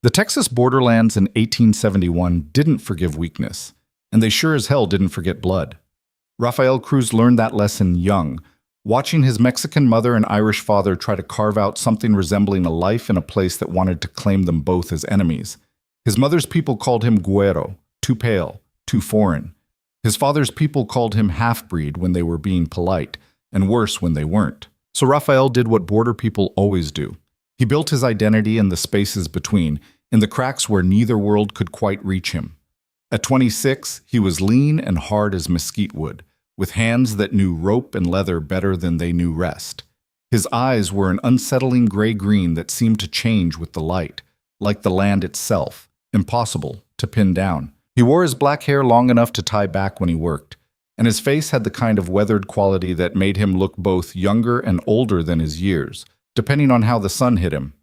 The Texas borderlands in 1871 didn't forgive weakness, and they sure as hell didn't forget blood. Rafael Cruz learned that lesson young, watching his Mexican mother and Irish father try to carve out something resembling a life in a place that wanted to claim them both as enemies. His mother's people called him güero, too pale, too foreign. His father's people called him half-breed when they were being polite, and worse when they weren't. So Rafael did what border people always do. He built his identity in the spaces between, in the cracks where neither world could quite reach him. At 26, he was lean and hard as mesquite wood, with hands that knew rope and leather better than they knew rest. His eyes were an unsettling gray-green that seemed to change with the light, like the land itself, impossible to pin down. He wore his black hair long enough to tie back when he worked, and his face had the kind of weathered quality that made him look both younger and older than his years, depending on how the sun hit him.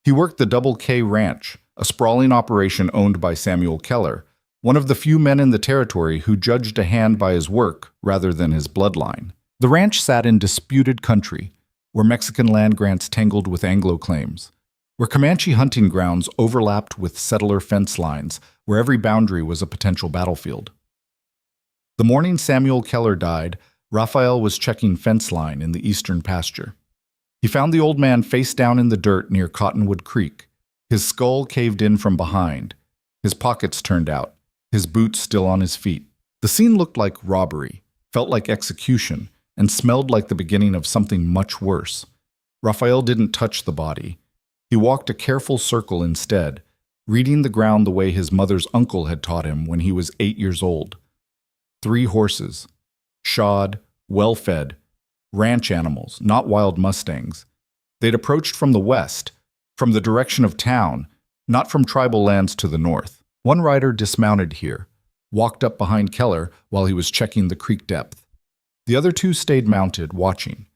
He worked the Double K Ranch, a sprawling operation owned by Samuel Keller, one of the few men in the territory who judged a hand by his work rather than his bloodline. The ranch sat in disputed country, where Mexican land grants tangled with Anglo claims, where Comanche hunting grounds overlapped with settler fence lines, where every boundary was a potential battlefield. The morning Samuel Keller died, Rafael was checking fence line in the eastern pasture. He found the old man face down in the dirt near Cottonwood Creek, his skull caved in from behind, his pockets turned out, his boots still on his feet. The scene looked like robbery, felt like execution, and smelled like the beginning of something much worse. Rafael didn't touch the body. He walked a careful circle instead, reading the ground the way his mother's uncle had taught him when he was 8 years old. 3 horses, shod, well-fed, ranch animals, not wild mustangs. They'd approached from the west, from the direction of town, not from tribal lands to the north. One rider dismounted here, walked up behind Keller while he was checking the creek depth. The other 2 stayed mounted, watching.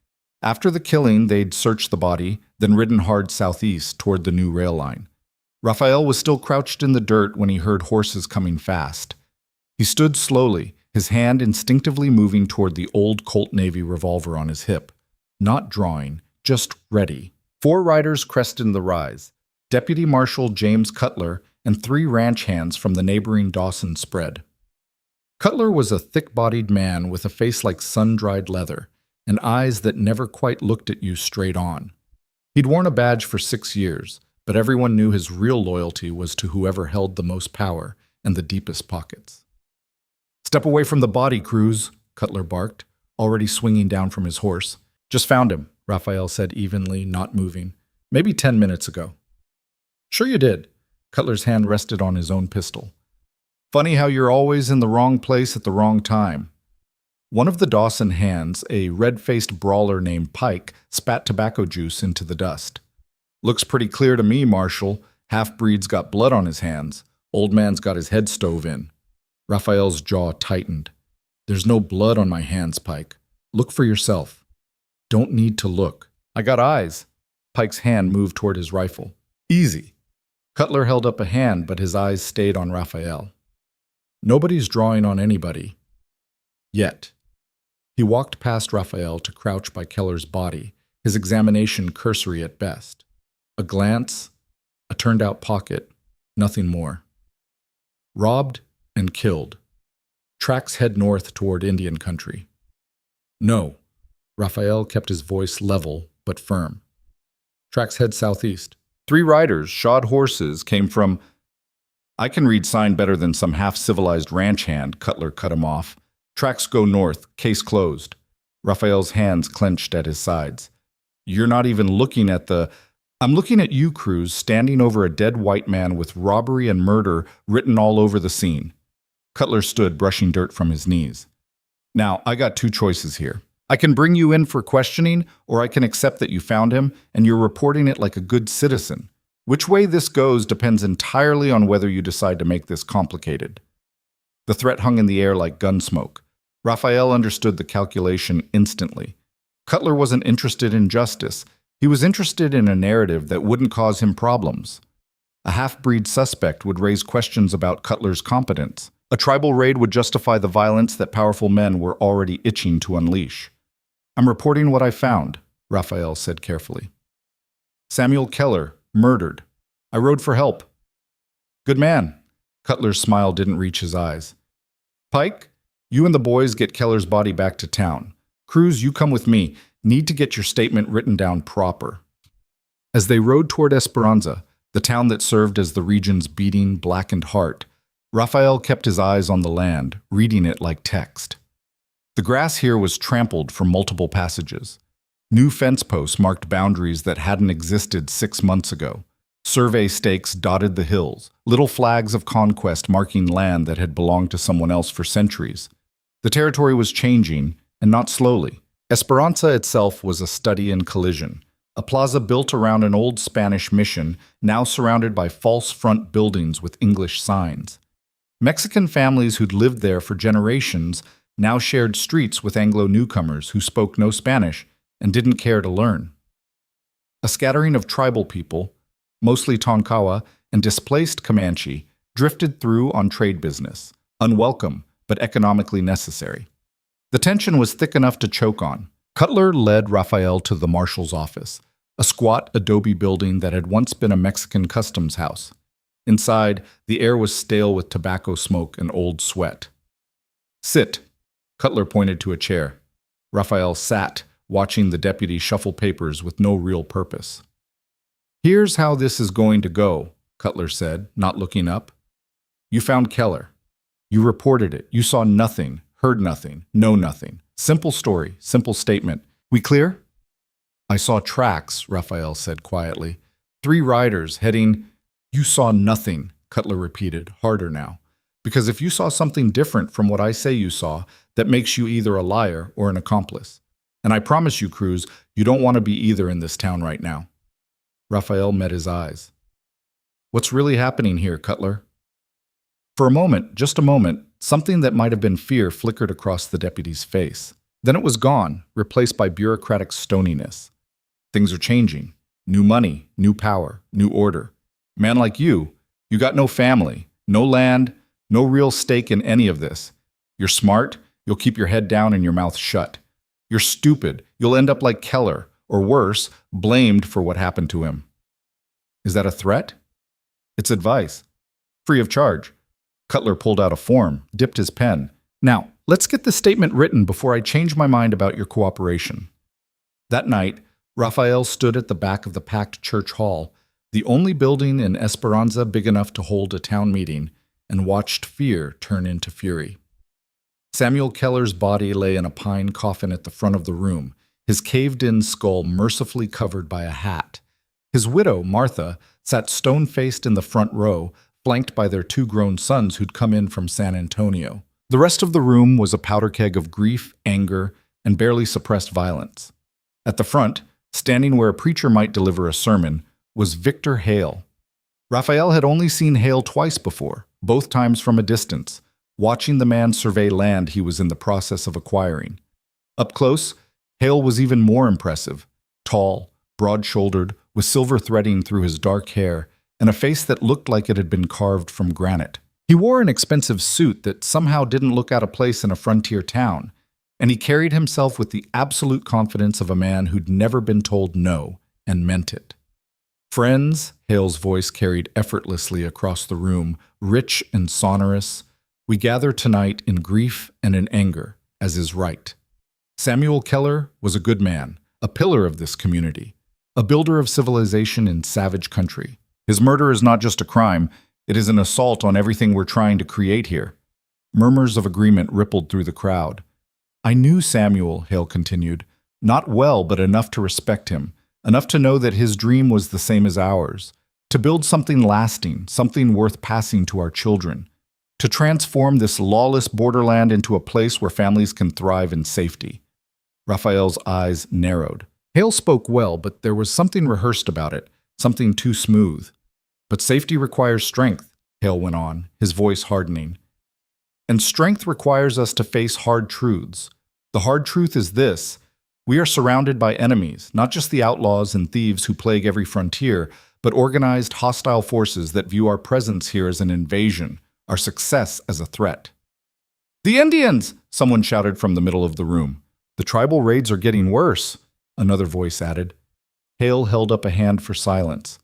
After the killing, they'd searched the body, then ridden hard southeast toward the new rail line. Rafael was still crouched in the dirt when he heard horses coming fast. He stood slowly, his hand instinctively moving toward the old Colt Navy revolver on his hip. Not drawing, just ready. 4 riders crested the rise. Deputy Marshal James Cutler and 3 ranch hands from the neighboring Dawson spread. Cutler was a thick-bodied man with a face like sun-dried leather and eyes that never quite looked at you straight on. He'd worn a badge for 6 years, but everyone knew his real loyalty was to whoever held the most power and the deepest pockets. "Step away from the body, Cruz," Cutler barked, already swinging down from his horse. "Just found him," Rafael said evenly, not moving. "Maybe 10 minutes ago." "Sure you did." Cutler's hand rested on his own pistol. "Funny how you're always in the wrong place at the wrong time." One of the Dawson hands, a red-faced brawler named Pike, spat tobacco juice into the dust. "Looks pretty clear to me, Marshal. Half-breed's got blood on his hands. Old man's got his head stove in." Rafael's jaw tightened. "There's no blood on my hands, Pike. Look for yourself." "Don't need to look. I got eyes." Pike's hand moved toward his rifle. "Easy." Cutler held up a hand, but his eyes stayed on Rafael. "Nobody's drawing on anybody. Yet." He walked past Rafael to crouch by Keller's body, his examination cursory at best. A glance, a turned-out pocket, nothing more. "Robbed and killed. Tracks head north toward Indian country." "No." Rafael kept his voice level but firm. "Tracks head southeast. 3 riders, shod horses, came from—" "I can read sign better than some half-civilized ranch hand," Cutler cut him off. "Tracks go north, case closed." Rafael's hands clenched at his sides. "You're not even looking at the—" "I'm looking at you, Cruz, standing over a dead white man with robbery and murder written all over the scene." Cutler stood, brushing dirt from his knees. "Now, I got 2 choices here. I can bring you in for questioning, or I can accept that you found him, and you're reporting it like a good citizen. Which way this goes depends entirely on whether you decide to make this complicated." The threat hung in the air like gun smoke. Rafael understood the calculation instantly. Cutler wasn't interested in justice. He was interested in a narrative that wouldn't cause him problems. A half-breed suspect would raise questions about Cutler's competence. A tribal raid would justify the violence that powerful men were already itching to unleash. "I'm reporting what I found," Rafael said carefully. "Samuel Keller, murdered. I rode for help. Good man. Cutler's smile didn't reach his eyes. Pike, you and the boys get Keller's body back to town. Cruz, you come with me. Need to get your statement written down proper. As they rode toward Esperanza, the town that served as the region's beating, blackened heart, Raphael kept his eyes on the land, reading it like text. The grass here was trampled for multiple passages. New fence posts marked boundaries that hadn't existed 6 months ago. Survey stakes dotted the hills, little flags of conquest marking land that had belonged to someone else for centuries. The territory was changing, and not slowly. Esperanza itself was a study in collision, a plaza built around an old Spanish mission, now surrounded by false front buildings with English signs. Mexican families who'd lived there for generations now shared streets with Anglo newcomers who spoke no Spanish and didn't care to learn. A scattering of tribal people, mostly Tonkawa and displaced Comanche, drifted through on trade business, unwelcome but economically necessary. The tension was thick enough to choke on. Cutler led Raphael to the marshal's office, a squat adobe building that had once been a Mexican customs house. Inside, the air was stale with tobacco smoke and old sweat. Sit. Cutler pointed to a chair. Raphael sat, watching the deputy shuffle papers with no real purpose. Here's how this is going to go, Cutler said, not looking up. You found Keller. You reported it. You saw nothing, heard nothing, know nothing. Simple story, simple statement. We clear? I saw tracks, Raphael said quietly. 3 riders heading... You saw nothing, Cutler repeated, harder now. Because if you saw something different from what I say you saw, that makes you either a liar or an accomplice. And I promise you, Cruz, you don't want to be either in this town right now. Raphael met his eyes. What's really happening here, Cutler? For a moment, just a moment, something that might have been fear flickered across the deputy's face. Then it was gone, replaced by bureaucratic stoniness. Things are changing. New money, new power, new order. Man like you got no family, no land, no real stake in any of this. You're smart, you'll keep your head down and your mouth shut. You're stupid, you'll end up like Keller, or worse, blamed for what happened to him. Is that a threat? It's advice. Free of charge. Cutler pulled out a form, dipped his pen. Now, let's get the statement written before I change my mind about your cooperation. That night, Raphael stood at the back of the packed church hall, the only building in Esperanza big enough to hold a town meeting, and watched fear turn into fury. Samuel Keller's body lay in a pine coffin at the front of the room, his caved-in skull mercifully covered by a hat. His widow, Martha, sat stone-faced in the front row, flanked by their 2 grown sons who'd come in from San Antonio. The rest of the room was a powder keg of grief, anger, and barely suppressed violence. At the front, standing where a preacher might deliver a sermon, was Victor Hale. Raphael had only seen Hale twice before, both times from a distance, watching the man survey land he was in the process of acquiring. Up close, Hale was even more impressive, tall, broad-shouldered, with silver threading through his dark hair, and a face that looked like it had been carved from granite. He wore an expensive suit that somehow didn't look out of place in a frontier town, and he carried himself with the absolute confidence of a man who'd never been told no and meant it. Friends, Hale's voice carried effortlessly across the room, rich and sonorous. We gather tonight in grief and in anger, as is right. Samuel Keller was a good man, a pillar of this community, a builder of civilization in savage country. His murder is not just a crime, it is an assault on everything we're trying to create here. Murmurs of agreement rippled through the crowd. I knew Samuel, Hale continued, not well but enough to respect him, enough to know that his dream was the same as ours, to build something lasting, something worth passing to our children, to transform this lawless borderland into a place where families can thrive in safety. Raphael's eyes narrowed. Hale spoke well, but there was something rehearsed about it, something too smooth. But safety requires strength, Hale went on, his voice hardening. And strength requires us to face hard truths. The hard truth is this: we are surrounded by enemies, not just the outlaws and thieves who plague every frontier, but organized hostile forces that view our presence here as an invasion, our success as a threat. The Indians! Someone shouted from the middle of the room. The tribal raids are getting worse, another voice added. Hale held up a hand for silence.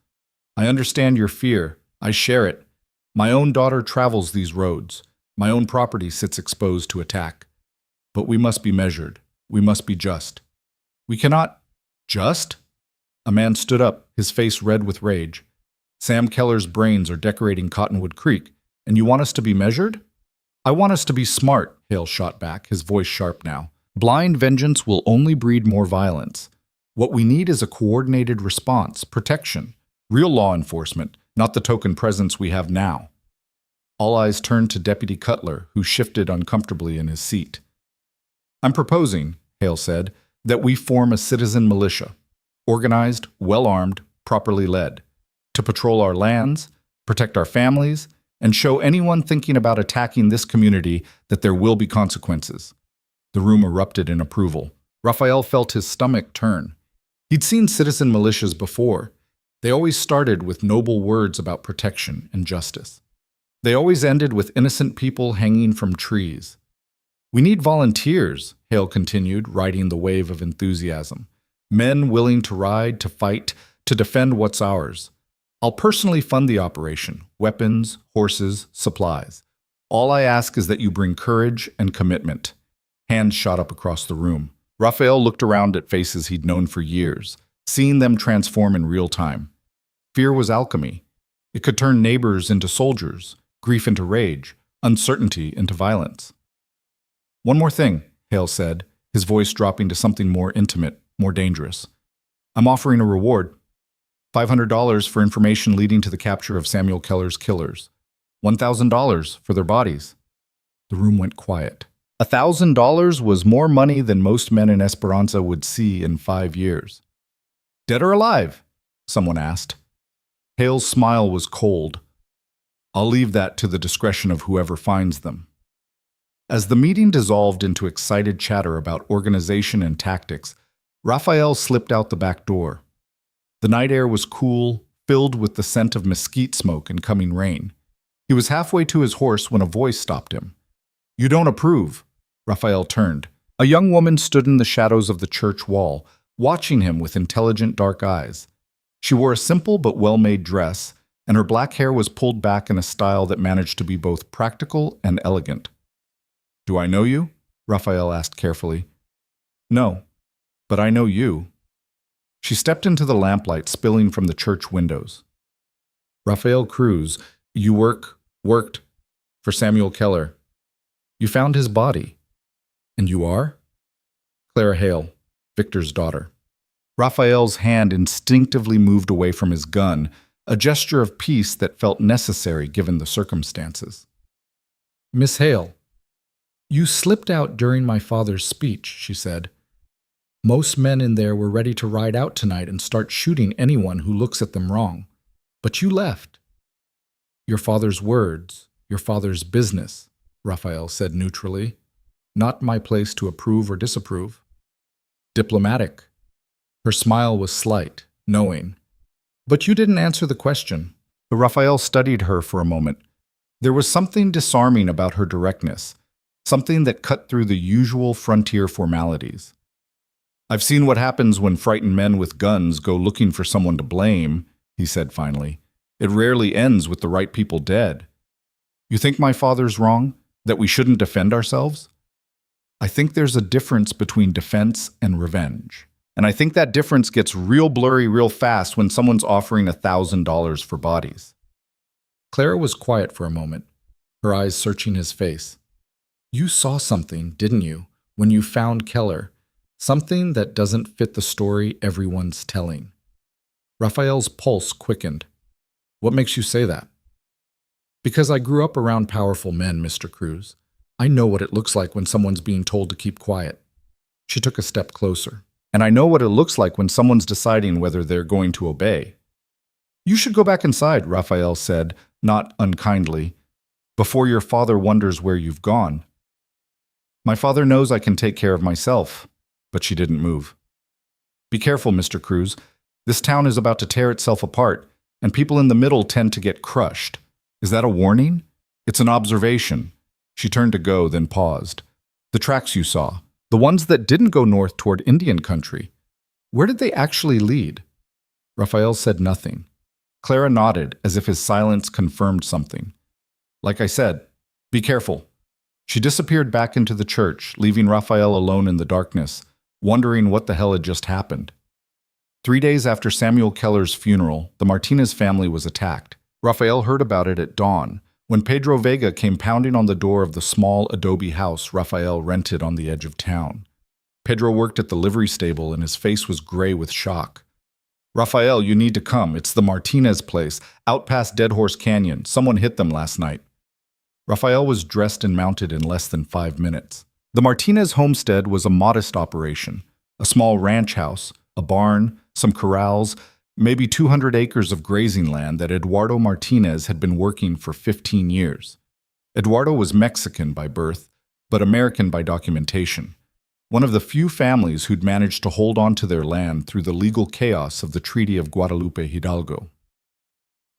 I understand your fear. I share it. My own daughter travels these roads. My own property sits exposed to attack. But we must be measured. We must be just. We cannot— Just? A man stood up, his face red with rage. Sam Keller's brains are decorating Cottonwood Creek, and you want us to be measured? I want us to be smart, Hale shot back, his voice sharp now. Blind vengeance will only breed more violence. What we need is a coordinated response, protection, real law enforcement, not the token presence we have now. All eyes turned to Deputy Cutler, who shifted uncomfortably in his seat. I'm proposing, Hale said, that we form a citizen militia, organized, well-armed, properly led, to patrol our lands, protect our families, and show anyone thinking about attacking this community that there will be consequences. The room erupted in approval. Raphael felt his stomach turn. He'd seen citizen militias before. They always started with noble words about protection and justice. They always ended with innocent people hanging from trees. We need volunteers, Hale continued, riding the wave of enthusiasm. Men willing to ride, to fight, to defend what's ours. I'll personally fund the operation, weapons, horses, supplies. All I ask is that you bring courage and commitment. Hands shot up across the room. Raphael looked around at faces he'd known for years, seeing them transform in real time. Fear was alchemy. It could turn neighbors into soldiers, grief into rage, uncertainty into violence. One more thing, Hale said, his voice dropping to something more intimate, more dangerous. I'm offering a reward. $500 for information leading to the capture of Samuel Keller's killers. $1,000 for their bodies. The room went quiet. $1,000 was more money than most men in Esperanza would see in 5 years. Dead or alive? Someone asked. Hale's smile was cold. I'll leave that to the discretion of whoever finds them. As the meeting dissolved into excited chatter about organization and tactics, Raphael slipped out the back door. The night air was cool, filled with the scent of mesquite smoke and coming rain. He was halfway to his horse when a voice stopped him. You don't approve. Raphael turned. A young woman stood in the shadows of the church wall, watching him with intelligent dark eyes. She wore a simple but well-made dress, and her black hair was pulled back in a style that managed to be both practical and elegant. Do I know you? Raphael asked carefully. No, but I know you. She stepped into the lamplight spilling from the church windows. Raphael Cruz, you worked for Samuel Keller. You found his body. And you are? Clara Hale, Victor's daughter. Raphael's hand instinctively moved away from his gun, a gesture of peace that felt necessary given the circumstances. Miss Hale, you slipped out during my father's speech, she said. Most men in there were ready to ride out tonight and start shooting anyone who looks at them wrong. But you left. Your father's words, your father's business, Raphael said neutrally. Not my place to approve or disapprove. Diplomatic. Her smile was slight, knowing. But you didn't answer the question. Raphael studied her for a moment. There was something disarming about her directness, something that cut through the usual frontier formalities. I've seen what happens when frightened men with guns go looking for someone to blame, he said finally. It rarely ends with the right people dead. You think my father's wrong? That we shouldn't defend ourselves? I think there's a difference between defense and revenge. And I think that difference gets real blurry real fast when someone's offering $1,000 for bodies. Clara was quiet for a moment, her eyes searching his face. You saw something, didn't you, when you found Keller? Something that doesn't fit the story everyone's telling. Raphael's pulse quickened. What makes you say that? Because I grew up around powerful men, Mr. Cruz. I know what it looks like when someone's being told to keep quiet. She took a step closer. And I know what it looks like when someone's deciding whether they're going to obey. You should go back inside, Raphael said, not unkindly, before your father wonders where you've gone. My father knows I can take care of myself. But she didn't move. Be careful, Mr. Cruz. This town is about to tear itself apart, and people in the middle tend to get crushed. Is that a warning? It's an observation. She turned to go, then paused. The tracks you saw, the ones that didn't go north toward Indian country, where did they actually lead? Raphael said nothing. Clara nodded, as if his silence confirmed something. Like I said, be careful. She disappeared back into the church, leaving Raphael alone in the darkness, wondering what the hell had just happened. 3 days after Samuel Keller's funeral, the Martinez family was attacked. Raphael heard about it at dawn, when Pedro Vega came pounding on the door of the small adobe house Raphael rented on the edge of town. Pedro worked at the livery stable and his face was gray with shock. "Raphael, you need to come. It's the Martinez place, out past Dead Horse Canyon. Someone hit them last night." Raphael was dressed and mounted in less than 5 minutes. The Martinez homestead was a modest operation, a small ranch house, a barn, some corrals, maybe 200 acres of grazing land that Eduardo Martinez had been working for 15 years. Eduardo was Mexican by birth, but American by documentation. One of the few families who'd managed to hold on to their land through the legal chaos of the Treaty of Guadalupe Hidalgo.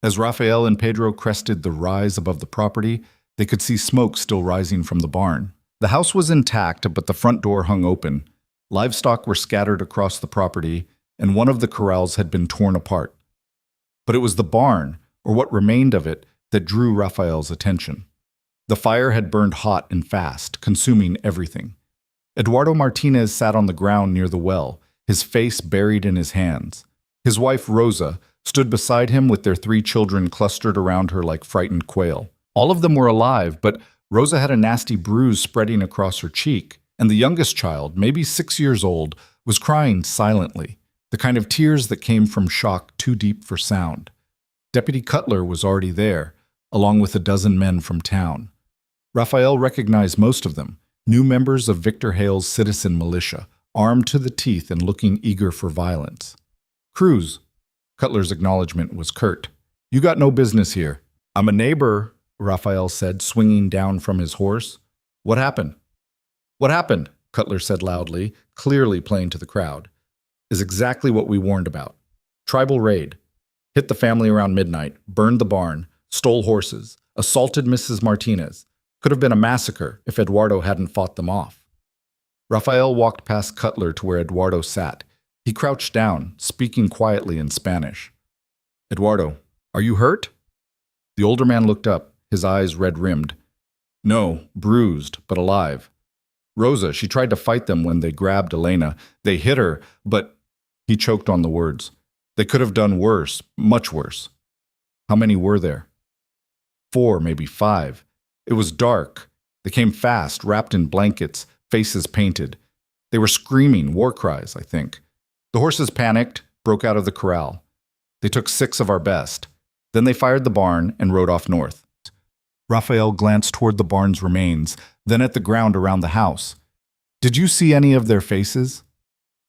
As Raphael and Pedro crested the rise above the property, they could see smoke still rising from the barn. The house was intact, but the front door hung open. Livestock were scattered across the property, and one of the corrals had been torn apart. But it was the barn, or what remained of it, that drew Raphael's attention. The fire had burned hot and fast, consuming everything. Eduardo Martinez sat on the ground near the well, his face buried in his hands. His wife, Rosa, stood beside him with their 3 children clustered around her like frightened quail. All of them were alive, but Rosa had a nasty bruise spreading across her cheek, and the youngest child, maybe 6 years old, was crying silently, the kind of tears that came from shock too deep for sound. Deputy Cutler was already there, along with a dozen men from town. Raphael recognized most of them, new members of Victor Hale's citizen militia, armed to the teeth and looking eager for violence. "Cruz," Cutler's acknowledgement was curt. "You got no business here." "I'm a neighbor," Raphael said, swinging down from his horse. "What happened?" "What happened?" Cutler said loudly, clearly playing to the crowd. "Is exactly what we warned about. Tribal raid. Hit the family around midnight, burned the barn, stole horses, assaulted Mrs. Martinez. Could have been a massacre if Eduardo hadn't fought them off." Raphael walked past Cutler to where Eduardo sat. He crouched down, speaking quietly in Spanish. "Eduardo, are you hurt?" The older man looked up, his eyes red-rimmed. "No, bruised, but alive. Rosa, she tried to fight them when they grabbed Elena. They hit her, but..." He choked on the words. "They could have done worse, much worse." "How many were there?" 4, maybe 5. It was dark. They came fast, wrapped in blankets, faces painted. They were screaming war cries, I think. The horses panicked, broke out of the corral. They took 6 of our best. Then they fired the barn and rode off north. Raphael glanced toward the barn's remains, then at the ground around the house. "Did you see any of their faces?"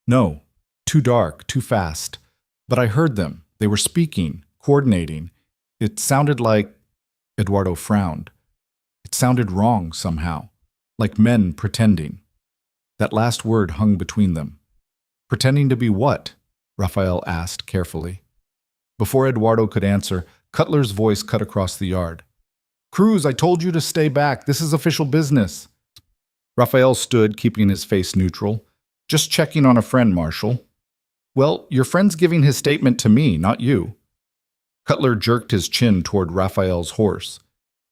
"No. Too dark, too fast. But I heard them. They were speaking, coordinating. It sounded like..." Eduardo frowned. It sounded wrong somehow, like men pretending. That last word hung between them. "Pretending to be what?" Raphael asked carefully. Before Eduardo could answer, Cutler's voice cut across the yard. "Cruz, I told you to stay back. This is official business." Raphael stood, keeping his face neutral. "Just checking on a friend, Marshal." "Well, your friend's giving his statement to me, not you." Cutler jerked his chin toward Raphael's horse.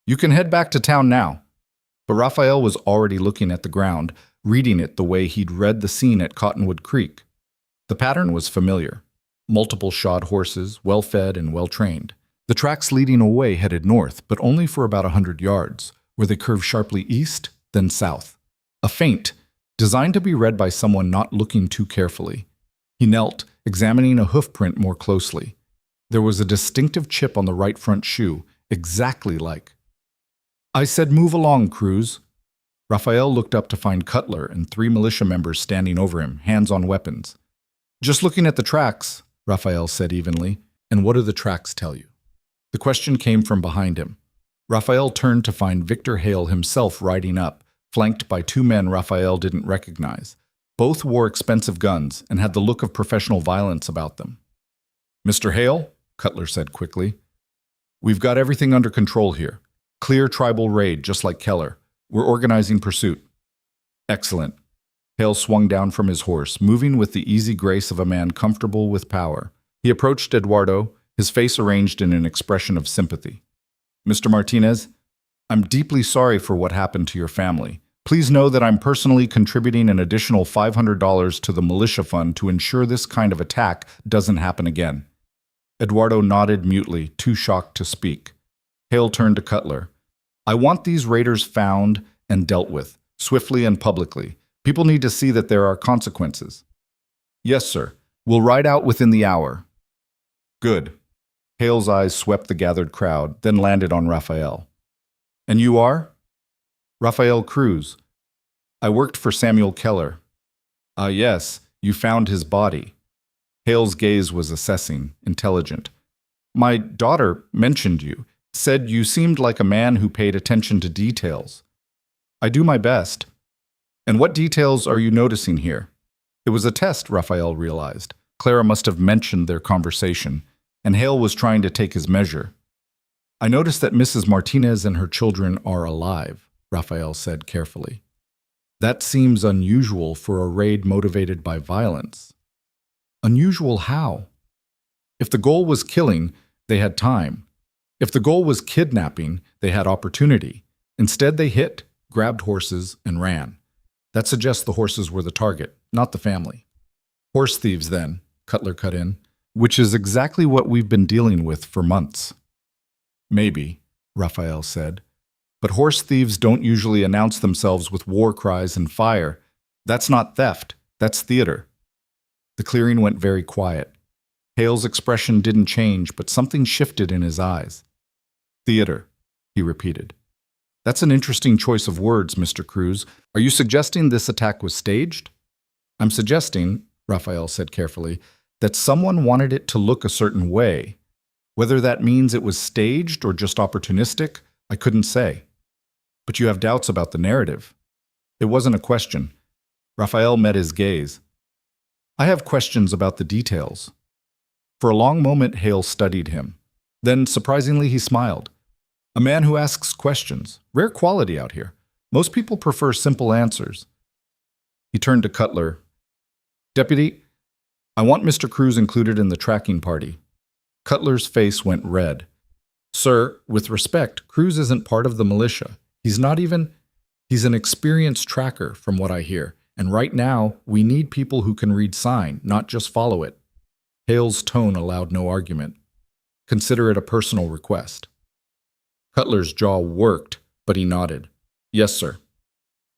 "You can head back to town now." But Raphael was already looking at the ground, reading it the way he'd read the scene at Cottonwood Creek. The pattern was familiar. Multiple shod horses, well-fed and well-trained. The tracks leading away headed north, but only for about 100 yards, where they curved sharply east, then south. A feint, designed to be read by someone not looking too carefully. He knelt, examining a hoofprint more closely. There was a distinctive chip on the right front shoe, exactly like. "I said move along, Cruz." Raphael looked up to find Cutler and 3 militia members standing over him, hands on weapons. "Just looking at the tracks," Raphael said evenly. "And what do the tracks tell you?" The question came from behind him. Raphael turned to find Victor Hale himself riding up, flanked by 2 men Raphael didn't recognize. Both wore expensive guns and had the look of professional violence about them. "Mr. Hale," Cutler said quickly, "we've got everything under control here. Clear tribal raid, just like Keller. We're organizing pursuit." "Excellent." Hale swung down from his horse, moving with the easy grace of a man comfortable with power. He approached Eduardo, his face arranged in an expression of sympathy. "Mr. Martinez, I'm deeply sorry for what happened to your family. Please know that I'm personally contributing an additional $500 to the militia fund to ensure this kind of attack doesn't happen again." Eduardo nodded mutely, too shocked to speak. Hale turned to Cutler. "I want these raiders found and dealt with, swiftly and publicly. People need to see that there are consequences." "Yes, sir. We'll ride out within the hour." "Good." Hale's eyes swept the gathered crowd, then landed on Raphael. "And you are?" "Raphael Cruz. I worked for Samuel Keller." "Ah, yes, you found his body." Hale's gaze was assessing, intelligent. "My daughter mentioned you, said you seemed like a man who paid attention to details." "I do my best." "And what details are you noticing here?" It was a test, Raphael realized. Clara must have mentioned their conversation, and Hale was trying to take his measure. "I noticed that Mrs. Martinez and her children are alive," Raphael said carefully. "That seems unusual for a raid motivated by violence." "Unusual how?" "If the goal was killing, they had time. If the goal was kidnapping, they had opportunity. Instead, they hit, grabbed horses, and ran. That suggests the horses were the target, not the family." "Horse thieves, then," Cutler cut in, "which is exactly what we've been dealing with for months." "Maybe," Raphael said. "But horse thieves don't usually announce themselves with war cries and fire. That's not theft, that's theater." The clearing went very quiet. Hale's expression didn't change, but something shifted in his eyes. "Theater," he repeated. "That's an interesting choice of words, Mr. Cruz. Are you suggesting this attack was staged?" "I'm suggesting," Raphael said carefully, "that someone wanted it to look a certain way. Whether that means it was staged or just opportunistic, I couldn't say." "But you have doubts about the narrative." It wasn't a question. Raphael met his gaze. "I have questions about the details." For a long moment, Hale studied him. Then, surprisingly, he smiled. "A man who asks questions. Rare quality out here. Most people prefer simple answers." He turned to Cutler. "Deputy, I want Mr. Cruz included in the tracking party." Cutler's face went red. "Sir, with respect, Cruz isn't part of the militia. He's an experienced tracker, from what I hear. And right now, we need people who can read sign, not just follow it." Hale's tone allowed no argument. "Consider it a personal request." Cutler's jaw worked, but he nodded. "Yes, sir."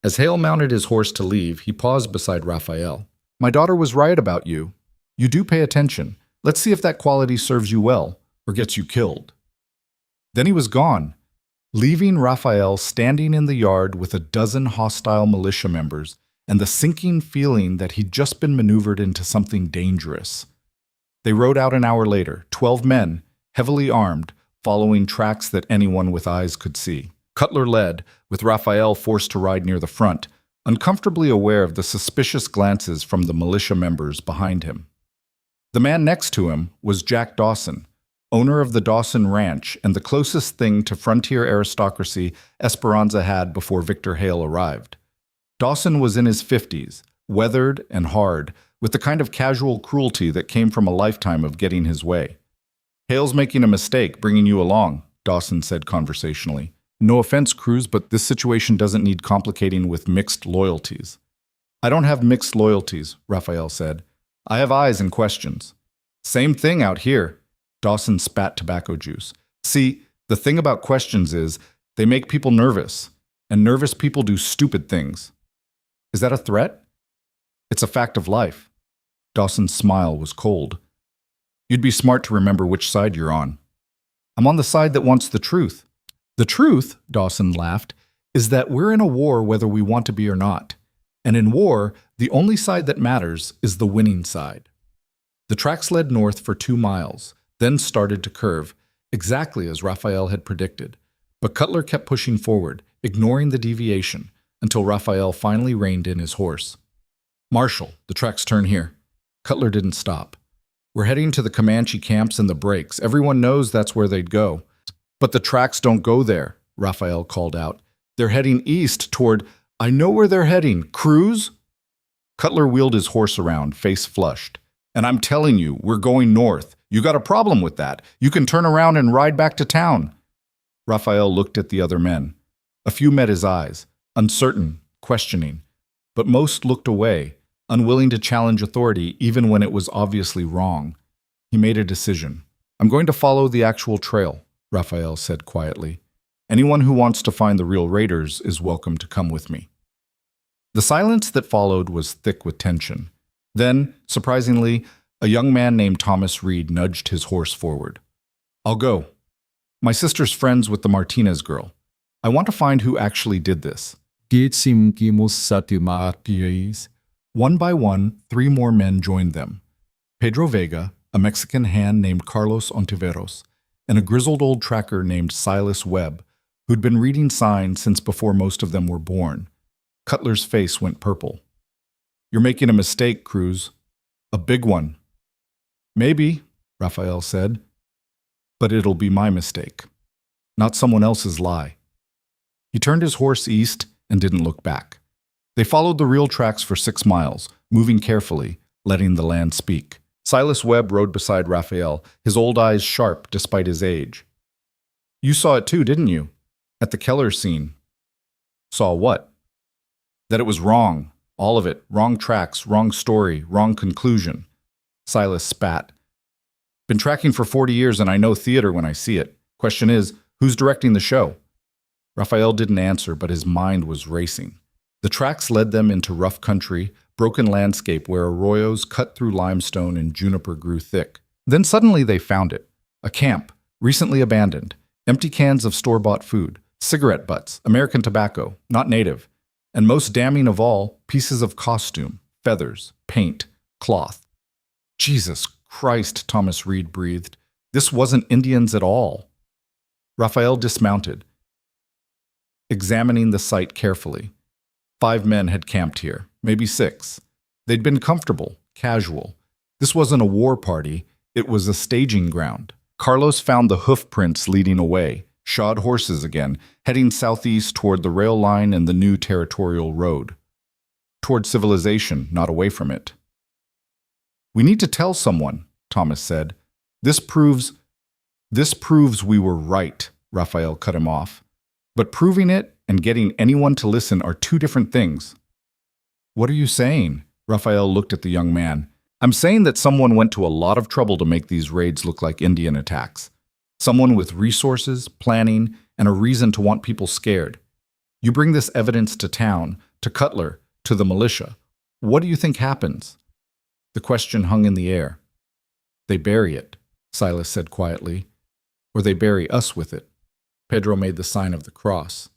As Hale mounted his horse to leave, he paused beside Raphael. "My daughter was right about you. You do pay attention. Let's see if that quality serves you well, or gets you killed." Then he was gone, leaving Raphael standing in the yard with a dozen hostile militia members and the sinking feeling that he'd just been maneuvered into something dangerous. They rode out an hour later, 12 men, heavily armed, following tracks that anyone with eyes could see. Cutler led, with Raphael forced to ride near the front, uncomfortably aware of the suspicious glances from the militia members behind him. The man next to him was Jack Dawson, owner of the Dawson Ranch and the closest thing to frontier aristocracy Esperanza had before Victor Hale arrived. Dawson was in his 50s, weathered and hard, with the kind of casual cruelty that came from a lifetime of getting his way. "Hale's making a mistake bringing you along," Dawson said conversationally. "No offense, Cruz, but this situation doesn't need complicating with mixed loyalties." "I don't have mixed loyalties," Raphael said. "I have eyes and questions." "Same thing out here." Dawson spat tobacco juice. "See, the thing about questions is they make people nervous, and nervous people do stupid things." "Is that a threat?" "It's a fact of life." Dawson's smile was cold. "You'd be smart to remember which side you're on." "I'm on the side that wants the truth." "The truth," Dawson laughed, "is that we're in a war whether we want to be or not. And in war, the only side that matters is the winning side." The tracks led north for 2 miles, then started to curve, exactly as Raphael had predicted. But Cutler kept pushing forward, ignoring the deviation, until Raphael finally reined in his horse. "Marshal, the tracks turn here." Cutler didn't stop. "We're heading to the Comanche camps and the breaks. Everyone knows that's where they'd go." "But the tracks don't go there," Raphael called out. "They're heading east toward—" "I know where they're heading. Cruz?" Cutler wheeled his horse around, face flushed. "And I'm telling you, we're going north. You got a problem with that. You can turn around and ride back to town." Raphael looked at the other men. A few met his eyes, uncertain, questioning, but most looked away, unwilling to challenge authority even when it was obviously wrong. He made a decision. I'm going to follow the actual trail, Raphael said quietly. Anyone who wants to find the real raiders is welcome to come with me. The silence that followed was thick with tension. Then, surprisingly, a young man named Thomas Reed nudged his horse forward. I'll go. My sister's friends with the Martinez girl. I want to find who actually did this. One by one, 3 more men joined them. Pedro Vega, a Mexican hand named Carlos Ontiveros, and a grizzled old tracker named Silas Webb, who'd been reading signs since before most of them were born. Cutler's face went purple. You're making a mistake, Cruz. A big one. Maybe, Raphael said, but it'll be my mistake, not someone else's lie. He turned his horse east and didn't look back. They followed the real tracks for 6 miles, moving carefully, letting the land speak. Silas Webb rode beside Raphael, his old eyes sharp despite his age. You saw it too, didn't you? At the Keller scene. Saw what? That it was wrong. All of it. Wrong tracks, wrong story, wrong conclusion. Silas spat. Been tracking for 40 years and I know theater when I see it. Question is, who's directing the show? Raphael didn't answer, but his mind was racing. The tracks led them into rough country, broken landscape where arroyos cut through limestone and juniper grew thick. Then suddenly they found it. A camp, recently abandoned. Empty cans of store-bought food, cigarette butts, American tobacco, not native. And most damning of all, pieces of costume, feathers, paint, cloth. Jesus Christ, Thomas Reed breathed. This wasn't Indians at all. Raphael dismounted, examining the site carefully. 5 men had camped here, maybe 6. They'd been comfortable, casual. This wasn't a war party, it was a staging ground. Carlos found the hoof prints leading away, shod horses again, heading southeast toward the rail line and the new territorial road. Toward civilization, not away from it. We need to tell someone, Thomas said. This proves we were right, Raphael cut him off. But proving it and getting anyone to listen are 2 different things. What are you saying? Raphael looked at the young man. I'm saying that someone went to a lot of trouble to make these raids look like Indian attacks. Someone with resources, planning, and a reason to want people scared. You bring this evidence to town, to Cutler, to the militia. What do you think happens? The question hung in the air. They bury it, Silas said quietly. Or they bury us with it. Pedro made the sign of the cross.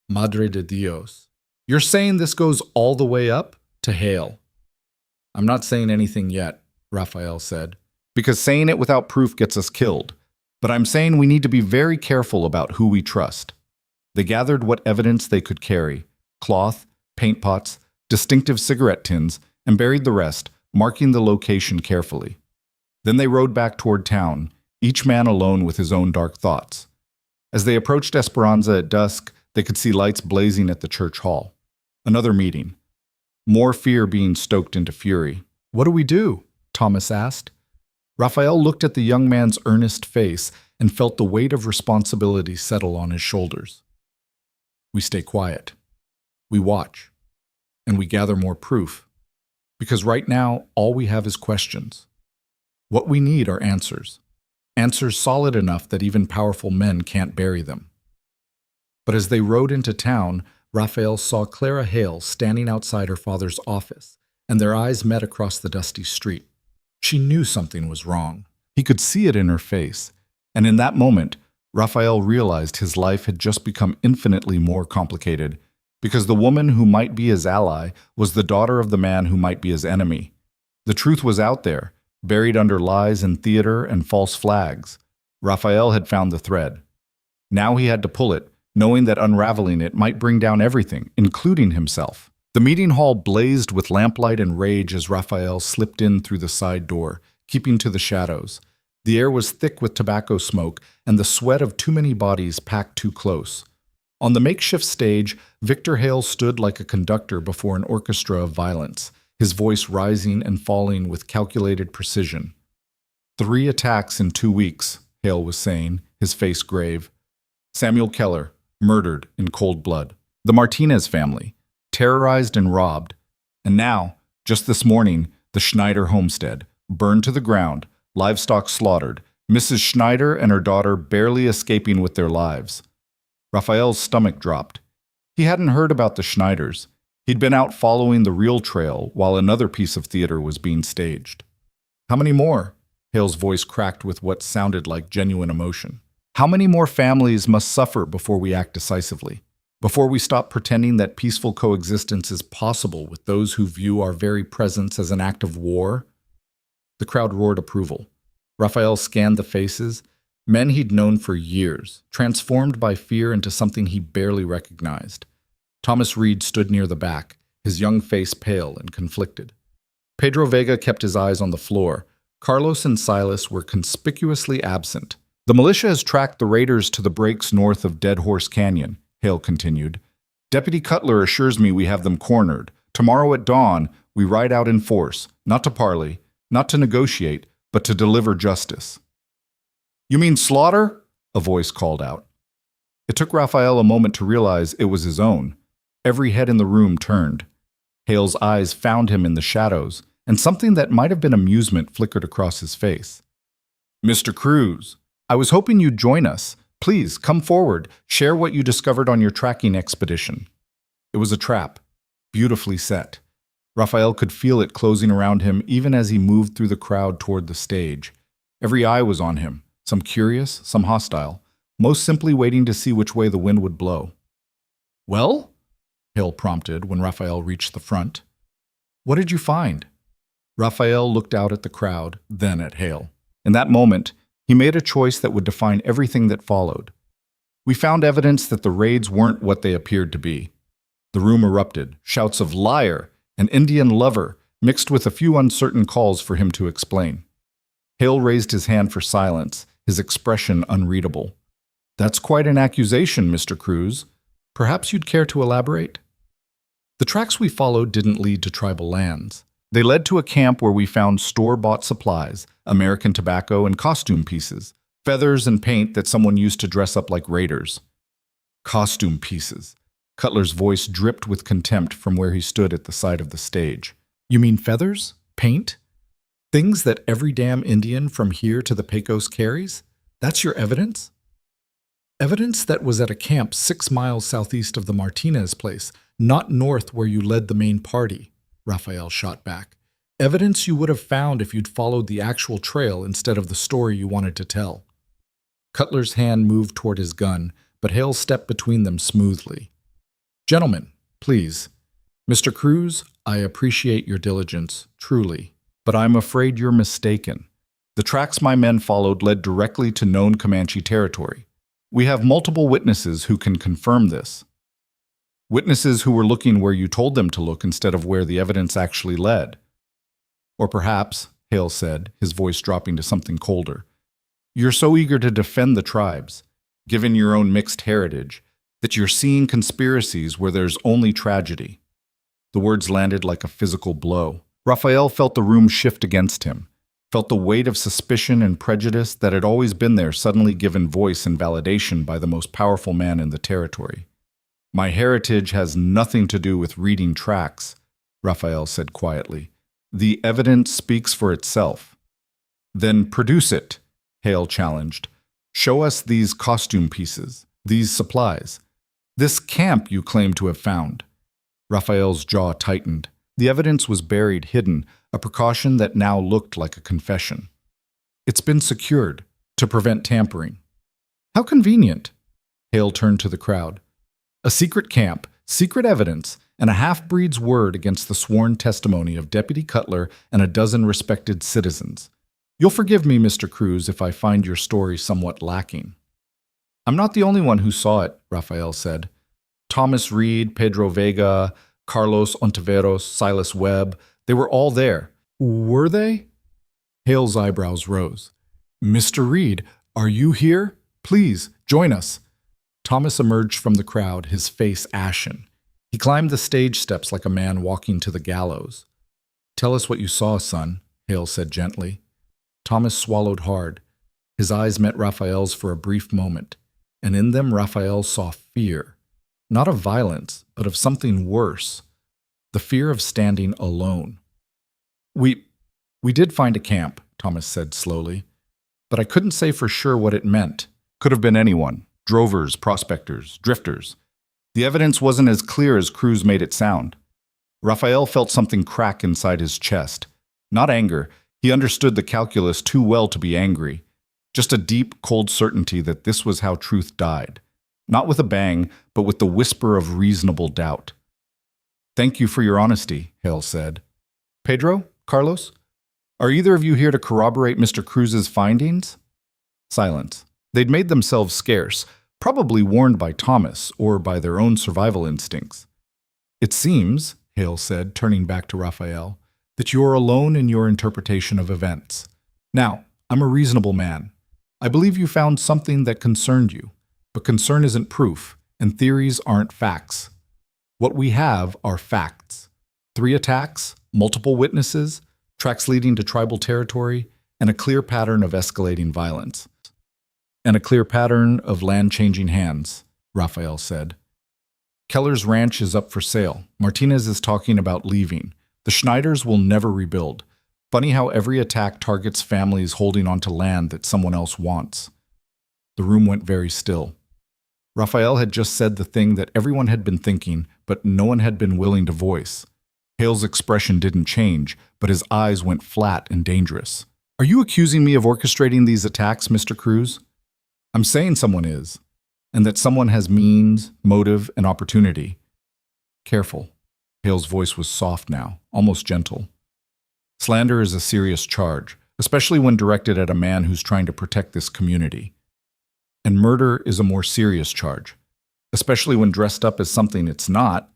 Madre de Dios. You're saying this goes all the way up to Hale? I'm not saying anything yet, Raphael said, because saying it without proof gets us killed. But I'm saying we need to be very careful about who we trust. They gathered what evidence they could carry, cloth, paint pots, distinctive cigarette tins, and buried the rest, marking the location carefully. Then they rode back toward town, each man alone with his own dark thoughts. As they approached Esperanza at dusk, they could see lights blazing at the church hall. Another meeting. More fear being stoked into fury. What do we do? Thomas asked. Raphael looked at the young man's earnest face and felt the weight of responsibility settle on his shoulders. We stay quiet. We watch. And we gather more proof. Because right now, all we have is questions. What we need are answers. Answers solid enough that even powerful men can't bury them. But as they rode into town, Raphael saw Clara Hale standing outside her father's office, and their eyes met across the dusty street. She knew something was wrong. He could see it in her face, and in that moment, Raphael realized his life had just become infinitely more complicated, because the woman who might be his ally was the daughter of the man who might be his enemy. The truth was out there, buried under lies and theater and false flags. Raphael had found the thread. Now he had to pull it, knowing that unraveling it might bring down everything, including himself. The meeting hall blazed with lamplight and rage as Raphael slipped in through the side door, keeping to the shadows. The air was thick with tobacco smoke and the sweat of too many bodies packed too close. On the makeshift stage, Victor Hale stood like a conductor before an orchestra of violence, his voice rising and falling with calculated precision. 3 attacks in 2 weeks, Hale was saying, his face grave. Samuel Keller, murdered in cold blood. The Martinez family, terrorized and robbed. And now, just this morning, the Schneider homestead, burned to the ground, livestock slaughtered, Mrs. Schneider and her daughter barely escaping with their lives. Raphael's stomach dropped. He hadn't heard about the Schneiders. He'd been out following the real trail while another piece of theater was being staged. How many more? Hale's voice cracked with what sounded like genuine emotion. How many more families must suffer before we act decisively? Before we stop pretending that peaceful coexistence is possible with those who view our very presence as an act of war? The crowd roared approval. Raphael scanned the faces, men he'd known for years, transformed by fear into something he barely recognized. Thomas Reed stood near the back, his young face pale and conflicted. Pedro Vega kept his eyes on the floor. Carlos and Silas were conspicuously absent. The militia has tracked the raiders to the breaks north of Dead Horse Canyon, Hale continued. Deputy Cutler assures me we have them cornered. Tomorrow at dawn, we ride out in force, not to parley, not to negotiate, but to deliver justice. You mean slaughter? A voice called out. It took Raphael a moment to realize it was his own. Every head in the room turned. Hale's eyes found him in the shadows, and something that might have been amusement flickered across his face. Mr. Cruz, I was hoping you'd join us. Please, come forward. Share what you discovered on your tracking expedition. It was a trap, beautifully set. Raphael could feel it closing around him even as he moved through the crowd toward the stage. Every eye was on him, some curious, some hostile, most simply waiting to see which way the wind would blow. Well? Hale prompted when Raphael reached the front. What did you find? Raphael looked out at the crowd, then at Hale. In that moment, he made a choice that would define everything that followed. We found evidence that the raids weren't what they appeared to be. The room erupted, shouts of liar, an Indian lover, mixed with a few uncertain calls for him to explain. Hale raised his hand for silence, his expression unreadable. That's quite an accusation, Mr. Cruz. Perhaps you'd care to elaborate? The tracks we followed didn't lead to tribal lands. They led to a camp where we found store-bought supplies, American tobacco and costume pieces, feathers and paint that someone used to dress up like raiders. Costume pieces. Cutler's voice dripped with contempt from where he stood at the side of the stage. You mean feathers? Paint? Things that every damn Indian from here to the Pecos carries? That's your evidence? Evidence that was at a camp 6 miles southeast of the Martinez place, not north where you led the main party, Raphael shot back. Evidence you would have found if you'd followed the actual trail instead of the story you wanted to tell. Cutler's hand moved toward his gun, but Hale stepped between them smoothly. Gentlemen, please. Mr. Cruz, I appreciate your diligence, truly, but I'm afraid you're mistaken. The tracks my men followed led directly to known Comanche territory. We have multiple witnesses who can confirm this. Witnesses who were looking where you told them to look instead of where the evidence actually led. Or perhaps, Hale said, his voice dropping to something colder, you're so eager to defend the tribes, given your own mixed heritage, that you're seeing conspiracies where there's only tragedy. The words landed like a physical blow. Raphael felt the room shift against him, felt the weight of suspicion and prejudice that had always been there suddenly given voice and validation by the most powerful man in the territory. My heritage has nothing to do with reading tracks, Raphael said quietly. The evidence speaks for itself. Then produce it, Hale challenged. Show us these costume pieces, these supplies. This camp you claim to have found. Raphael's jaw tightened. The evidence was buried, hidden, a precaution that now looked like a confession. It's been secured, to prevent tampering. How convenient. Hale turned to the crowd. A secret camp, secret evidence, and a half-breed's word against the sworn testimony of Deputy Cutler and a dozen respected citizens. You'll forgive me, Mr. Cruz, if I find your story somewhat lacking. I'm not the only one who saw it, Raphael said. Thomas Reed, Pedro Vega, Carlos Ontiveros, Silas Webb, they were all there. Were they? Hale's eyebrows rose. Mr. Reed, are you here? Please, join us. Thomas emerged from the crowd, his face ashen. He climbed the stage steps like a man walking to the gallows. Tell us what you saw, son, Hale said gently. Thomas swallowed hard. His eyes met Raphael's for a brief moment. and in them Raphael saw fear, not of violence, but of something worse, the fear of standing alone. We did find a camp, Thomas said slowly, but I couldn't say for sure what it meant. Could have been anyone, drovers, prospectors, drifters. The evidence wasn't as clear as Cruz made it sound. Raphael felt something crack inside his chest. Not anger, he understood the calculus too well to be angry. Just a deep, cold certainty that this was how truth died. Not with a bang, but with the whisper of reasonable doubt. "Thank you for your honesty," Hale said. "Pedro? Carlos? Are either of you here to corroborate Mr. Cruz's findings?" Silence. They'd made themselves scarce, probably warned by Thomas or by their own survival instincts. "It seems," Hale said, turning back to Raphael, "that you are alone in your interpretation of events. Now, I'm a reasonable man. I believe you found something that concerned you, but concern isn't proof, and theories aren't facts. What we have are facts. 3 attacks, multiple witnesses, tracks leading to tribal territory, and a clear pattern of escalating violence. And a clear pattern of land changing hands," Raphael said. "Keller's ranch is up for sale. Martinez is talking about leaving. The Schneiders will never rebuild. Funny how every attack targets families holding onto land that someone else wants." The room went very still. Raphael had just said the thing that everyone had been thinking, but no one had been willing to voice. Hale's expression didn't change, but his eyes went flat and dangerous. "Are you accusing me of orchestrating these attacks, Mr. Cruz?" "I'm saying someone is, and that someone has means, motive, and opportunity." "Careful." Hale's voice was soft now, almost gentle. "Slander is a serious charge, especially when directed at a man who's trying to protect this community. And murder is a more serious charge, especially when dressed up as something it's not."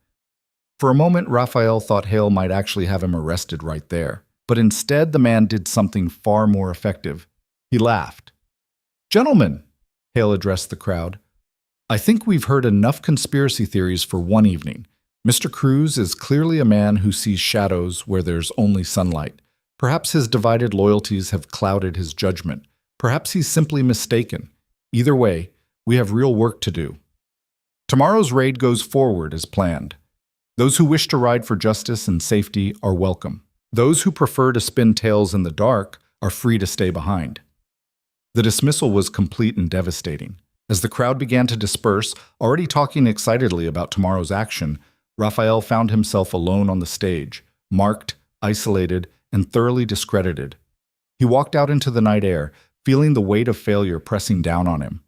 For a moment, Raphael thought Hale might actually have him arrested right there. But instead, the man did something far more effective. He laughed. "Gentlemen," Hale addressed the crowd, "I think we've heard enough conspiracy theories for one evening. Mr. Cruz is clearly a man who sees shadows where there's only sunlight. Perhaps his divided loyalties have clouded his judgment. Perhaps he's simply mistaken. Either way, we have real work to do. Tomorrow's raid goes forward as planned. Those who wish to ride for justice and safety are welcome. Those who prefer to spin tales in the dark are free to stay behind." The dismissal was complete and devastating. As the crowd began to disperse, already talking excitedly about tomorrow's action, Raphael found himself alone on the stage, marked, isolated, and thoroughly discredited. He walked out into the night air, feeling the weight of failure pressing down on him.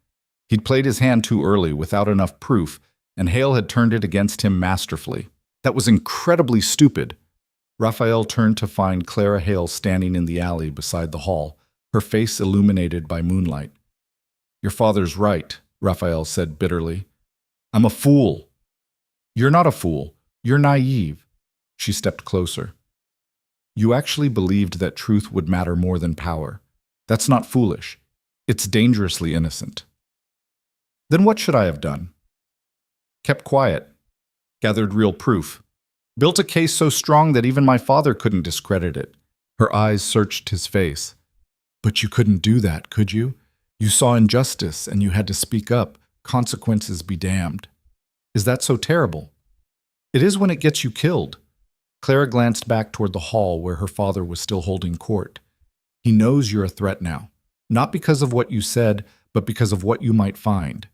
He'd played his hand too early without enough proof, and Hale had turned it against him masterfully. That was incredibly stupid. Raphael turned to find Clara Hale standing in the alley beside the hall, her face illuminated by moonlight. "Your father's right," Raphael said bitterly. "I'm a fool." "You're not a fool. You're naive." She stepped closer. "You actually believed that truth would matter more than power. That's not foolish. It's dangerously innocent." "Then what should I have done?" "Kept quiet. Gathered real proof. Built a case so strong that even my father couldn't discredit it." Her eyes searched his face. "But you couldn't do that, could you? You saw injustice and you had to speak up. Consequences be damned. Is that so terrible?" "It is when it gets you killed." Clara glanced back toward the hall where her father was still holding court. "He knows you're a threat now, not because of what you said, but because of what you might find.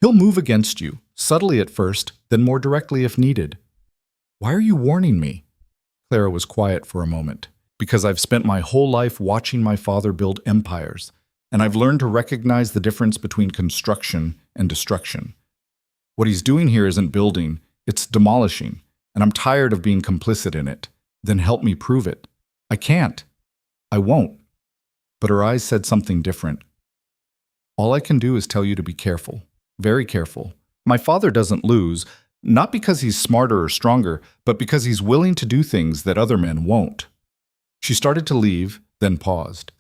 He'll move against you, subtly at first, then more directly if needed." "Why are you warning me?" Clara was quiet for a moment. "Because I've spent my whole life watching my father build empires, and I've learned to recognize the difference between construction and destruction. What he's doing here isn't building, it's demolishing, and I'm tired of being complicit in it. Then help me prove it." "I can't. I won't." But her eyes said something different. "All I can do is tell you to be careful, very careful. My father doesn't lose, not because he's smarter or stronger, but because he's willing to do things that other men won't." She started to leave, then paused.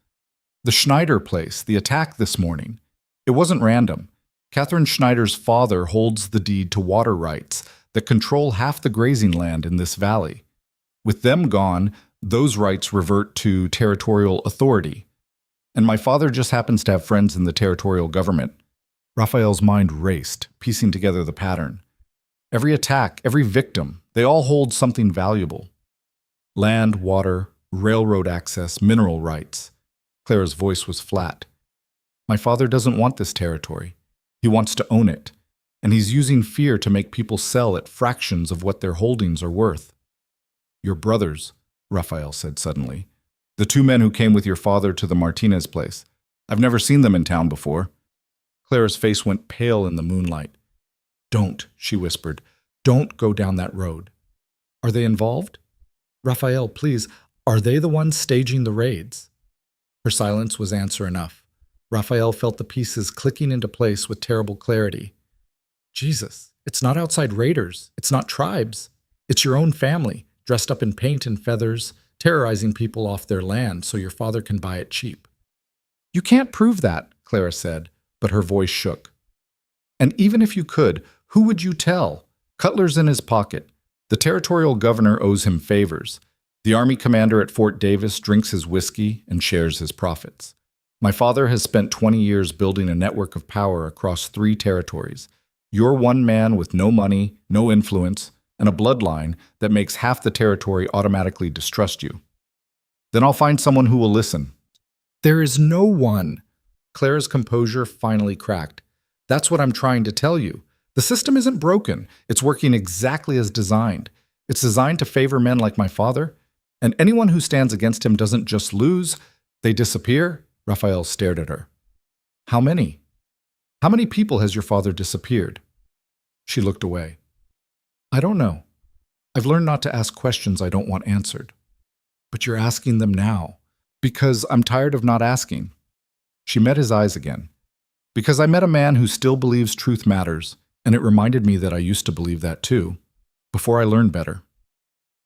"The Schneider place, the attack this morning. It wasn't random. Catherine Schneider's father holds the deed to water rights that control half the grazing land in this valley. With them gone, those rights revert to territorial authority. And my father just happens to have friends in the territorial government." Raphael's mind raced, piecing together the pattern. Every attack, every victim, they all hold something valuable. Land, water, railroad access, mineral rights. Clara's voice was flat. My father doesn't want this territory. He wants to own it, and he's using fear to make people sell at fractions of what their holdings are worth. Your brothers, Raphael said suddenly. The two men who came with your father to the Martinez place. I've never seen them in town before. Clara's face went pale in the moonlight. Don't, she whispered. Don't go down that road. Are they involved? Raphael, please, are they the ones staging the raids? Her silence was answer enough. Raphael felt the pieces clicking into place with terrible clarity. Jesus, it's not outside raiders. It's not tribes. It's your own family, dressed up in paint and feathers, terrorizing people off their land so your father can buy it cheap. You can't prove that, Clara said, but her voice shook. And even if you could, who would you tell? Cutler's in his pocket. The territorial governor owes him favors. The army commander at Fort Davis drinks his whiskey and shares his profits. My father has spent 20 years building a network of power across 3 territories. You're one man with no money, no influence, and a bloodline that makes half the territory automatically distrust you. Then I'll find someone who will listen. There is no one. Clara's composure finally cracked. That's what I'm trying to tell you. The system isn't broken. It's working exactly as designed. It's designed to favor men like my father, and anyone who stands against him doesn't just lose, they disappear. Raphael stared at her. How many? How many people has your father disappeared? She looked away. I don't know. I've learned not to ask questions I don't want answered. But you're asking them now, because I'm tired of not asking. She met his eyes again. Because I met a man who still believes truth matters, and it reminded me that I used to believe that too, before I learned better.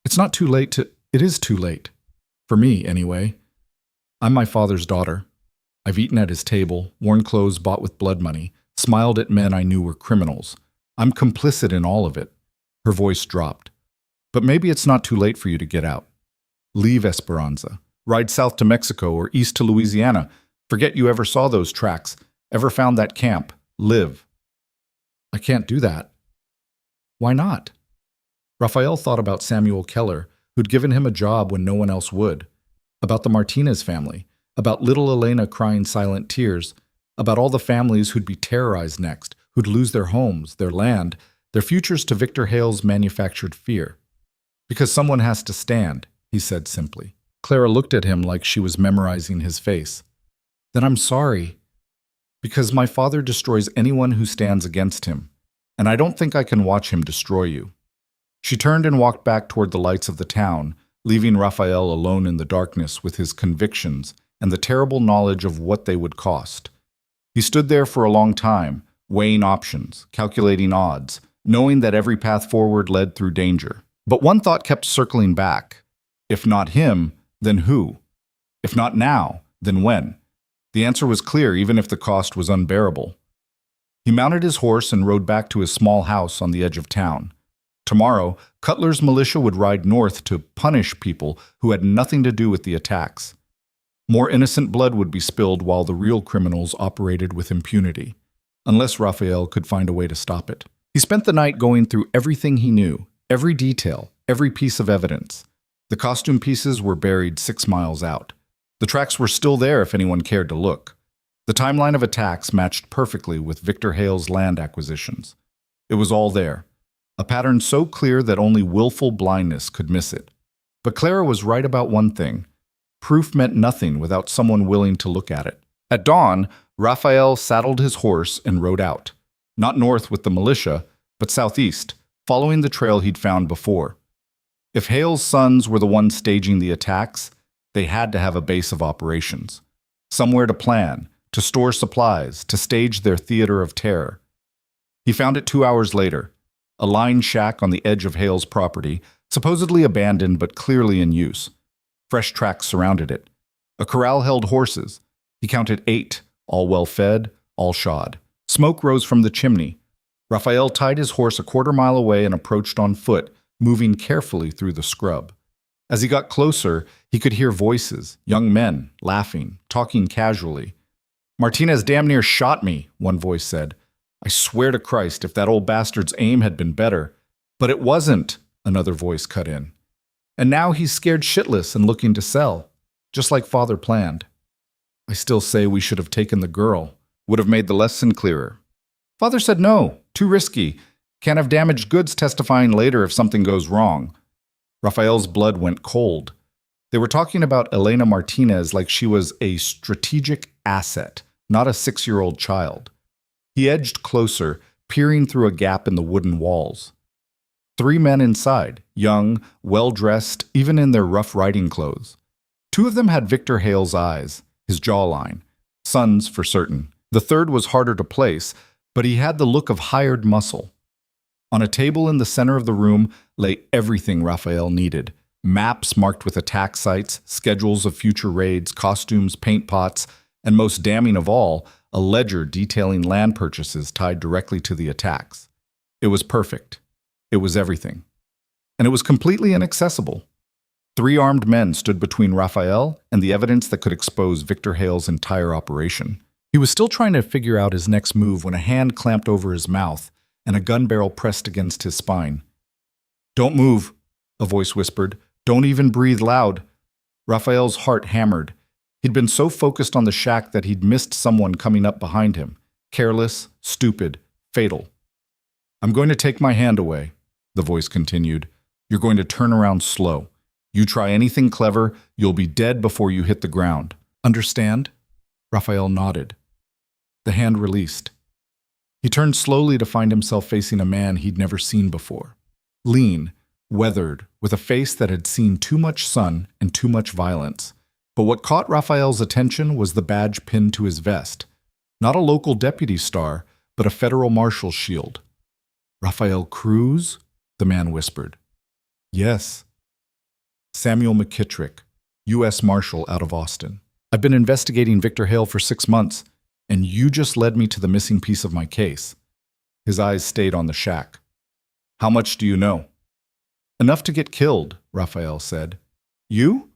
It's not too late to... It is too late. For me, anyway. I'm my father's daughter. I've eaten at his table, worn clothes bought with blood money, smiled at men I knew were criminals. I'm complicit in all of it. Her voice dropped. But maybe it's not too late for you to get out. Leave Esperanza. Ride south to Mexico or east to Louisiana. Forget you ever saw those tracks, ever found that camp. Live. I can't do that. Why not? Raphael thought about Samuel Keller, who'd given him a job when no one else would. About the Martinez family. About little Elena crying silent tears. About all the families who'd be terrorized next, who'd lose their homes, their land, their futures to Victor Hale's manufactured fear. Because someone has to stand, he said simply. Clara looked at him like she was memorizing his face. Then I'm sorry. Because my father destroys anyone who stands against him, and I don't think I can watch him destroy you. She turned and walked back toward the lights of the town, leaving Raphael alone in the darkness with his convictions and the terrible knowledge of what they would cost. He stood there for a long time, weighing options, calculating odds, knowing that every path forward led through danger. But one thought kept circling back. If not him, then who? If not now, then when? The answer was clear, even if the cost was unbearable. He mounted his horse and rode back to his small house on the edge of town. Tomorrow, Cutler's militia would ride north to punish people who had nothing to do with the attacks. More innocent blood would be spilled while the real criminals operated with impunity, unless Raphael could find a way to stop it. He spent the night going through everything he knew, every detail, every piece of evidence. The costume pieces were buried 6 miles out. The tracks were still there if anyone cared to look. The timeline of attacks matched perfectly with Victor Hale's land acquisitions. It was all there, a pattern so clear that only willful blindness could miss it. But Clara was right about one thing. Proof meant nothing without someone willing to look at it. At dawn, Raphael saddled his horse and rode out. Not north with the militia, but southeast, following the trail he'd found before. If Hale's sons were the ones staging the attacks, they had to have a base of operations. Somewhere to plan, to store supplies, to stage their theater of terror. He found it 2 hours later, a lined shack on the edge of Hale's property, supposedly abandoned but clearly in use. Fresh tracks surrounded it. A corral held horses. He counted 8, all well-fed, all shod. Smoke rose from the chimney. Raphael tied his horse a quarter-mile away and approached on foot, moving carefully through the scrub. As he got closer, he could hear voices, young men, laughing, talking casually. "Martinez damn near shot me," one voice said. I swear to Christ, if that old bastard's aim had been better. But it wasn't, another voice cut in. And now he's scared shitless and looking to sell, just like Father planned. I still say we should have taken the girl. Would have made the lesson clearer. Father said no, too risky. Can't have damaged goods testifying later if something goes wrong. Raphael's blood went cold. They were talking about Elena Martinez like she was a strategic asset, not a 6-year-old child. He edged closer, peering through a gap in the wooden walls. 3 men inside, young, well-dressed, even in their rough riding clothes. 2 of them had Victor Hale's eyes, his jawline. Sons for certain. The third was harder to place, but he had the look of hired muscle. On a table in the center of the room lay everything Raphael needed. Maps marked with attack sites, schedules of future raids, costumes, paint pots, and most damning of all, a ledger detailing land purchases tied directly to the attacks. It was perfect. It was everything. And it was completely inaccessible. 3 armed men stood between Raphael and the evidence that could expose Victor Hale's entire operation. He was still trying to figure out his next move when a hand clamped over his mouth and a gun barrel pressed against his spine. "Don't move," a voice whispered. "Don't even breathe loud." Raphael's heart hammered. He'd been so focused on the shack that he'd missed someone coming up behind him. Careless, stupid, fatal. "I'm going to take my hand away," the voice continued. "You're going to turn around slow. You try anything clever, you'll be dead before you hit the ground. Understand?" Raphael nodded. The hand released. He turned slowly to find himself facing a man he'd never seen before. Lean, weathered, with a face that had seen too much sun and too much violence. But what caught Raphael's attention was the badge pinned to his vest. Not a local deputy star, but a federal marshal's shield. "Raphael Cruz?" the man whispered. "Yes." "Samuel McKittrick, U.S. Marshal out of Austin. I've been investigating Victor Hale for 6 months, and you just led me to the missing piece of my case." His eyes stayed on the shack. "How much do you know?" "Enough to get killed," Raphael said. "You?"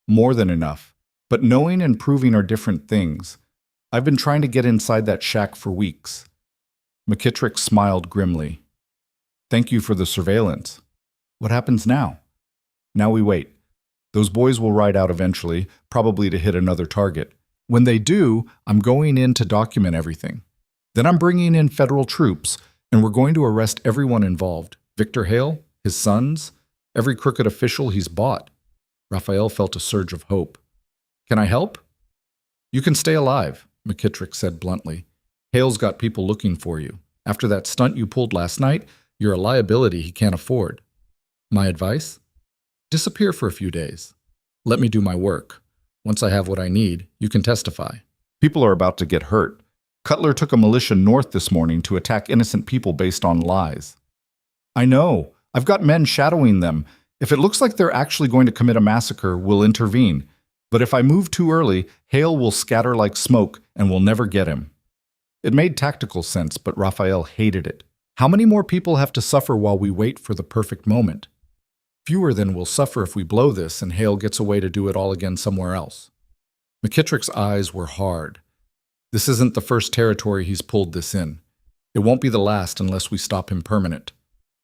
"More than enough. But knowing and proving are different things. I've been trying to get inside that shack for weeks." McKittrick smiled grimly. "Thank you for the surveillance. What happens now?" "Now we wait. Those boys will ride out eventually, probably to hit another target. When they do, I'm going in to document everything. Then I'm bringing in federal troops, and we're going to arrest everyone involved. Victor Hale, his sons, every crooked official he's bought." Raphael felt a surge of hope. "Can I help?" "You can stay alive," McKittrick said bluntly. "Hale's got people looking for you. After that stunt you pulled last night, you're a liability he can't afford. My advice? Disappear for a few days. Let me do my work. Once I have what I need, you can testify. People are about to get hurt. Cutler took a militia north this morning to attack innocent people based on lies." "I know. I've got men shadowing them. If it looks like they're actually going to commit a massacre, we'll intervene. But if I move too early, Hale will scatter like smoke and we'll never get him." It made tactical sense, but Raphael hated it. How many more people have to suffer while we wait for the perfect moment? Fewer than will suffer if we blow this and Hale gets away to do it all again somewhere else. McKittrick's eyes were hard. This isn't the first territory he's pulled this in. It won't be the last unless we stop him permanent.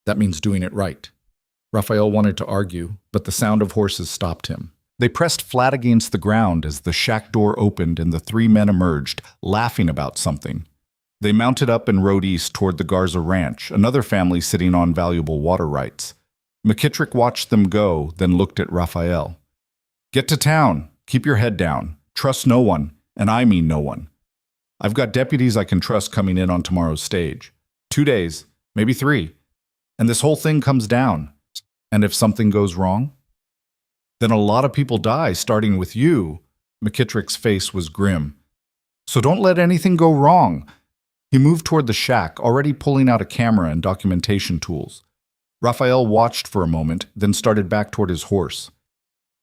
That means doing it right. Raphael wanted to argue, but the sound of horses stopped him. They pressed flat against the ground as the shack door opened and the 3 men emerged, laughing about something. They mounted up and rode east toward the Garza Ranch, another family sitting on valuable water rights. McKittrick watched them go, then looked at Raphael. "Get to town. Keep your head down. Trust no one, and I mean no one. I've got deputies I can trust coming in on tomorrow's stage. 2 days, maybe 3, and this whole thing comes down. And if something goes wrong? Then a lot of people die, starting with you." McKittrick's face was grim. "So don't let anything go wrong." He moved toward the shack, already pulling out a camera and documentation tools. Raphael watched for a moment, then started back toward his horse.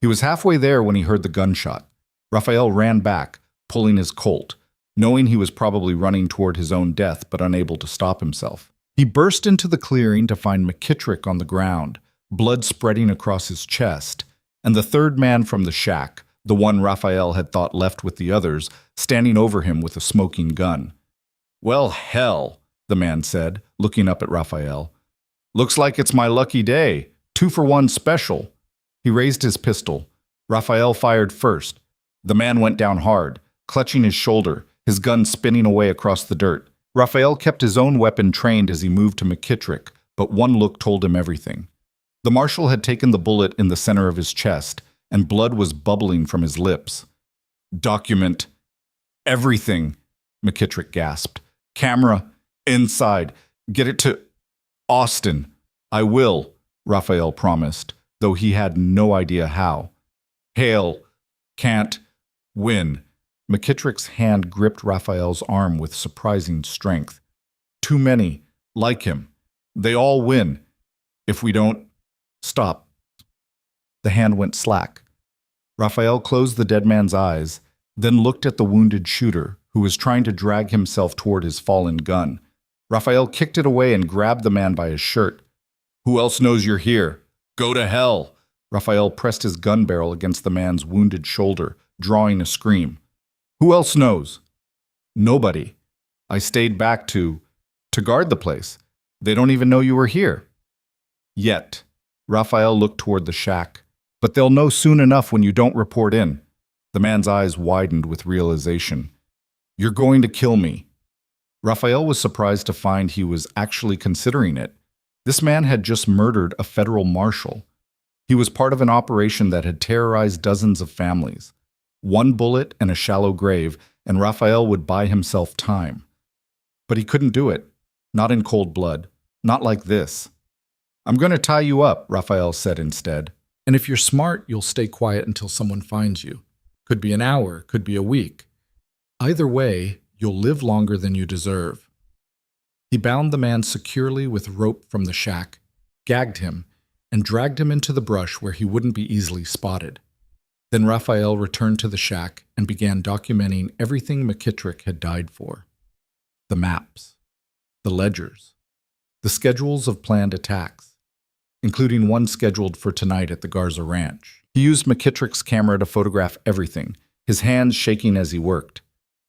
He was halfway there when he heard the gunshot. Raphael ran back, pulling his Colt, knowing he was probably running toward his own death but unable to stop himself. He burst into the clearing to find McKittrick on the ground, blood spreading across his chest, and the third man from the shack, the one Raphael had thought left with the others, standing over him with a smoking gun. Well, hell, the man said, looking up at Raphael. Looks like it's my lucky day. 2-for-1 special. He raised his pistol. Raphael fired first. The man went down hard, clutching his shoulder, his gun spinning away across the dirt. Raphael kept his own weapon trained as he moved to McKittrick, but one look told him everything. The marshal had taken the bullet in the center of his chest, and blood was bubbling from his lips. Document everything, McKittrick gasped. Camera, inside. Get it to Austin. I will, Raphael promised, though he had no idea how. Hale can't win. McKittrick's hand gripped Raphael's arm with surprising strength. Too many, like him. They all win. If we don't stop. The hand went slack. Raphael closed the dead man's eyes, then looked at the wounded shooter, who was trying to drag himself toward his fallen gun. Raphael kicked it away and grabbed the man by his shirt. Who else knows you're here? Go to hell! Raphael pressed his gun barrel against the man's wounded shoulder, drawing a scream. Who else knows? Nobody. I stayed back to guard the place. They don't even know you were here. Yet. Raphael looked toward the shack. But they'll know soon enough when you don't report in. The man's eyes widened with realization. You're going to kill me. Raphael was surprised to find he was actually considering it. This man had just murdered a federal marshal. He was part of an operation that had terrorized dozens of families. One bullet and a shallow grave, and Raphael would buy himself time. But he couldn't do it. Not in cold blood. Not like this. I'm going to tie you up, Raphael said instead. And if you're smart, you'll stay quiet until someone finds you. Could be an hour, could be a week. Either way, you'll live longer than you deserve. He bound the man securely with rope from the shack, gagged him, and dragged him into the brush where he wouldn't be easily spotted. Then Raphael returned to the shack and began documenting everything McKittrick had died for. The maps, the ledgers, the schedules of planned attacks, including one scheduled for tonight at the Garza Ranch. He used McKittrick's camera to photograph everything, his hands shaking as he worked.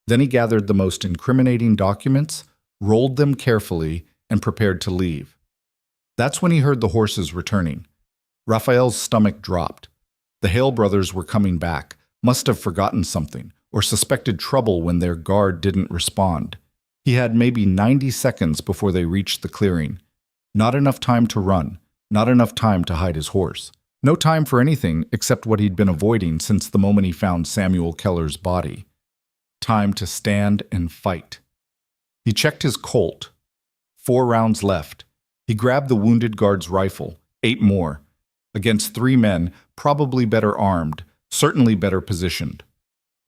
Then he gathered the most incriminating documents, rolled them carefully, and prepared to leave. That's when he heard the horses returning. Raphael's stomach dropped. The Hale brothers were coming back, must have forgotten something, or suspected trouble when their guard didn't respond. He had maybe 90 seconds before they reached the clearing. Not enough time to run, not enough time to hide his horse. No time for anything except what he'd been avoiding since the moment he found Samuel Keller's body. Time to stand and fight. He checked his Colt. 4 rounds left. He grabbed the wounded guard's rifle, 8 more. Against 3 men, probably better armed, certainly better positioned.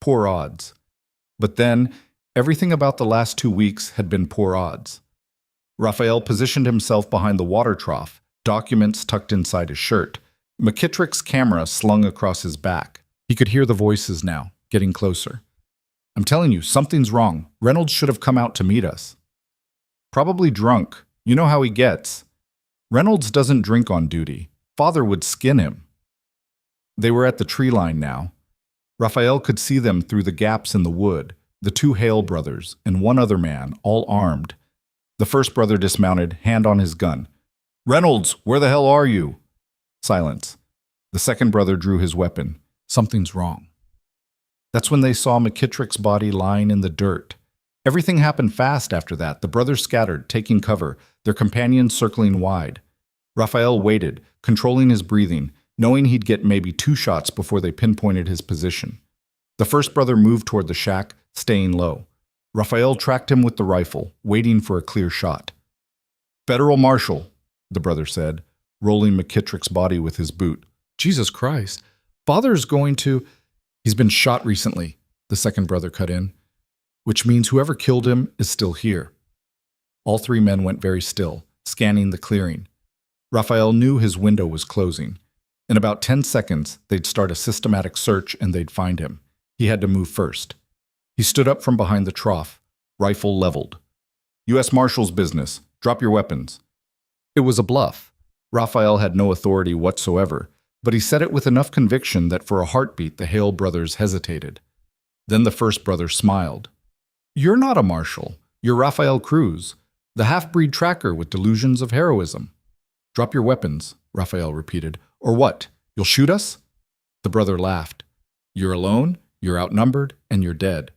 Poor odds. But then, everything about the last 2 weeks had been poor odds. Raphael positioned himself behind the water trough, documents tucked inside his shirt. McKittrick's camera slung across his back. He could hear the voices now, getting closer. I'm telling you, something's wrong. Reynolds should have come out to meet us. Probably drunk. You know how he gets. Reynolds doesn't drink on duty. Father would skin him. They were at the tree line now. Raphael could see them through the gaps in the wood, the 2 Hale brothers, and one other man, all armed. The first brother dismounted, hand on his gun. Reynolds, where the hell are you? Silence. The second brother drew his weapon. Something's wrong. That's when they saw McKittrick's body lying in the dirt. Everything happened fast after that. The brothers scattered, taking cover, their companions circling wide. Raphael waited, controlling his breathing, knowing he'd get maybe 2 shots before they pinpointed his position. The first brother moved toward the shack, staying low. Raphael tracked him with the rifle, waiting for a clear shot. Federal Marshal, the brother said, rolling McKittrick's body with his boot. Jesus Christ, Father's going to... He's been shot recently, the second brother cut in, which means whoever killed him is still here. All 3 men went very still, scanning the clearing. Raphael knew his window was closing. In about 10 seconds, they'd start a systematic search and they'd find him. He had to move first. He stood up from behind the trough, rifle leveled. U.S. Marshal's business. Drop your weapons. It was a bluff. Raphael had no authority whatsoever, but he said it with enough conviction that for a heartbeat the Hale brothers hesitated. Then the first brother smiled. You're not a marshal. You're Raphael Cruz, the half-breed tracker with delusions of heroism. Drop your weapons, Raphael repeated. Or what? You'll shoot us? The brother laughed. You're alone, you're outnumbered, and you're dead.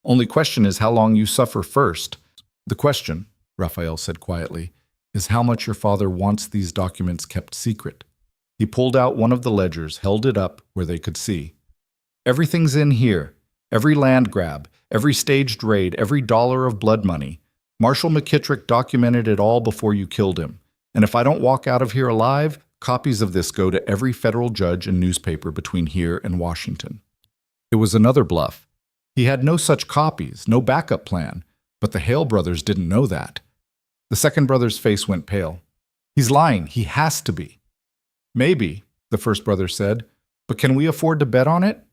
Only question is how long you suffer first. The question, Raphael said quietly, is how much your father wants these documents kept secret. He pulled out one of the ledgers, held it up where they could see. Everything's in here. Every land grab, every staged raid, every dollar of blood money. Marshal McKittrick documented it all before you killed him. And if I don't walk out of here alive, copies of this go to every federal judge and newspaper between here and Washington. It was another bluff. He had no such copies, no backup plan, but the Hale brothers didn't know that. The second brother's face went pale. He's lying. He has to be. Maybe, the first brother said, but can we afford to bet on it?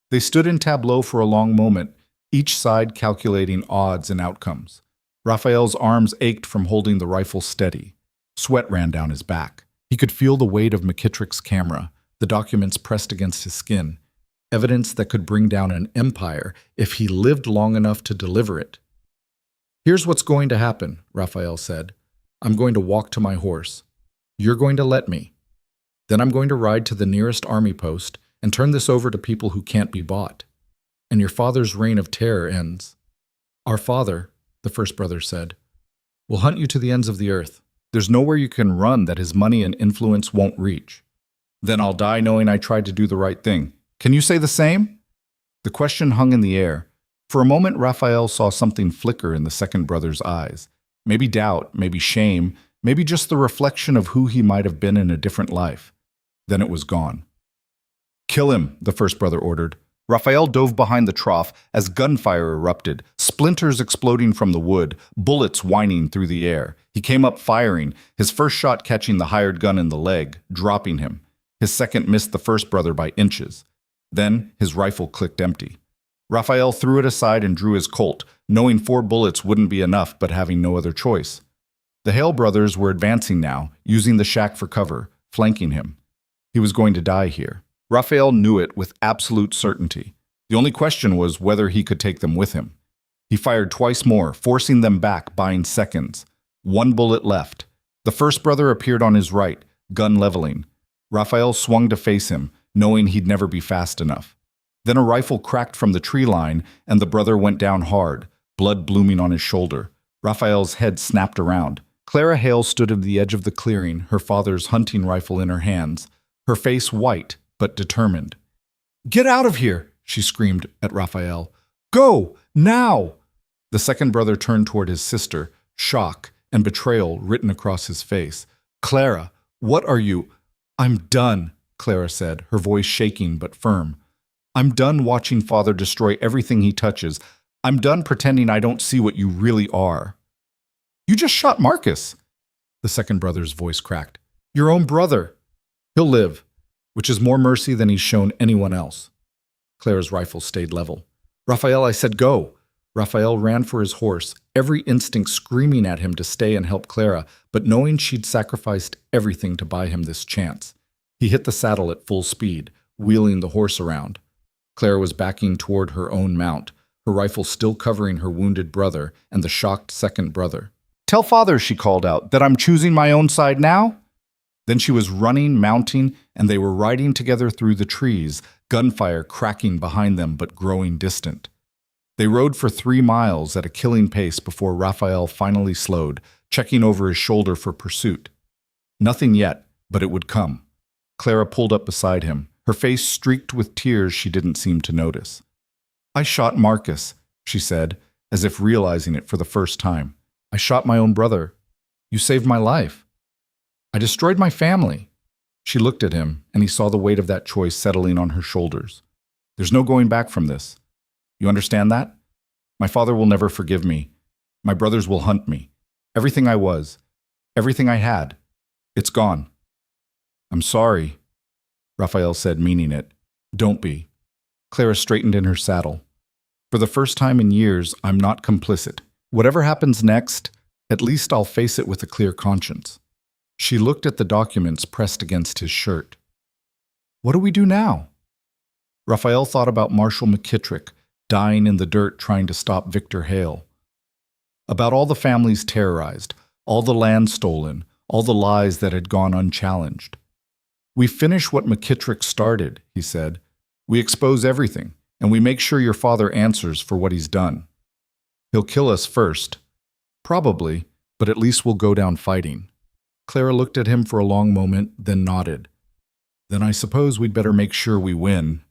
They stood in tableau for a long moment, each side calculating odds and outcomes. Raphael's arms ached from holding the rifle steady. Sweat ran down his back. He could feel the weight of McKittrick's camera, the documents pressed against his skin, evidence that could bring down an empire if he lived long enough to deliver it. Here's what's going to happen, Raphael said. I'm going to walk to my horse. You're going to let me. Then I'm going to ride to the nearest army post and turn this over to people who can't be bought. And your father's reign of terror ends. Our father, the first brother said, will hunt you to the ends of the earth. There's nowhere you can run that his money and influence won't reach. Then I'll die knowing I tried to do the right thing. Can you say the same? The question hung in the air. For a moment, Raphael saw something flicker in the second brother's eyes. Maybe doubt, maybe shame, maybe just the reflection of who he might have been in a different life. Then it was gone. Kill him, the first brother ordered. Raphael dove behind the trough as gunfire erupted, splinters exploding from the wood, bullets whining through the air. He came up firing, his first shot catching the hired gun in the leg, dropping him. His second missed the first brother by inches. Then his rifle clicked empty. Raphael threw it aside and drew his Colt, knowing 4 bullets wouldn't be enough but having no other choice. The Hale brothers were advancing now, using the shack for cover, flanking him. He was going to die here. Raphael knew it with absolute certainty. The only question was whether he could take them with him. He fired twice more, forcing them back, buying seconds. 1 bullet left. The first brother appeared on his right, gun leveling. Raphael swung to face him, knowing he'd never be fast enough. Then a rifle cracked from the tree line, and the brother went down hard, blood blooming on his shoulder. Raphael's head snapped around. Clara Hale stood at the edge of the clearing, her father's hunting rifle in her hands, her face white but determined. "Get out of here!" she screamed at Raphael. "Go! Now!" The second brother turned toward his sister, shock and betrayal written across his face. "Clara, what are you—" "I'm done," Clara said, her voice shaking but firm. "I'm done watching Father destroy everything he touches. I'm done pretending I don't see what you really are." "You just shot Marcus," the second brother's voice cracked. "Your own brother. He'll live, which is more mercy than he's shown anyone else." Clara's rifle stayed level. "Raphael, I said go." Raphael ran for his horse, every instinct screaming at him to stay and help Clara, but knowing she'd sacrificed everything to buy him this chance. He hit the saddle at full speed, wheeling the horse around. Clara was backing toward her own mount, her rifle still covering her wounded brother and the shocked second brother. "Tell Father," she called out, "that I'm choosing my own side now?" Then she was running, mounting, and they were riding together through the trees, gunfire cracking behind them but growing distant. They rode for 3 miles at a killing pace before Raphael finally slowed, checking over his shoulder for pursuit. Nothing yet, but it would come. Clara pulled up beside him, her face streaked with tears she didn't seem to notice. "I shot Marcus," she said, as if realizing it for the first time. "I shot my own brother. You saved my life. I destroyed my family." She looked at him, and he saw the weight of that choice settling on her shoulders. "There's no going back from this. You understand that? My father will never forgive me. My brothers will hunt me. Everything I was, everything I had, it's gone." "I'm sorry," Raphael said, meaning it. "Don't be." Clara straightened in her saddle. "For the first time in years, I'm not complicit. Whatever happens next, at least I'll face it with a clear conscience." She looked at the documents pressed against his shirt. "What do we do now?" Raphael thought about Marshal McKittrick, dying in the dirt trying to stop Victor Hale. about all the families terrorized, all the land stolen, all the lies that had gone unchallenged. "We finish what McKittrick started," he said. "We expose everything, and we make sure your father answers for what he's done. He'll kill us first. Probably, but at least we'll go down fighting." Clara looked at him for a long moment, then nodded. "Then I suppose we'd better make sure we win."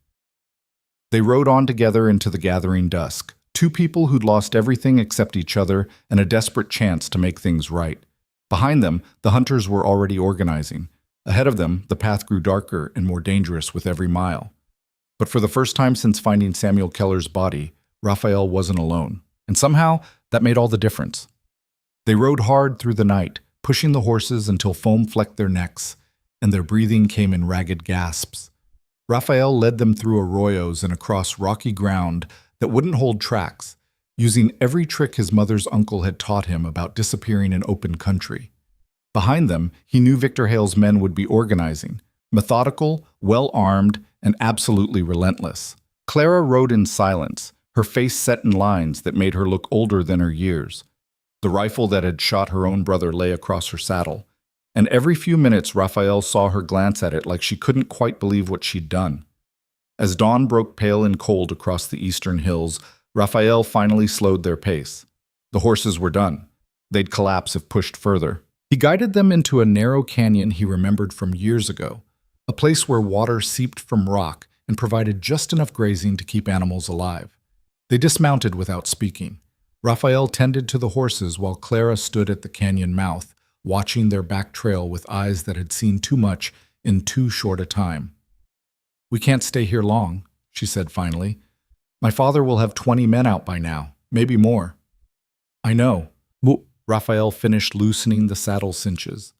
They rode on together into the gathering dusk, two people who'd lost everything except each other and a desperate chance to make things right. Behind them, the hunters were already organizing. Ahead of them, the path grew darker and more dangerous with every mile. But for the first time since finding Samuel Keller's body, Raphael wasn't alone. And somehow, that made all the difference. They rode hard through the night, pushing the horses until foam flecked their necks, and their breathing came in ragged gasps. Raphael led them through arroyos and across rocky ground that wouldn't hold tracks, using every trick his mother's uncle had taught him about disappearing in open country. Behind them, he knew Victor Hale's men would be organizing, methodical, well-armed, and absolutely relentless. Clara rode in silence, her face set in lines that made her look older than her years. The rifle that had shot her own brother lay across her saddle, and every few minutes Raphael saw her glance at it like she couldn't quite believe what she'd done. As dawn broke pale and cold across the eastern hills, Raphael finally slowed their pace. The horses were done. They'd collapse if pushed further. He guided them into a narrow canyon he remembered from years ago, a place where water seeped from rock and provided just enough grazing to keep animals alive. They dismounted without speaking. Raphael tended to the horses while Clara stood at the canyon mouth, watching their back trail with eyes that had seen too much in too short a time. "We can't stay here long," she said finally. "My father will have 20 men out by now, maybe more." "I know." Raphael finished loosening the saddle cinches.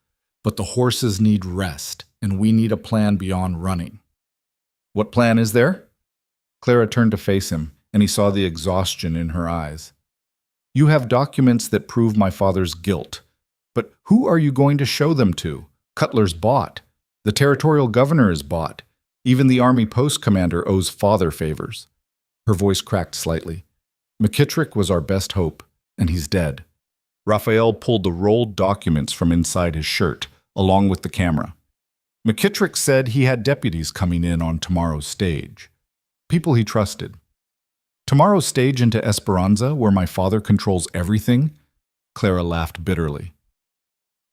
"But the horses need rest, and we need a plan beyond running." "What plan is there?" Clara turned to face him, and he saw the exhaustion in her eyes. "You have documents that prove my father's guilt. But who are you going to show them to? Cutler's bought. The territorial governor is bought. Even the army post commander owes father favors." Her voice cracked slightly. "McKittrick was our best hope, and he's dead." Raphael pulled the rolled documents from inside his shirt, along with the camera. "McKittrick said he had deputies coming in on tomorrow's stage. People he trusted." "Tomorrow's stage into Esperanza, where my father controls everything?" Clara laughed bitterly.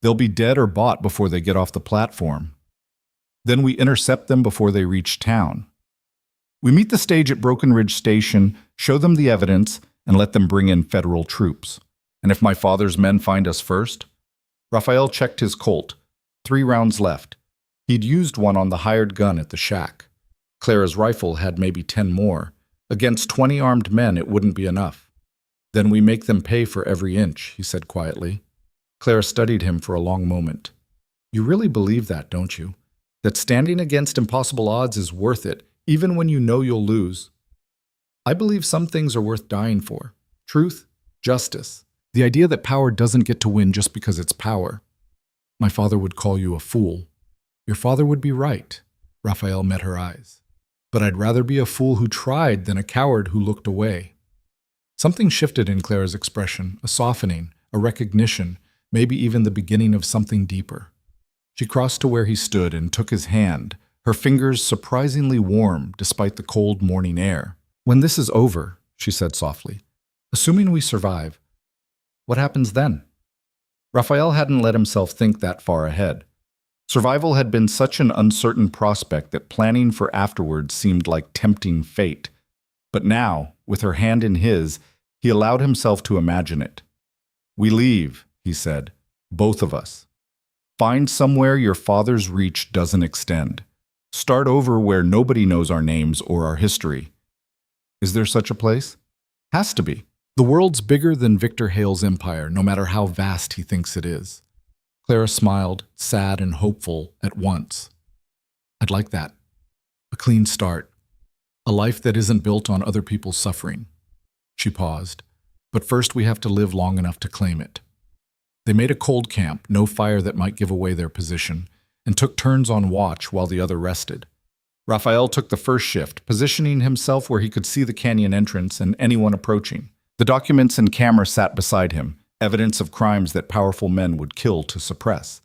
"They'll be dead or bought before they get off the platform. Then we intercept them before they reach town. We meet the stage at Broken Ridge Station, show them the evidence, and let them bring in federal troops. And if my father's men find us first?" Raphael checked his Colt. 3 rounds left. He'd used one on the hired gun at the shack. Clara's rifle had maybe 10 more. Against 20 armed men, it wouldn't be enough. "Then we make them pay for every inch," he said quietly. Clara studied him for a long moment. "You really believe that, don't you? That standing against impossible odds is worth it, even when you know you'll lose?" "I believe some things are worth dying for. Truth, justice, the idea that power doesn't get to win just because it's power." "My father would call you a fool." "Your father would be right." Raphael met her eyes. "But I'd rather be a fool who tried than a coward who looked away." Something shifted in Clara's expression, a softening, a recognition, maybe even the beginning of something deeper. She crossed to where he stood and took his hand, her fingers surprisingly warm despite the cold morning air. "When this is over," she said softly, "assuming we survive, what happens then?" Raphael hadn't let himself think that far ahead. Survival had been such an uncertain prospect that planning for afterwards seemed like tempting fate. But now, with her hand in his, he allowed himself to imagine it. "We leave," he said, "both of us. Find somewhere your father's reach doesn't extend. Start over where nobody knows our names or our history." Is there such a place? Has to be. The world's bigger than Victor Hale's empire, no matter how vast he thinks it is. Clara smiled, sad and hopeful at once. "I'd like that. A clean start. A life that isn't built on other people's suffering." She paused. "But first we have to live long enough to claim it." They made a cold camp, no fire that might give away their position, and took turns on watch while the other rested. Raphael took the first shift, positioning himself where he could see the canyon entrance and anyone approaching. The documents and camera sat beside him, evidence of crimes that powerful men would kill to suppress.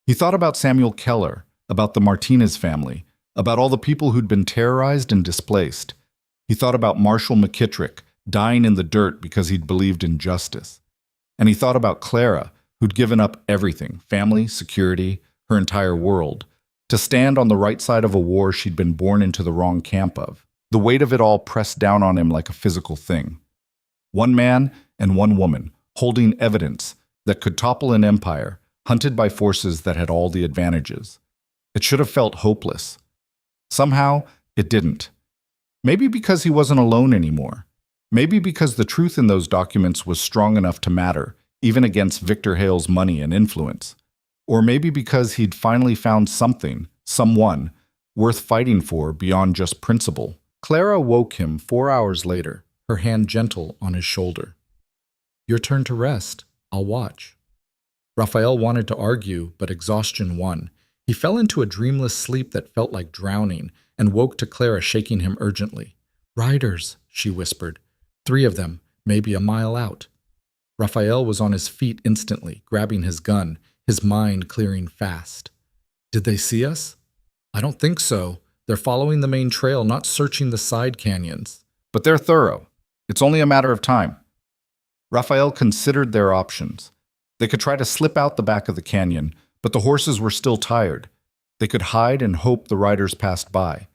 He thought about Samuel Keller, about the Martinez family, about all the people who'd been terrorized and displaced. He thought about Marshall McKittrick, dying in the dirt because he'd believed in justice. And he thought about Clara, who'd given up everything, family, security, her entire world, to stand on the right side of a war she'd been born into the wrong camp of. The weight of it all pressed down on him like a physical thing. One man and one woman, holding evidence that could topple an empire, hunted by forces that had all the advantages. It should have felt hopeless. Somehow, it didn't. Maybe because he wasn't alone anymore. Maybe because the truth in those documents was strong enough to matter, even against Victor Hale's money and influence. Or maybe because he'd finally found something, someone, worth fighting for beyond just principle. Clara woke him 4 hours later, her hand gentle on his shoulder. "Your turn to rest. I'll watch." Raphael wanted to argue, but exhaustion won. He fell into a dreamless sleep that felt like drowning and woke to Clara shaking him urgently. "Riders," she whispered. "3 of them, maybe a mile out." Raphael was on his feet instantly, grabbing his gun, his mind clearing fast. "Did they see us?" "I don't think so. They're following the main trail, not searching the side canyons." "But they're thorough. It's only a matter of time." Raphael considered their options. They could try to slip out the back of the canyon, but the horses were still tired. They could hide and hope the riders passed by.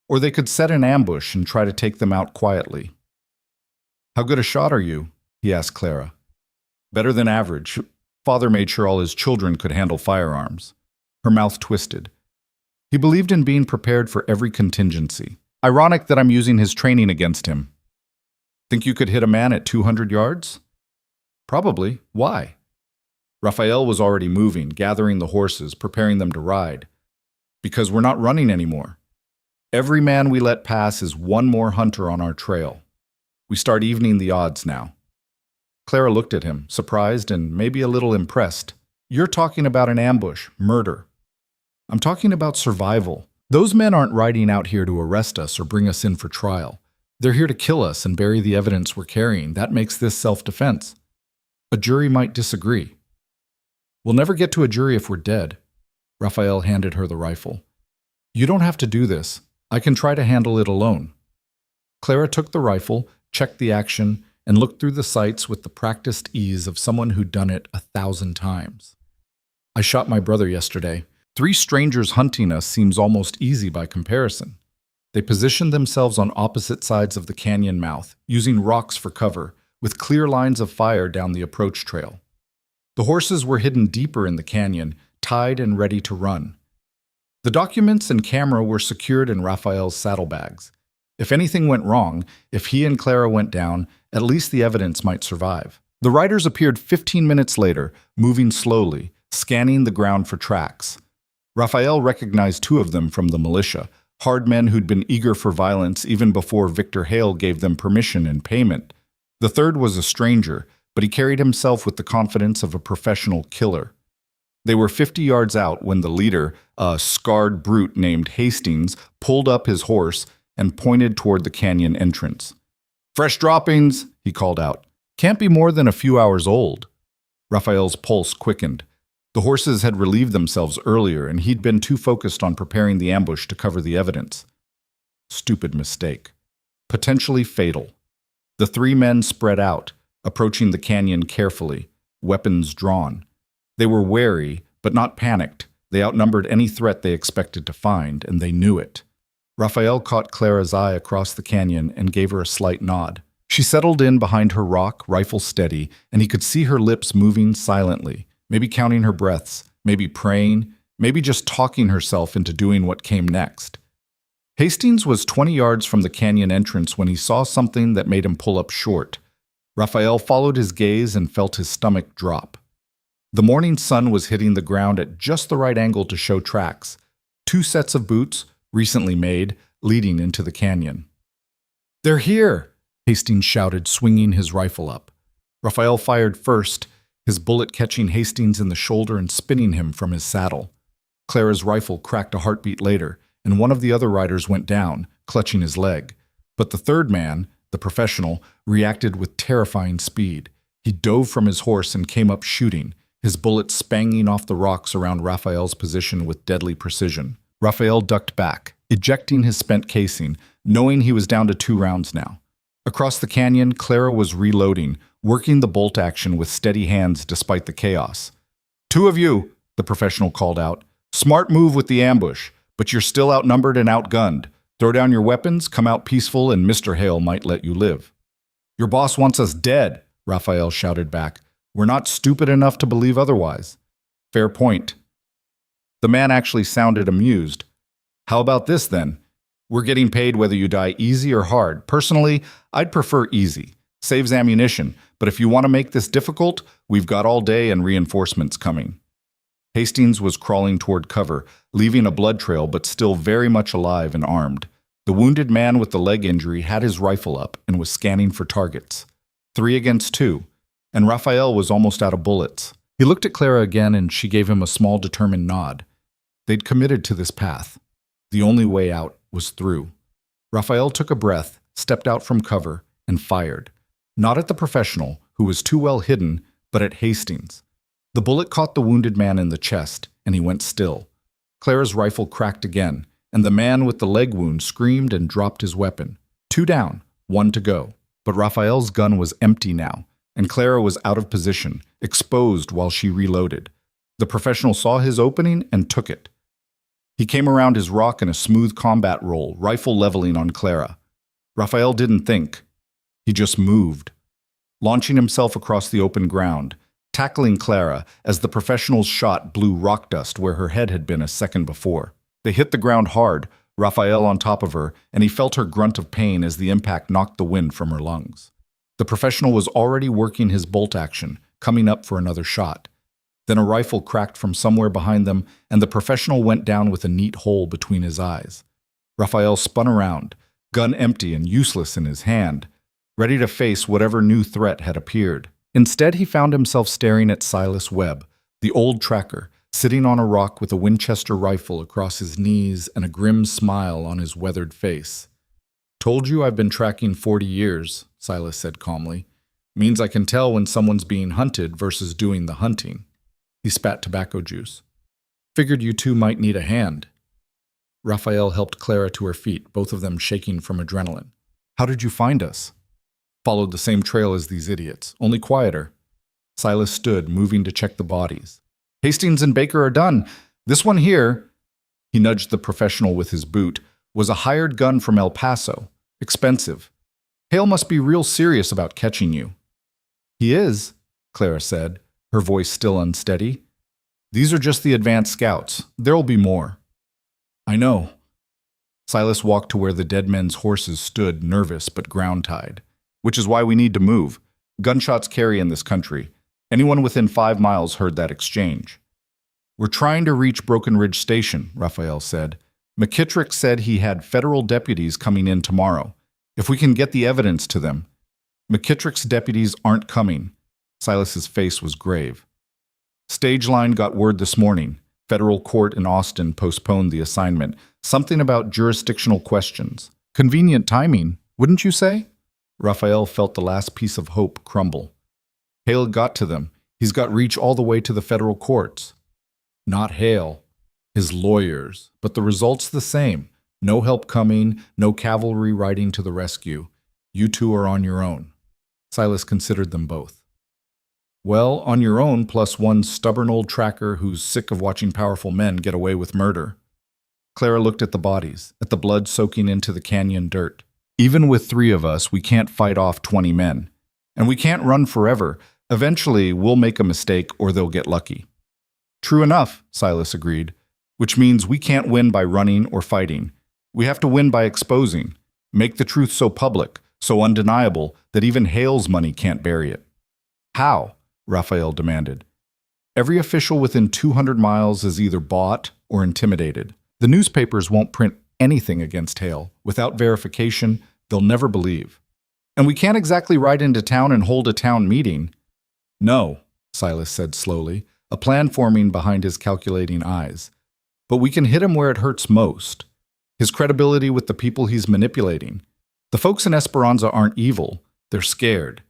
Or they could set an ambush and try to take them out quietly. "How good a shot are you?" he asked Clara. "Better than average. Father made sure all his children could handle firearms." Her mouth twisted. He believed in being prepared for every contingency. Ironic that I'm using his training against him. "Think you could hit a man at 200 yards? "Probably. Why?" Raphael was already moving, gathering the horses, preparing them to ride. "Because we're not running anymore. Every man we let pass is one more hunter on our trail. We start evening the odds now." Clara looked at him, surprised and maybe a little impressed. "You're talking about an ambush, murder." "I'm talking about survival. Those men aren't riding out here to arrest us or bring us in for trial. They're here to kill us and bury the evidence we're carrying. That makes this self-defense. A jury might disagree." "We'll never get to a jury if we're dead." Raphael handed her the rifle. "You don't have to do this. I can try to handle it alone." Clara took the rifle, checked the action, and looked through the sights with the practiced ease of someone who'd done it 1,000 times. "I shot my brother yesterday. 3 strangers hunting us seems almost easy by comparison." They positioned themselves on opposite sides of the canyon mouth, using rocks for cover, with clear lines of fire down the approach trail. The horses were hidden deeper in the canyon, tied and ready to run. The documents and camera were secured in Raphael's saddlebags. If anything went wrong, if he and Clara went down, at least the evidence might survive. The riders appeared 15 minutes later, moving slowly, scanning the ground for tracks. Raphael recognized 2 of them from the militia, hard men who'd been eager for violence even before Victor Hale gave them permission and payment. The third was a stranger, but he carried himself with the confidence of a professional killer. They were 50 yards out when the leader, a scarred brute named Hastings, pulled up his horse and pointed toward the canyon entrance. "Fresh droppings," he called out. "Can't be more than a few hours old." Raphael's pulse quickened. The horses had relieved themselves earlier, and he'd been too focused on preparing the ambush to cover the evidence. Stupid mistake. Potentially fatal. The 3 men spread out, approaching the canyon carefully, weapons drawn. They were wary, but not panicked. They outnumbered any threat they expected to find, and they knew it. Raphael caught Clara's eye across the canyon and gave her a slight nod. She settled in behind her rock, rifle steady, and he could see her lips moving silently, maybe counting her breaths, maybe praying, maybe just talking herself into doing what came next. Hastings was 20 yards from the canyon entrance when he saw something that made him pull up short. Raphael followed his gaze and felt his stomach drop. The morning sun was hitting the ground at just the right angle to show tracks. 2 sets of boots, recently made, leading into the canyon. "They're here!" Hastings shouted, swinging his rifle up. Raphael fired first, his bullet catching Hastings in the shoulder and spinning him from his saddle. Clara's rifle cracked a heartbeat later, and one of the other riders went down, clutching his leg. But the third man, the professional, reacted with terrifying speed. He dove from his horse and came up shooting, his bullet spanging off the rocks around Raphael's position with deadly precision. Raphael ducked back, ejecting his spent casing, knowing he was down to 2 rounds now. Across the canyon, Clara was reloading, working the bolt action with steady hands despite the chaos. "2 of you," the professional called out. "Smart move with the ambush, but you're still outnumbered and outgunned. Throw down your weapons, come out peaceful, and Mr. Hale might let you live." "Your boss wants us dead," Raphael shouted back. "We're not stupid enough to believe otherwise." "Fair point." The man actually sounded amused. "How about this, then? We're getting paid whether you die easy or hard. Personally, I'd prefer easy. Saves ammunition, but if you want to make this difficult, we've got all day and reinforcements coming." Hastings was crawling toward cover, leaving a blood trail but still very much alive and armed. The wounded man with the leg injury had his rifle up and was scanning for targets. 3 against 2, and Raphael was almost out of bullets. He looked at Clara again and she gave him a small determined nod. They'd committed to this path. The only way out was through. Raphael took a breath, stepped out from cover, and fired. Not at the professional, who was too well hidden, but at Hastings. The bullet caught the wounded man in the chest, and he went still. Clara's rifle cracked again, and the man with the leg wound screamed and dropped his weapon. 2 down, 1 to go. But Raphael's gun was empty now, and Clara was out of position, exposed while she reloaded. The professional saw his opening and took it. He came around his rock in a smooth combat roll, rifle leveling on Clara. Raphael didn't think. He just moved, launching himself across the open ground, tackling Clara as the professional's shot blew rock dust where her head had been a second before. They hit the ground hard, Raphael on top of her, and he felt her grunt of pain as the impact knocked the wind from her lungs. The professional was already working his bolt action, coming up for another shot. Then a rifle cracked from somewhere behind them, and the professional went down with a neat hole between his eyes. Raphael spun around, gun empty and useless in his hand, ready to face whatever new threat had appeared. Instead, he found himself staring at Silas Webb, the old tracker, sitting on a rock with a Winchester rifle across his knees and a grim smile on his weathered face. "Told you I've been tracking 40 years, Silas said calmly. "Means I can tell when someone's being hunted versus doing the hunting." He spat tobacco juice. "Figured you two might need a hand." Raphael helped Clara to her feet, both of them shaking from adrenaline. "How did you find us?" "Followed the same trail as these idiots, only quieter." Silas stood, moving to check the bodies. "Hastings and Baker are done. This one here," he nudged the professional with his boot, "was a hired gun from El Paso. Expensive. Hale must be real serious about catching you." "He is," Clara said, her voice still unsteady. "These are just the advanced scouts. There'll be more." "I know." Silas walked to where the dead men's horses stood, nervous but ground-tied. "Which is why we need to move. Gunshots carry in this country. Anyone within 5 miles heard that exchange." "We're trying to reach Broken Ridge Station," Raphael said. "McKittrick said he had federal deputies coming in tomorrow. If we can get the evidence to them." "McKittrick's deputies aren't coming." Silas's face was grave. "Stage Line got word this morning. Federal court in Austin postponed the assignment. Something about jurisdictional questions. Convenient timing, wouldn't you say?" Raphael felt the last piece of hope crumble. "Hale got to them. He's got reach all the way to the federal courts." "Not Hale. His lawyers. But the result's the same. No help coming, no cavalry riding to the rescue. You two are on your own." Silas considered them both. "Well, on your own plus one stubborn old tracker who's sick of watching powerful men get away with murder." Clara looked at the bodies, at the blood soaking into the canyon dirt. "Even with 3 of us, we can't fight off 20 men. And we can't run forever. Eventually, we'll make a mistake or they'll get lucky." "True enough," Silas agreed, "which means we can't win by running or fighting. We have to win by exposing. Make the truth so public, so undeniable, that even Hale's money can't bury it." "How?" Raphael demanded. "Every official within 200 miles is either bought or intimidated. The newspapers won't print anything against Hale. Without verification, they'll never believe. And we can't exactly ride into town and hold a town meeting." "No," Silas said slowly, a plan forming behind his calculating eyes. "But we can hit him where it hurts most. His credibility with the people he's manipulating. The folks in Esperanza aren't evil, they're scared.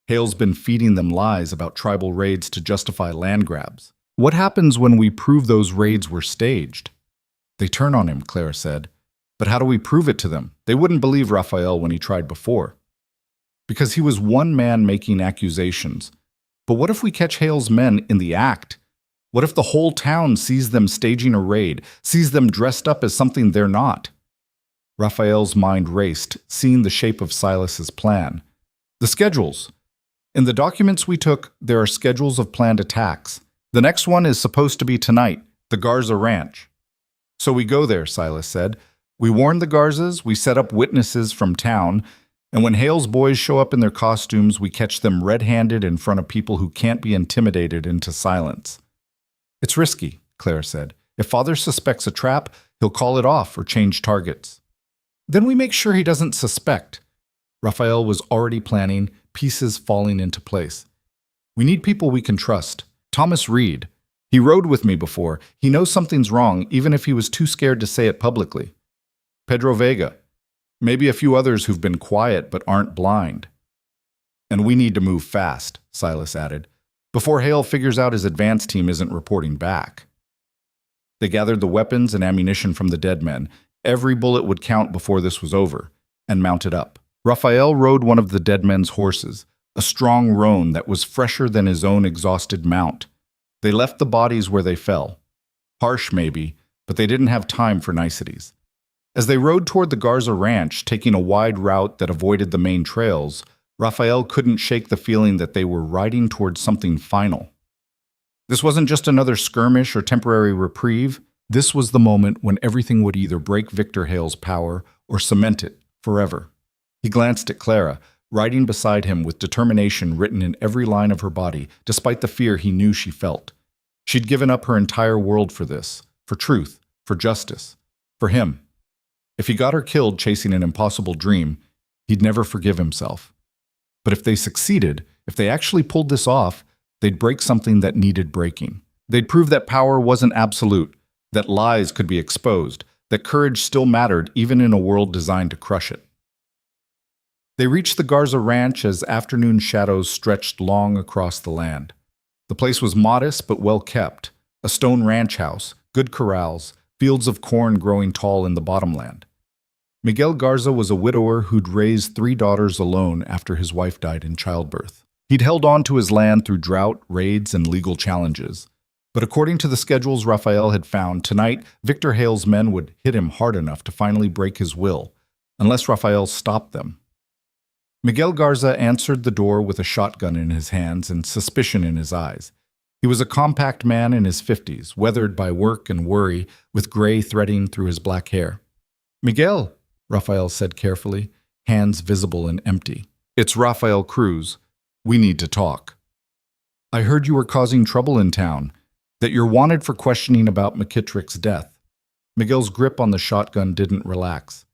Hale's been feeding them lies about tribal raids to justify land grabs. What happens when we prove those raids were staged? They turn on him, Clara said. But how do we prove it to them? They wouldn't believe Raphael when he tried before. Because he was one man making accusations. But what if we catch Hale's men in the act? What if the whole town sees them staging a raid, sees them dressed up as something they're not? Raphael's mind raced, seeing the shape of Silas's plan. The schedules. In the documents we took, there are schedules of planned attacks. The next one is supposed to be tonight, the Garza Ranch. So we go there, Silas said. We warn the Garzas, we set up witnesses from town, and when Hale's boys show up in their costumes, we catch them red-handed in front of people who can't be intimidated into silence. It's risky, Claire said. If Father suspects a trap, he'll call it off or change targets. Then we make sure he doesn't suspect. Raphael was already planning, pieces falling into place. We need people we can trust. Thomas Reed. He rode with me before. He knows something's wrong, even if he was too scared to say it publicly. Pedro Vega. Maybe a few others who've been quiet but aren't blind. And we need to move fast, Silas added, before Hale figures out his advance team isn't reporting back. They gathered the weapons and ammunition from the dead men. Every bullet would count before this was over, and mounted up. Raphael rode one of the dead men's horses, a strong roan that was fresher than his own exhausted mount. They left the bodies where they fell. Harsh, maybe, but they didn't have time for niceties. As they rode toward the Garza Ranch, taking a wide route that avoided the main trails, Raphael couldn't shake the feeling that they were riding towards something final. This wasn't just another skirmish or temporary reprieve. This was the moment when everything would either break Victor Hale's power or cement it forever. He glanced at Clara, riding beside him with determination written in every line of her body, despite the fear he knew she felt. She'd given up her entire world for this, for truth, for justice, for him. If he got her killed chasing an impossible dream, he'd never forgive himself. But if they succeeded, if they actually pulled this off, they'd break something that needed breaking. They'd prove that power wasn't absolute, that lies could be exposed, that courage still mattered even in a world designed to crush it. They reached the Garza Ranch as afternoon shadows stretched long across the land. The place was modest but well kept, a stone ranch house, good corrals, fields of corn growing tall in the bottomland. Miguel Garza was a widower who'd raised 3 daughters alone after his wife died in childbirth. He'd held on to his land through drought, raids, and legal challenges. But according to the schedules Raphael had found, tonight Victor Hale's men would hit him hard enough to finally break his will, unless Raphael stopped them. Miguel Garza answered the door with a shotgun in his hands and suspicion in his eyes. He was a compact man in his 50s, weathered by work and worry, with gray threading through his black hair. "Miguel," Raphael said carefully, hands visible and empty. "It's Raphael Cruz. We need to talk. I heard you were causing trouble in town, that you're wanted for questioning about McKittrick's death." Miguel's grip on the shotgun didn't relax.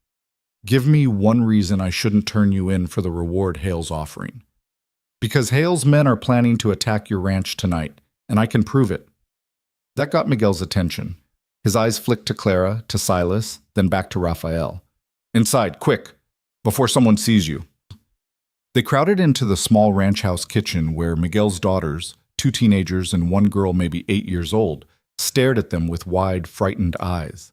"Give me one reason I shouldn't turn you in for the reward Hale's offering. Because Hale's men are planning to attack your ranch tonight, and I can prove it." That got Miguel's attention. His eyes flicked to Clara, to Silas, then back to Raphael. "Inside, quick, before someone sees you." They crowded into the small ranch house kitchen where Miguel's daughters, 2 teenagers and 1 girl maybe 8 years old, stared at them with wide, frightened eyes.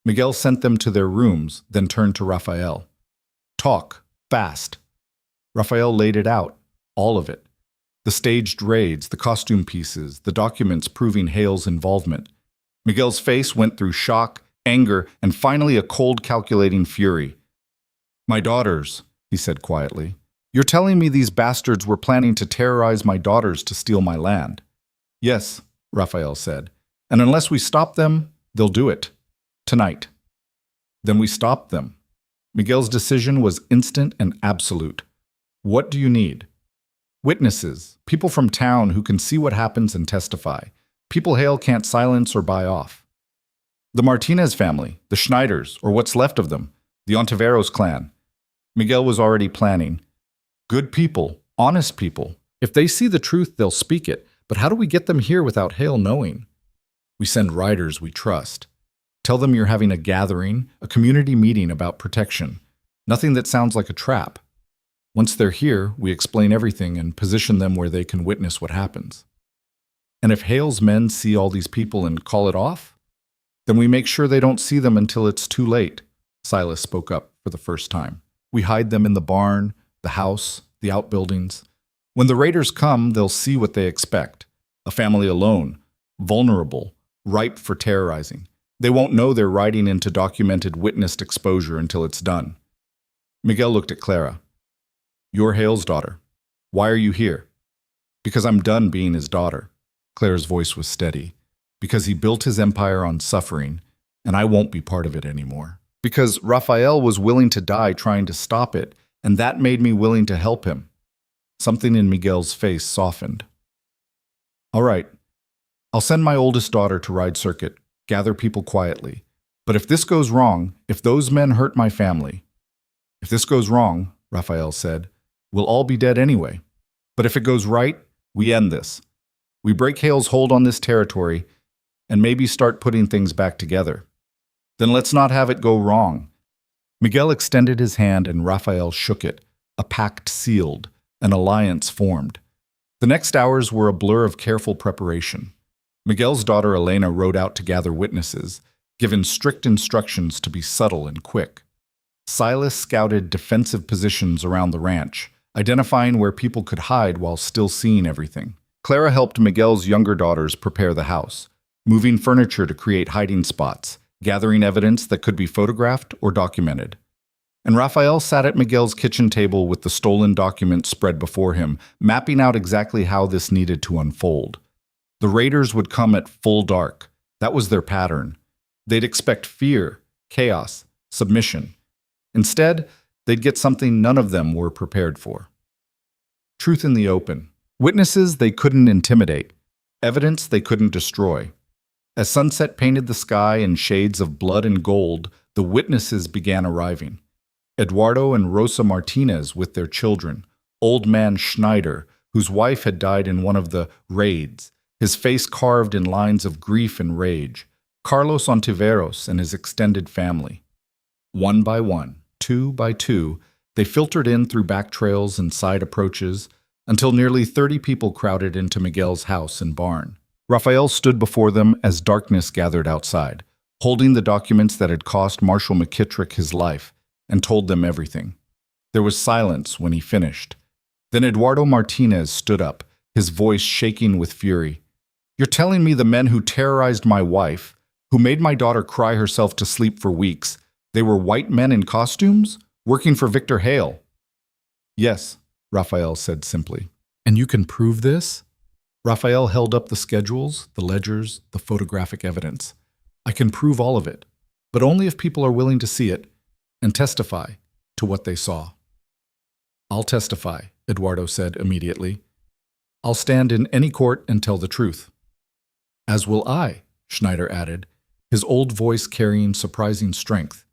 Miguel sent them to their rooms, then turned to Raphael. "Talk, fast." Raphael laid it out, all of it. The staged raids, the costume pieces, the documents proving Hale's involvement. Miguel's face went through shock, anger, and finally a cold, calculating fury. "My daughters," he said quietly. "You're telling me these bastards were planning to terrorize my daughters to steal my land?" "Yes," Raphael said. "And unless we stop them, they'll do it. Tonight." Then we stopped them. Miguel's decision was instant and absolute. "What do you need?" "Witnesses, people from town who can see what happens and testify. People Hale can't silence or buy off. The Martinez family, the Schneiders, or what's left of them, the Ontiveros clan." Miguel was already planning. "Good people, honest people. If they see the truth, they'll speak it. But how do we get them here without Hale knowing?" "We send riders we trust. Tell them you're having a gathering, a community meeting about protection. Nothing that sounds like a trap. Once they're here, we explain everything and position them where they can witness what happens. And if Hale's men see all these people and call it off, then we make sure they don't see them until it's too late, Silas spoke up for the first time. We hide them in the barn, the house, the outbuildings. When the raiders come, they'll see what they expect. A family alone, vulnerable, ripe for terrorizing. They won't know they're riding into documented, witnessed exposure until it's done. Miguel looked at Clara. You're Hale's daughter. Why are you here? Because I'm done being his daughter. Clara's voice was steady. Because he built his empire on suffering, and I won't be part of it anymore. Because Raphael was willing to die trying to stop it, and that made me willing to help him. Something in Miguel's face softened. All right, I'll send my oldest daughter to ride circuit, gather people quietly. But if this goes wrong, if those men hurt my family, if this goes wrong, Raphael said, we'll all be dead anyway. But if it goes right, we end this. We break Hale's hold on this territory and maybe start putting things back together. Then let's not have it go wrong. Miguel extended his hand and Raphael shook it. A pact sealed, an alliance formed. The next hours were a blur of careful preparation. Miguel's daughter Elena rode out to gather witnesses, given strict instructions to be subtle and quick. Silas scouted defensive positions around the ranch, identifying where people could hide while still seeing everything. Clara helped Miguel's younger daughters prepare the house, moving furniture to create hiding spots, gathering evidence that could be photographed or documented. And Raphael sat at Miguel's kitchen table with the stolen documents spread before him, mapping out exactly how this needed to unfold. The raiders would come at full dark. That was their pattern. They'd expect fear, chaos, submission. Instead, they'd get something none of them were prepared for. Truth in the open. Witnesses they couldn't intimidate. Evidence they couldn't destroy. As sunset painted the sky in shades of blood and gold, the witnesses began arriving. Eduardo and Rosa Martinez with their children, old man Schneider, whose wife had died in one of the raids, his face carved in lines of grief and rage, Carlos Ontiveros and his extended family. One by one, two by two, they filtered in through back trails and side approaches until nearly 30 people crowded into Miguel's house and barn. Raphael stood before them as darkness gathered outside, holding the documents that had cost Marshal McKittrick his life, and told them everything. There was silence when he finished. Then Eduardo Martinez stood up, his voice shaking with fury. You're telling me the men who terrorized my wife, who made my daughter cry herself to sleep for weeks, they were white men in costumes, working for Victor Hale? Yes, Raphael said simply. And you can prove this? Raphael held up the schedules, the ledgers, the photographic evidence. I can prove all of it, but only if people are willing to see it and testify to what they saw. I'll testify, Eduardo said immediately. I'll stand in any court and tell the truth. As will I, Schneider added, his old voice carrying surprising strength.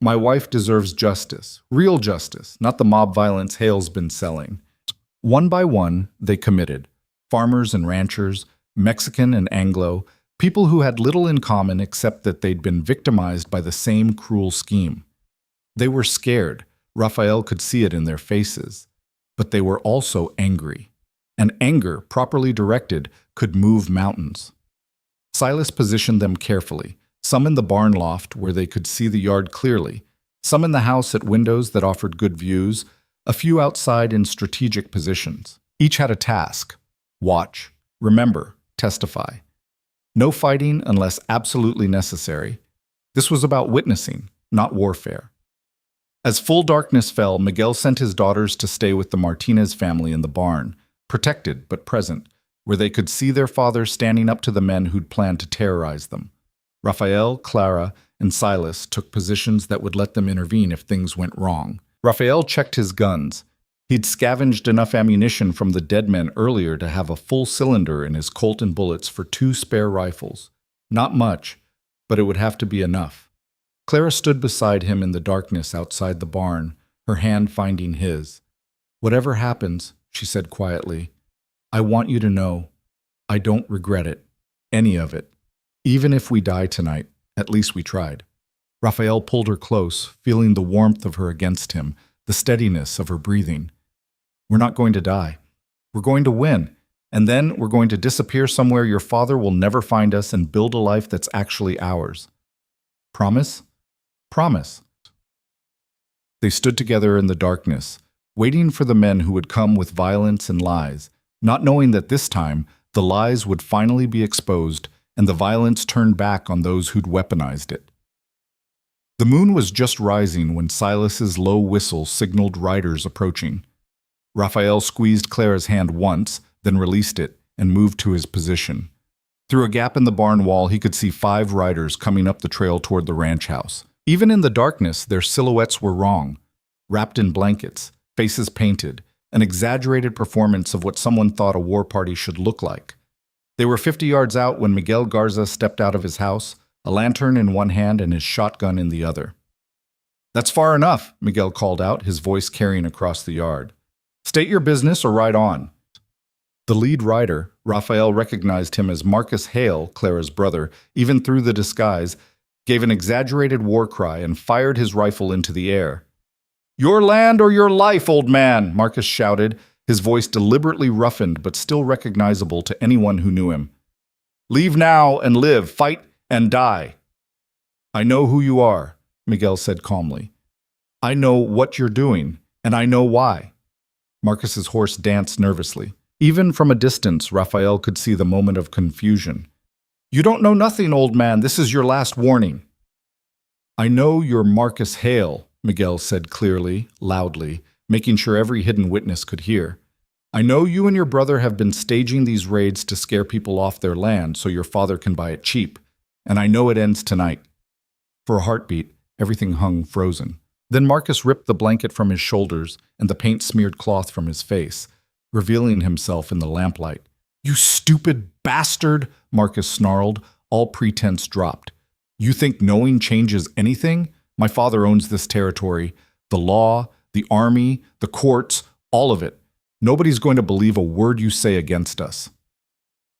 My wife deserves justice, real justice, not the mob violence Hale's been selling. One by one, they committed. Farmers and ranchers, Mexican and Anglo, people who had little in common except that they'd been victimized by the same cruel scheme. They were scared. Raphael could see it in their faces. But they were also angry. And anger, properly directed, could move mountains. Silas positioned them carefully, some in the barn loft where they could see the yard clearly, some in the house at windows that offered good views, a few outside in strategic positions. Each had a task. Watch, remember, testify. No fighting unless absolutely necessary. This was about witnessing, not warfare. As full darkness fell, Miguel sent his daughters to stay with the Martinez family in the barn, protected but present, where they could see their father standing up to the men who'd planned to terrorize them. Raphael, Clara, and Silas took positions that would let them intervene if things went wrong. Raphael checked his guns. He'd scavenged enough ammunition from the dead men earlier to have a full cylinder in his Colt and bullets for 2 spare rifles. Not much, but it would have to be enough. Clara stood beside him in the darkness outside the barn, her hand finding his. Whatever happens, she said quietly, I want you to know, I don't regret it, any of it. Even if we die tonight, at least we tried. Raphael pulled her close, feeling the warmth of her against him, the steadiness of her breathing. We're not going to die. We're going to win. And then we're going to disappear somewhere your father will never find us and build a life that's actually ours. Promise? Promise. They stood together in the darkness, waiting for the men who would come with violence and lies, not knowing that this time the lies would finally be exposed and the violence turned back on those who'd weaponized it. The moon was just rising when Silas's low whistle signaled riders approaching. Raphael squeezed Clara's hand once, then released it and moved to his position. Through a gap in the barn wall, he could see 5 riders coming up the trail toward the ranch house. Even in the darkness, their silhouettes were wrong. Wrapped in blankets, faces painted, an exaggerated performance of what someone thought a war party should look like. They were 50 yards out when Miguel Garza stepped out of his house, a lantern in one hand and his shotgun in the other. "That's far enough," Miguel called out, his voice carrying across the yard. "State your business or ride on." The lead rider, Raphael recognized him as Marcus Hale, Clara's brother, even through the disguise, gave an exaggerated war cry and fired his rifle into the air. "Your land or your life, old man," Marcus shouted, his voice deliberately roughened but still recognizable to anyone who knew him. "Leave now and live, fight and die." "I know who you are," Miguel said calmly. "I know what you're doing, and I know why." Marcus's horse danced nervously. Even from a distance, Raphael could see the moment of confusion. "You don't know nothing, old man. This is your last warning." "I know you're Marcus Hale," Miguel said clearly, loudly, making sure every hidden witness could hear. "I know you and your brother have been staging these raids to scare people off their land so your father can buy it cheap. And I know it ends tonight." For a heartbeat, everything hung frozen. Then Marcus ripped the blanket from his shoulders and the paint-smeared cloth from his face, revealing himself in the lamplight. "You stupid bastard!" Marcus snarled, all pretense dropped. "You think knowing changes anything? My father owns this territory. The law, the army, the courts, all of it. Nobody's going to believe a word you say against us."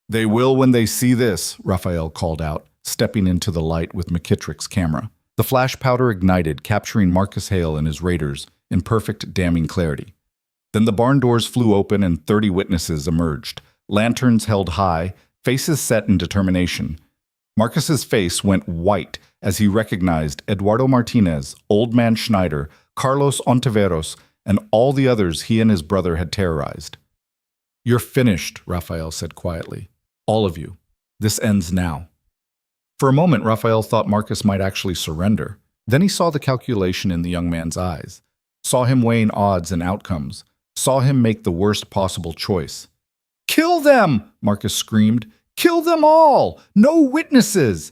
"They will when they see this," Raphael called out, stepping into the light with McKittrick's camera. The flash powder ignited, capturing Marcus Hale and his raiders in perfect, damning clarity. Then the barn doors flew open and 30 witnesses emerged, lanterns held high, faces set in determination. Marcus's face went white as he recognized Eduardo Martinez, Old Man Schneider, Carlos Ontiveros, and all the others he and his brother had terrorized. "You're finished," Raphael said quietly. "All of you. This ends now." For a moment, Raphael thought Marcus might actually surrender. Then he saw the calculation in the young man's eyes, saw him weighing odds and outcomes, saw him make the worst possible choice. "Kill them!" Marcus screamed. "Kill them all! No witnesses!"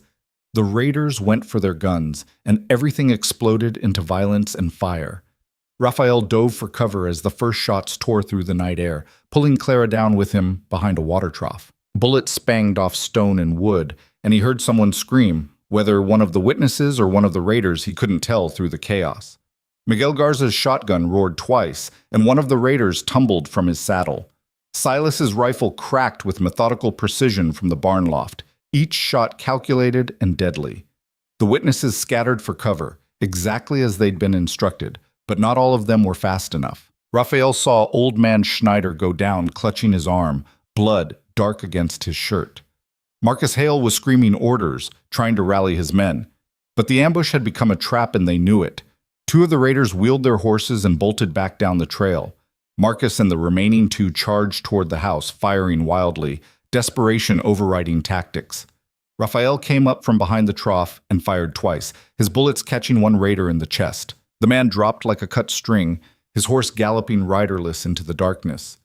The raiders went for their guns, and everything exploded into violence and fire. Raphael dove for cover as the first shots tore through the night air, pulling Clara down with him behind a water trough. Bullets spanged off stone and wood, and he heard someone scream, whether one of the witnesses or one of the raiders he couldn't tell through the chaos. Miguel Garza's shotgun roared twice, and one of the raiders tumbled from his saddle. Silas's rifle cracked with methodical precision from the barn loft, each shot calculated and deadly. The witnesses scattered for cover, exactly as they'd been instructed, but not all of them were fast enough. Raphael saw Old Man Schneider go down, clutching his arm, blood dark against his shirt. Marcus Hale was screaming orders, trying to rally his men. But the ambush had become a trap and they knew it. 2 of the raiders wheeled their horses and bolted back down the trail. Marcus and the remaining 2 charged toward the house, firing wildly, desperation overriding tactics. Raphael came up from behind the trough and fired twice, his bullets catching one raider in the chest. The man dropped like a cut string, his horse galloping riderless into the darkness.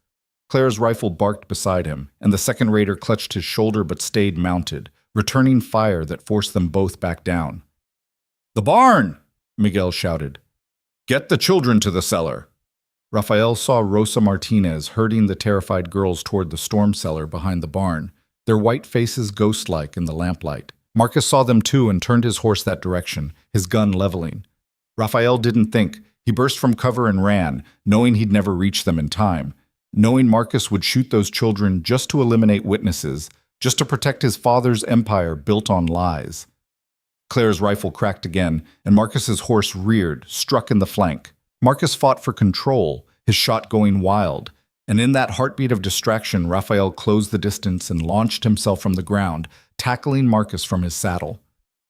Clara's rifle barked beside him, and the second raider clutched his shoulder but stayed mounted, returning fire that forced them both back down. "The barn!" Miguel shouted. "Get the children to the cellar." Raphael saw Rosa Martinez herding the terrified girls toward the storm cellar behind the barn, their white faces ghost-like in the lamplight. Marcus saw them too and turned his horse that direction, his gun leveling. Raphael didn't think. He burst from cover and ran, knowing he'd never reach them in time, knowing Marcus would shoot those children just to eliminate witnesses, just to protect his father's empire built on lies. Claire's rifle cracked again, and Marcus's horse reared, struck in the flank. Marcus fought for control, his shot going wild, and in that heartbeat of distraction, Raphael closed the distance and launched himself from the ground, tackling Marcus from his saddle.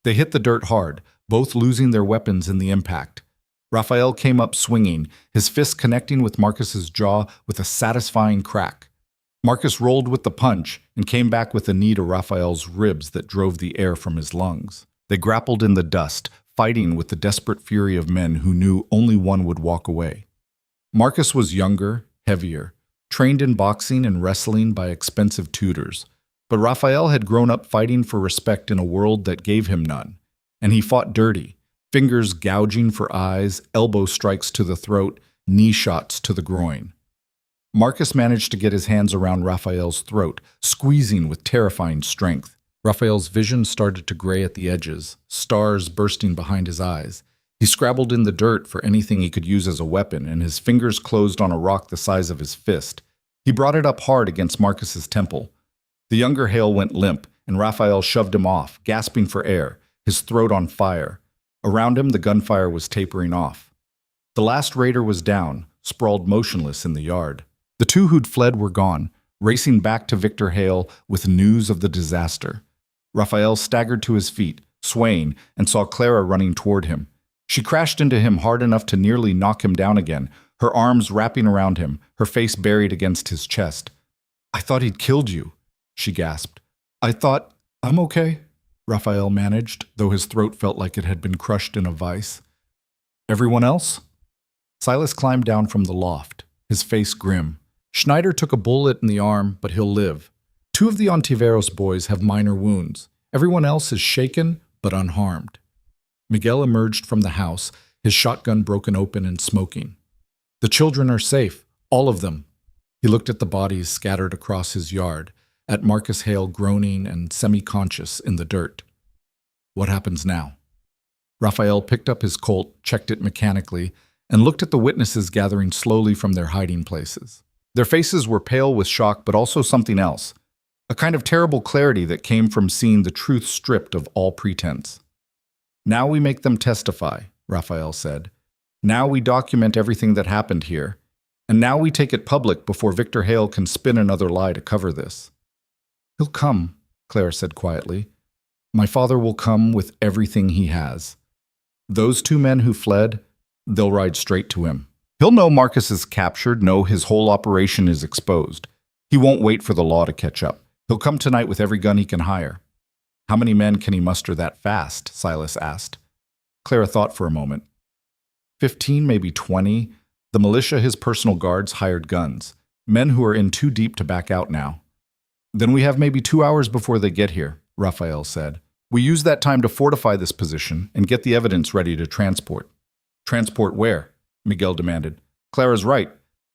They hit the dirt hard, both losing their weapons in the impact. Raphael came up swinging, his fist connecting with Marcus's jaw with a satisfying crack. Marcus rolled with the punch and came back with a knee to Raphael's ribs that drove the air from his lungs. They grappled in the dust, fighting with the desperate fury of men who knew only one would walk away. Marcus was younger, heavier, trained in boxing and wrestling by expensive tutors, but Raphael had grown up fighting for respect in a world that gave him none, and he fought dirty, fingers gouging for eyes, elbow strikes to the throat, knee shots to the groin. Marcus managed to get his hands around Raphael's throat, squeezing with terrifying strength. Raphael's vision started to gray at the edges, stars bursting behind his eyes. He scrabbled in the dirt for anything he could use as a weapon, and his fingers closed on a rock the size of his fist. He brought it up hard against Marcus's temple. The younger Hale went limp, and Raphael shoved him off, gasping for air, his throat on fire. Around him, the gunfire was tapering off. The last raider was down, sprawled motionless in the yard. The two who'd fled were gone, racing back to Victor Hale with news of the disaster. Raphael staggered to his feet, swaying, and saw Clara running toward him. She crashed into him hard enough to nearly knock him down again, her arms wrapping around him, her face buried against his chest. "I thought he'd killed you," she gasped. "I'm okay," Raphael managed, though his throat felt like it had been crushed in a vice. "Everyone else?" Silas climbed down from the loft, his face grim. "Schneider took a bullet in the arm, but he'll live. 2 of the Ontiveros boys have minor wounds. Everyone else is shaken, but unharmed." Miguel emerged from the house, his shotgun broken open and smoking. "The children are safe, all of them." He looked at the bodies scattered across his yard, at Marcus Hale groaning and semi-conscious in the dirt. "What happens now?" Raphael picked up his Colt, checked it mechanically, and looked at the witnesses gathering slowly from their hiding places. Their faces were pale with shock, but also something else, a kind of terrible clarity that came from seeing the truth stripped of all pretense. "Now we make them testify," Raphael said. "Now we document everything that happened here. And now we take it public before Victor Hale can spin another lie to cover this." "He'll come," Claire said quietly. "My father will come with everything he has. Those 2 men who fled, they'll ride straight to him. He'll know Marcus is captured, know his whole operation is exposed. He won't wait for the law to catch up. He'll come tonight with every gun he can hire." "How many men can he muster that fast?" Silas asked. Clara thought for a moment. 15, maybe 20. The militia, his personal guards, hired guns. Men who are in too deep to back out now. "Then we have maybe 2 hours before they get here," Raphael said. "We use that time to fortify this position and get the evidence ready to transport." "Transport where?" Miguel demanded. "Clara's right.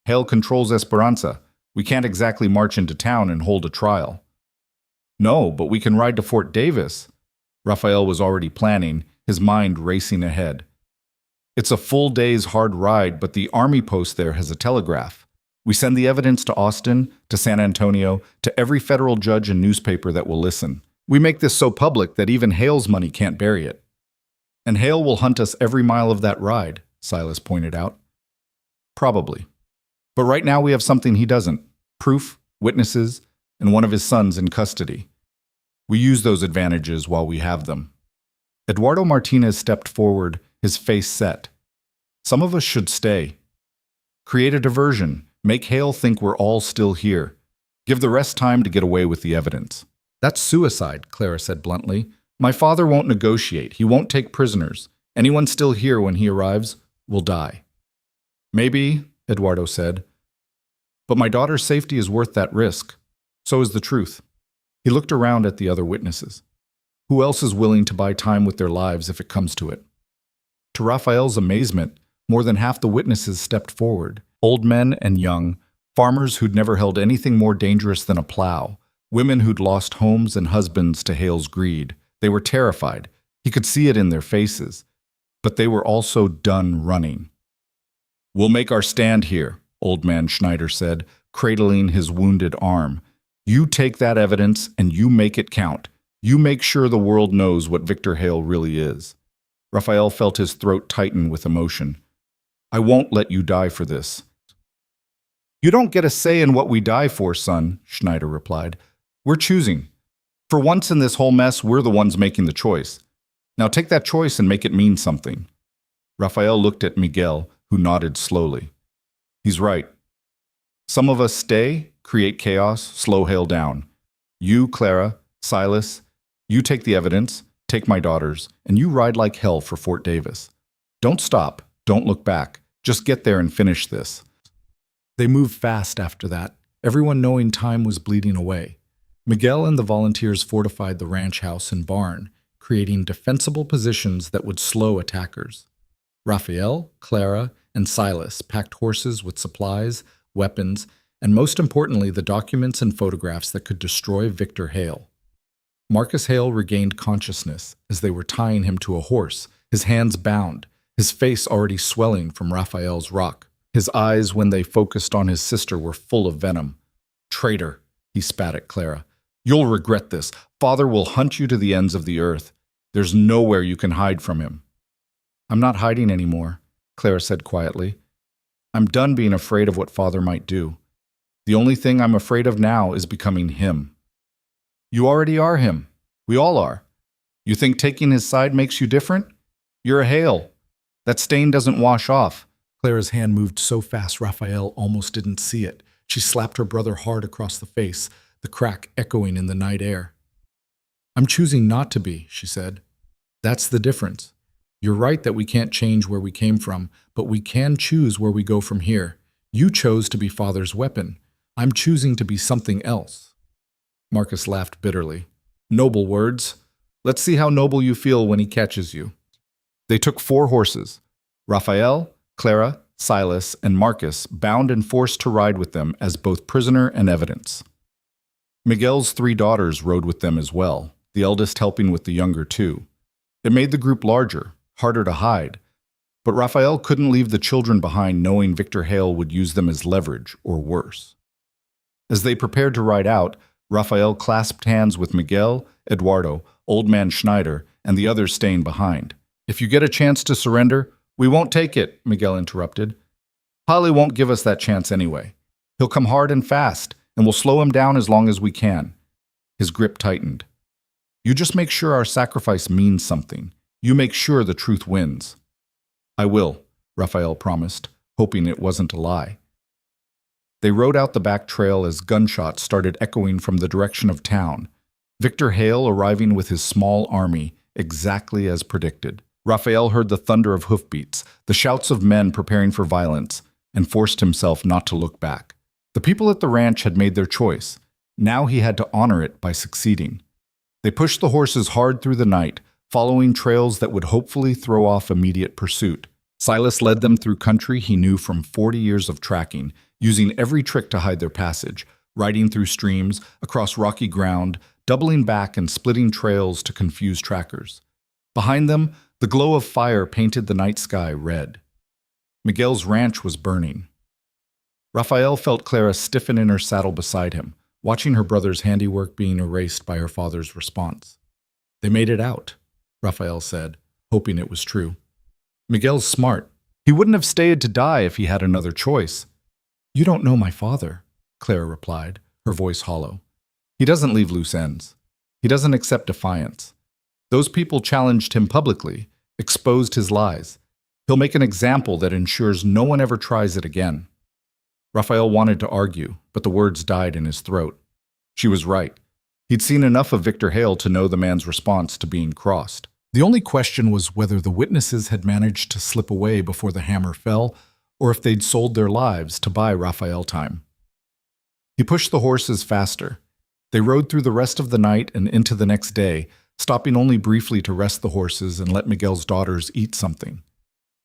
Hale controls Esperanza. We can't exactly march into town and hold a trial." "No, but we can ride to Fort Davis." Raphael was already planning, his mind racing ahead. "It's a full day's hard ride, but the army post there has a telegraph. We send the evidence to Austin, to San Antonio, to every federal judge and newspaper that will listen. We make this so public that even Hale's money can't bury it." "And Hale will hunt us every mile of that ride," Silas pointed out. "Probably. But right now we have something he doesn't. Proof, witnesses, and one of his sons in custody. We use those advantages while we have them." Eduardo Martinez stepped forward, his face set. "Some of us should stay. Create a diversion. Make Hale think we're all still here. Give the rest time to get away with the evidence." "That's suicide," Clara said bluntly. "My father won't negotiate. He won't take prisoners. Anyone still here when he arrives will die." "Maybe," Eduardo said. "But my daughter's safety is worth that risk. So is the truth." He looked around at the other witnesses. Who else is willing to buy time with their lives if it comes to it? To Raphael's amazement, more than half the witnesses stepped forward. Old men and young, farmers who'd never held anything more dangerous than a plow, women who'd lost homes and husbands to Hale's greed. They were terrified. He could see it in their faces. But they were also done running. "We'll make our stand here," Old Man Schneider said, cradling his wounded arm. "You take that evidence and you make it count. You make sure the world knows what Victor Hale really is. Raphael felt his throat tighten with emotion. I won't let you die for this. You don't get a say in what we die for, son, Schneider replied. We're choosing. For once in this whole mess, we're the ones making the choice. Now take that choice and make it mean something. Raphael looked at Miguel, who nodded slowly. He's right. Some of us stay, create chaos, slow Hale down. You, Clara, Silas, you take the evidence, take my daughters, and you ride like hell for Fort Davis. Don't stop, don't look back. Just get there and finish this. They moved fast after that, everyone knowing time was bleeding away. Miguel and the volunteers fortified the ranch house and barn, creating defensible positions that would slow attackers. Raphael, Clara, and Silas packed horses with supplies, weapons, and most importantly, the documents and photographs that could destroy Victor Hale. Marcus Hale regained consciousness as they were tying him to a horse, his hands bound, his face already swelling from Raphael's rock. His eyes, when they focused on his sister, were full of venom. Traitor, he spat at Clara. You'll regret this. Father will hunt you to the ends of the earth. There's nowhere you can hide from him. I'm not hiding anymore, Clara said quietly. I'm done being afraid of what Father might do. The only thing I'm afraid of now is becoming him. You already are him. We all are. You think taking his side makes you different? You're a Hale. That stain doesn't wash off. Clara's hand moved so fast Raphael almost didn't see it. She slapped her brother hard across the face, the crack echoing in the night air. I'm choosing not to be, she said. That's the difference. You're right that we can't change where we came from, but we can choose where we go from here. You chose to be Father's weapon. I'm choosing to be something else. Marcus laughed bitterly. Noble words. Let's see how noble you feel when he catches you. They took 4 horses. Raphael, Clara, Silas, and Marcus bound and forced to ride with them as both prisoner and evidence. Miguel's 3 daughters rode with them as well, the eldest helping with the younger 2. It made the group larger, harder to hide, but Raphael couldn't leave the children behind knowing Victor Hale would use them as leverage, or worse. As they prepared to ride out, Raphael clasped hands with Miguel, Eduardo, Old Man Schneider, and the others staying behind. If you get a chance to surrender, we won't take it, Miguel interrupted. Holly won't give us that chance anyway. He'll come hard and fast, and we'll slow him down as long as we can. His grip tightened. You just make sure our sacrifice means something. You make sure the truth wins. I will, Raphael promised, hoping it wasn't a lie. They rode out the back trail as gunshots started echoing from the direction of town, Victor Hale arriving with his small army, exactly as predicted. Raphael heard the thunder of hoofbeats, the shouts of men preparing for violence, and forced himself not to look back. The people at the ranch had made their choice. Now he had to honor it by succeeding. They pushed the horses hard through the night, following trails that would hopefully throw off immediate pursuit. Silas led them through country he knew from 40 years of tracking, using every trick to hide their passage, riding through streams, across rocky ground, doubling back and splitting trails to confuse trackers. Behind them, the glow of fire painted the night sky red. Miguel's ranch was burning. Raphael felt Clara stiffen in her saddle beside him, watching her brother's handiwork being erased by her father's response. They made it out, Raphael said, hoping it was true. Miguel's smart. He wouldn't have stayed to die if he had another choice. You don't know my father, Clara replied, her voice hollow. He doesn't leave loose ends. He doesn't accept defiance. Those people challenged him publicly, exposed his lies. He'll make an example that ensures no one ever tries it again. Raphael wanted to argue, but the words died in his throat. She was right. He'd seen enough of Victor Hale to know the man's response to being crossed. The only question was whether the witnesses had managed to slip away before the hammer fell, or if they'd sold their lives to buy Raphael time. He pushed the horses faster. They rode through the rest of the night and into the next day, stopping only briefly to rest the horses and let Miguel's daughters eat something.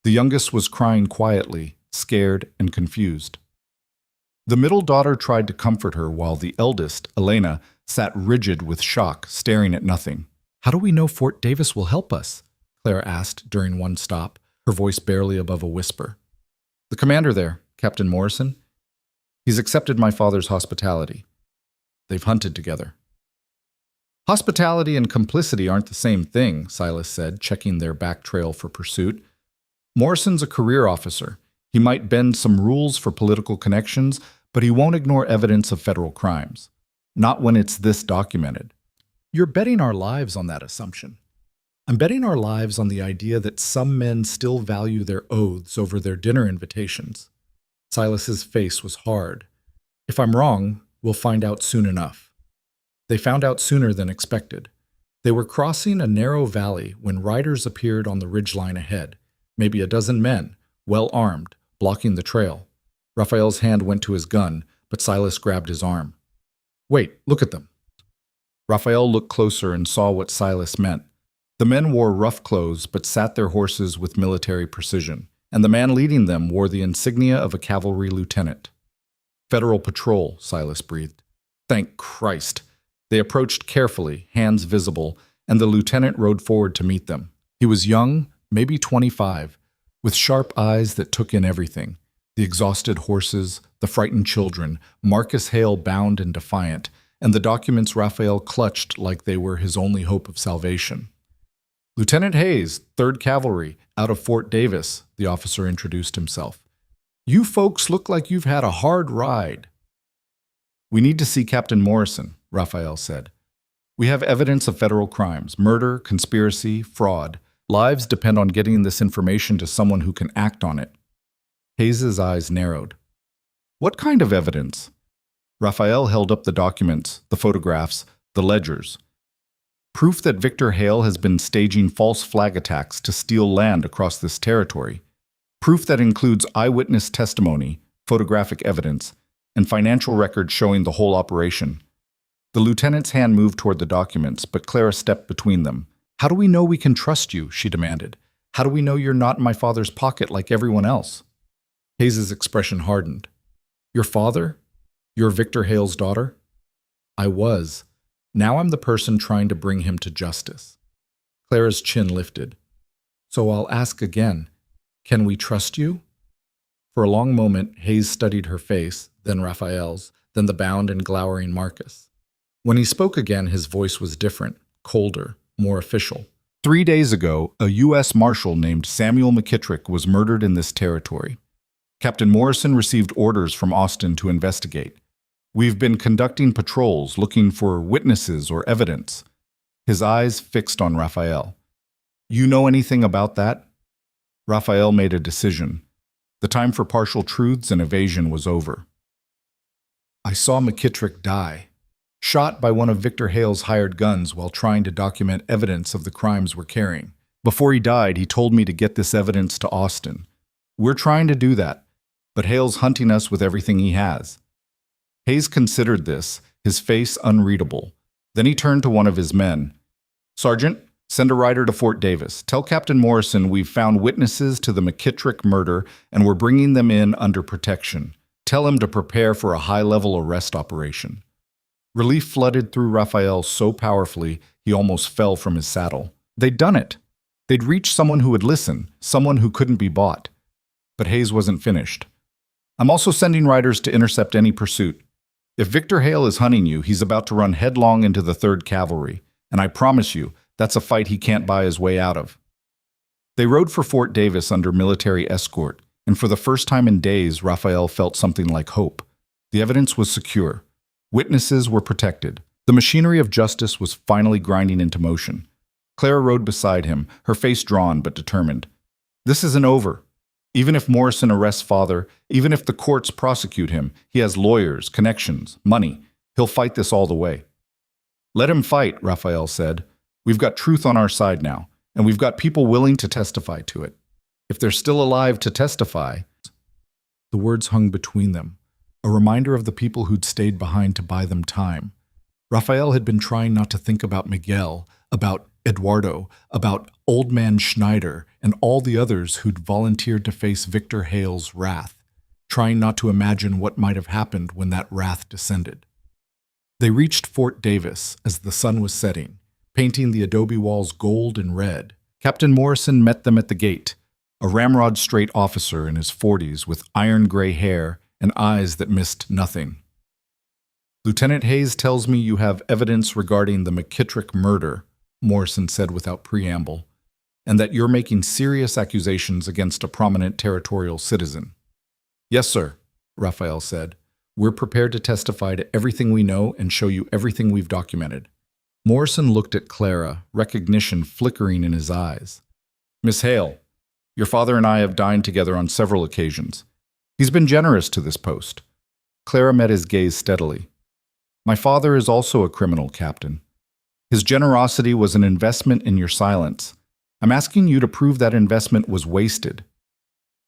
The youngest was crying quietly, scared and confused. The middle daughter tried to comfort her while the eldest, Elena, sat rigid with shock, staring at nothing. How do we know Fort Davis will help us? Clara asked during one stop, her voice barely above a whisper. The commander there, Captain Morrison. He's accepted my father's hospitality. They've hunted together. Hospitality and complicity aren't the same thing, Silas said, checking their back trail for pursuit. Morrison's a career officer. He might bend some rules for political connections, but he won't ignore evidence of federal crimes. Not when it's this documented. You're betting our lives on that assumption. I'm betting our lives on the idea that some men still value their oaths over their dinner invitations. Silas's face was hard. If I'm wrong, we'll find out soon enough. They found out sooner than expected. They were crossing a narrow valley when riders appeared on the ridgeline ahead, maybe a dozen men, well armed, blocking the trail. Raphael's hand went to his gun, but Silas grabbed his arm. Wait, look at them. Raphael looked closer and saw what Silas meant. The men wore rough clothes but sat their horses with military precision, and the man leading them wore the insignia of a cavalry lieutenant. Federal patrol, Silas breathed. Thank Christ. They approached carefully, hands visible, and the lieutenant rode forward to meet them. He was young, maybe 25, with sharp eyes that took in everything. The exhausted horses, the frightened children, Marcus Hale bound and defiant, and the documents Raphael clutched like they were his only hope of salvation. Lieutenant Hayes, 3rd Cavalry, out of Fort Davis, the officer introduced himself. You folks look like you've had a hard ride. We need to see Captain Morrison, Raphael said. We have evidence of federal crimes, murder, conspiracy, fraud. Lives depend on getting this information to someone who can act on it. Hayes's eyes narrowed. What kind of evidence? Raphael held up the documents, the photographs, the ledgers. Proof that Victor Hale has been staging false flag attacks to steal land across this territory. Proof that includes eyewitness testimony, photographic evidence, and financial records showing the whole operation. The lieutenant's hand moved toward the documents, but Clara stepped between them. How do we know we can trust you? She demanded. How do we know you're not in my father's pocket like everyone else? Hayes's expression hardened. Your father? You're Victor Hale's daughter? I was. Now I'm the person trying to bring him to justice. Clara's chin lifted. So I'll ask again. Can we trust you? For a long moment, Hayes studied her face, then Raphael's, then the bound and glowering Marcus. When he spoke again, his voice was different, colder, more official. 3 days ago, a U.S. Marshal named Samuel McKittrick was murdered in this territory. Captain Morrison received orders from Austin to investigate. We've been conducting patrols looking for witnesses or evidence. His eyes fixed on Raphael. You know anything about that? Raphael made a decision. The time for partial truths and evasion was over. I saw McKittrick die, shot by one of Victor Hale's hired guns while trying to document evidence of the crimes we're carrying. Before he died, he told me to get this evidence to Austin. We're trying to do that, but Hale's hunting us with everything he has. Hayes considered this, his face unreadable. Then he turned to one of his men. Sergeant, send a rider to Fort Davis. Tell Captain Morrison we've found witnesses to the McKittrick murder and we're bringing them in under protection. Tell him to prepare for a high-level arrest operation. Relief flooded through Raphael so powerfully he almost fell from his saddle. They'd done it. They'd reached someone who would listen, someone who couldn't be bought. But Hayes wasn't finished. I'm also sending riders to intercept any pursuit. If Victor Hale is hunting you, he's about to run headlong into the 3rd Cavalry, and I promise you, that's a fight he can't buy his way out of. They rode for Fort Davis under military escort, and for the first time in days, Raphael felt something like hope. The evidence was secure. Witnesses were protected. The machinery of justice was finally grinding into motion. Clara rode beside him, her face drawn but determined. This isn't over. Even if Morrison arrests father, even if the courts prosecute him, he has lawyers, connections, money. He'll fight this all the way. Let him fight, Raphael said. We've got truth on our side now, and we've got people willing to testify to it. If they're still alive to testify. The words hung between them, a reminder of the people who'd stayed behind to buy them time. Raphael had been trying not to think about Miguel, about Eduardo, about Old Man Schneider, and all the others who'd volunteered to face Victor Hale's wrath, trying not to imagine what might have happened when that wrath descended. They reached Fort Davis as the sun was setting, painting the adobe walls gold and red. Captain Morrison met them at the gate, a ramrod-straight officer in his 40s with iron-gray hair and eyes that missed nothing. Lieutenant Hayes tells me you have evidence regarding the McKittrick murder, Morrison said without preamble, and that you're making serious accusations against a prominent territorial citizen. Yes, sir, Raphael said. We're prepared to testify to everything we know and show you everything we've documented. Morrison looked at Clara, recognition flickering in his eyes. Miss Hale, your father and I have dined together on several occasions. He's been generous to this post. Clara met his gaze steadily. My father is also a criminal, Captain. His generosity was an investment in your silence. I'm asking you to prove that investment was wasted.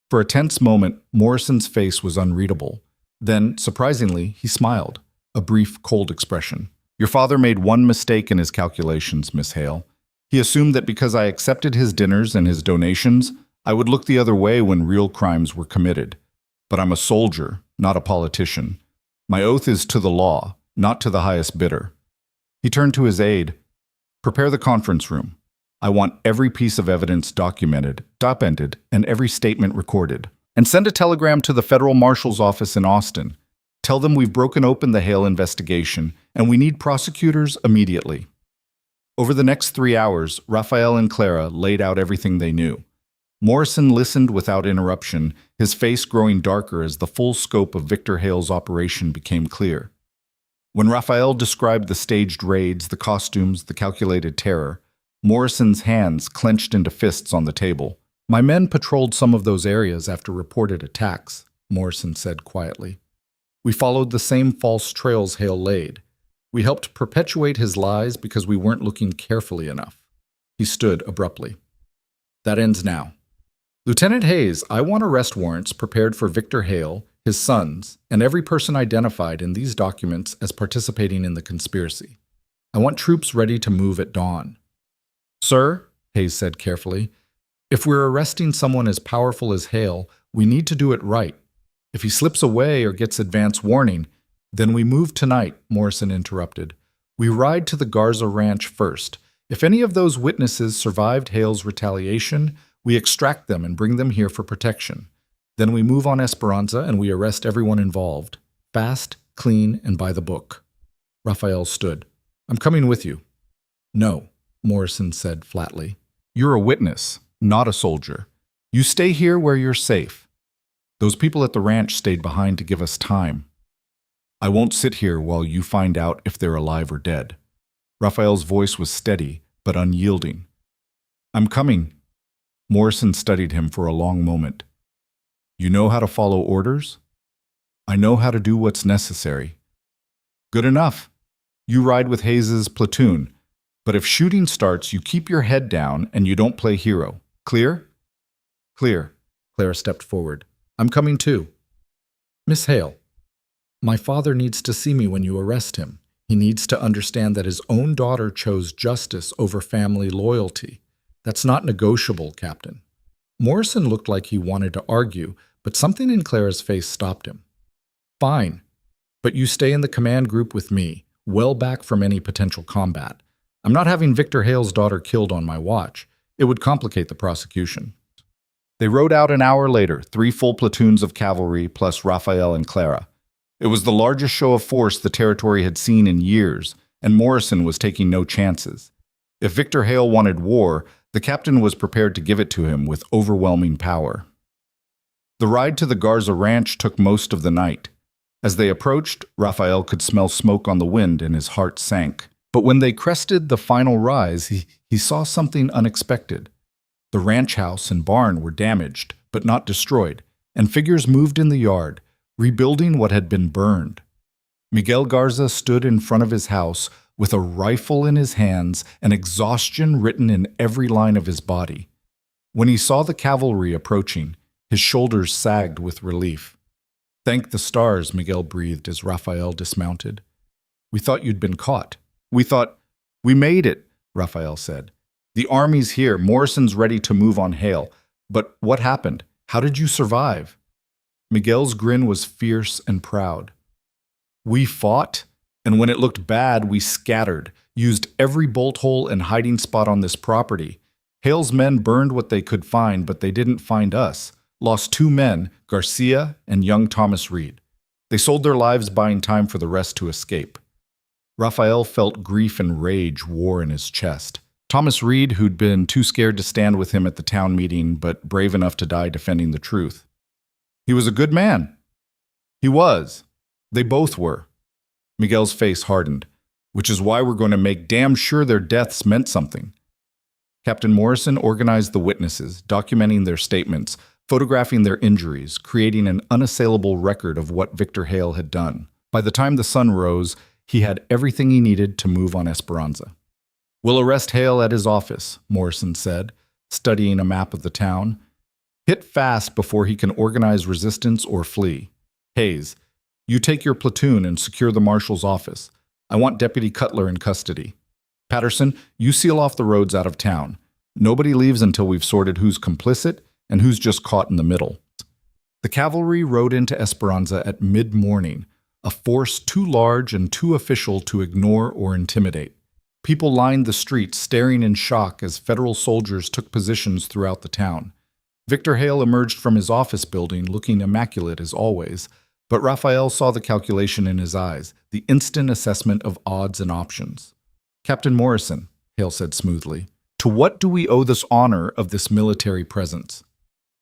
For a tense moment, Morrison's face was unreadable. Then, surprisingly, he smiled, a brief, cold expression. Your father made one mistake in his calculations, Miss Hale. He assumed that because I accepted his dinners and his donations, I would look the other way when real crimes were committed. But I'm a soldier, not a politician. My oath is to the law, not to the highest bidder. He turned to his aide. Prepare the conference room. I want every piece of evidence documented, upended, and every statement recorded. And send a telegram to the Federal Marshal's office in Austin. Tell them we've broken open the Hale investigation, and we need prosecutors immediately. Over the next 3 hours, Raphael and Clara laid out everything they knew. Morrison listened without interruption, his face growing darker as the full scope of Victor Hale's operation became clear. When Raphael described the staged raids, the costumes, the calculated terror, Morrison's hands clenched into fists on the table. My men patrolled some of those areas after reported attacks, Morrison said quietly. We followed the same false trails Hale laid. We helped perpetuate his lies because we weren't looking carefully enough. He stood abruptly. That ends now. Lieutenant Hayes, I want arrest warrants prepared for Victor Hale, his sons, and every person identified in these documents as participating in the conspiracy. I want troops ready to move at dawn. Sir, Hayes said carefully, if we're arresting someone as powerful as Hale, we need to do it right. If he slips away or gets advance warning, then we move tonight, Morrison interrupted. We ride to the Garza Ranch first. If any of those witnesses survived Hale's retaliation, we extract them and bring them here for protection. Then we move on Esperanza and we arrest everyone involved. Fast, clean, and by the book. Raphael stood. I'm coming with you. No, Morrison said flatly. You're a witness, not a soldier. You stay here where you're safe. Those people at the ranch stayed behind to give us time. I won't sit here while you find out if they're alive or dead. Raphael's voice was steady, but unyielding. I'm coming. Morrison studied him for a long moment. You know how to follow orders? I know how to do what's necessary. Good enough. You ride with Hayes's platoon, but if shooting starts, you keep your head down and you don't play hero. Clear? Clear. Clara stepped forward. I'm coming too. Miss Hale, my father needs to see me when you arrest him. He needs to understand that his own daughter chose justice over family loyalty. That's not negotiable, Captain. Morrison looked like he wanted to argue, but something in Clara's face stopped him. Fine, but you stay in the command group with me, well back from any potential combat. I'm not having Victor Hale's daughter killed on my watch. It would complicate the prosecution. They rode out an hour later, 3 full platoons of cavalry plus Raphael and Clara. It was the largest show of force the territory had seen in years, and Morrison was taking no chances. If Victor Hale wanted war, the captain was prepared to give it to him with overwhelming power. The ride to the Garza Ranch took most of the night. As they approached, Raphael could smell smoke on the wind and his heart sank. But when they crested the final rise, he saw something unexpected. The ranch house and barn were damaged, but not destroyed, and figures moved in the yard, rebuilding what had been burned. Miguel Garza stood in front of his house with a rifle in his hands and exhaustion written in every line of his body. When he saw the cavalry approaching, his shoulders sagged with relief. Thank the stars, Miguel breathed as Raphael dismounted. We thought you'd been caught. We made it, Raphael said. The army's here, Morrison's ready to move on Hale. But what happened? How did you survive? Miguel's grin was fierce and proud. We fought, and when it looked bad, we scattered, used every bolt hole and hiding spot on this property. Hale's men burned what they could find, but they didn't find us. Lost 2 men, Garcia and young Thomas Reed. They sold their lives buying time for the rest to escape. Raphael felt grief and rage war in his chest. Thomas Reed, who'd been too scared to stand with him at the town meeting, but brave enough to die defending the truth. He was a good man. He was. They both were. Miguel's face hardened, which is why we're going to make damn sure their deaths meant something. Captain Morrison organized the witnesses, documenting their statements, photographing their injuries, creating an unassailable record of what Victor Hale had done. By the time the sun rose, he had everything he needed to move on Esperanza. "We'll arrest Hale at his office," Morrison said, studying a map of the town. "Hit fast before he can organize resistance or flee. Hayes, you take your platoon and secure the marshal's office. I want Deputy Cutler in custody. Patterson, you seal off the roads out of town. Nobody leaves until we've sorted who's complicit and who's just caught in the middle." The cavalry rode into Esperanza at mid-morning, a force too large and too official to ignore or intimidate. People lined the streets, staring in shock as federal soldiers took positions throughout the town. Victor Hale emerged from his office building looking immaculate as always, but Raphael saw the calculation in his eyes, the instant assessment of odds and options. "Captain Morrison," Hale said smoothly, "to what do we owe this honor of this military presence?"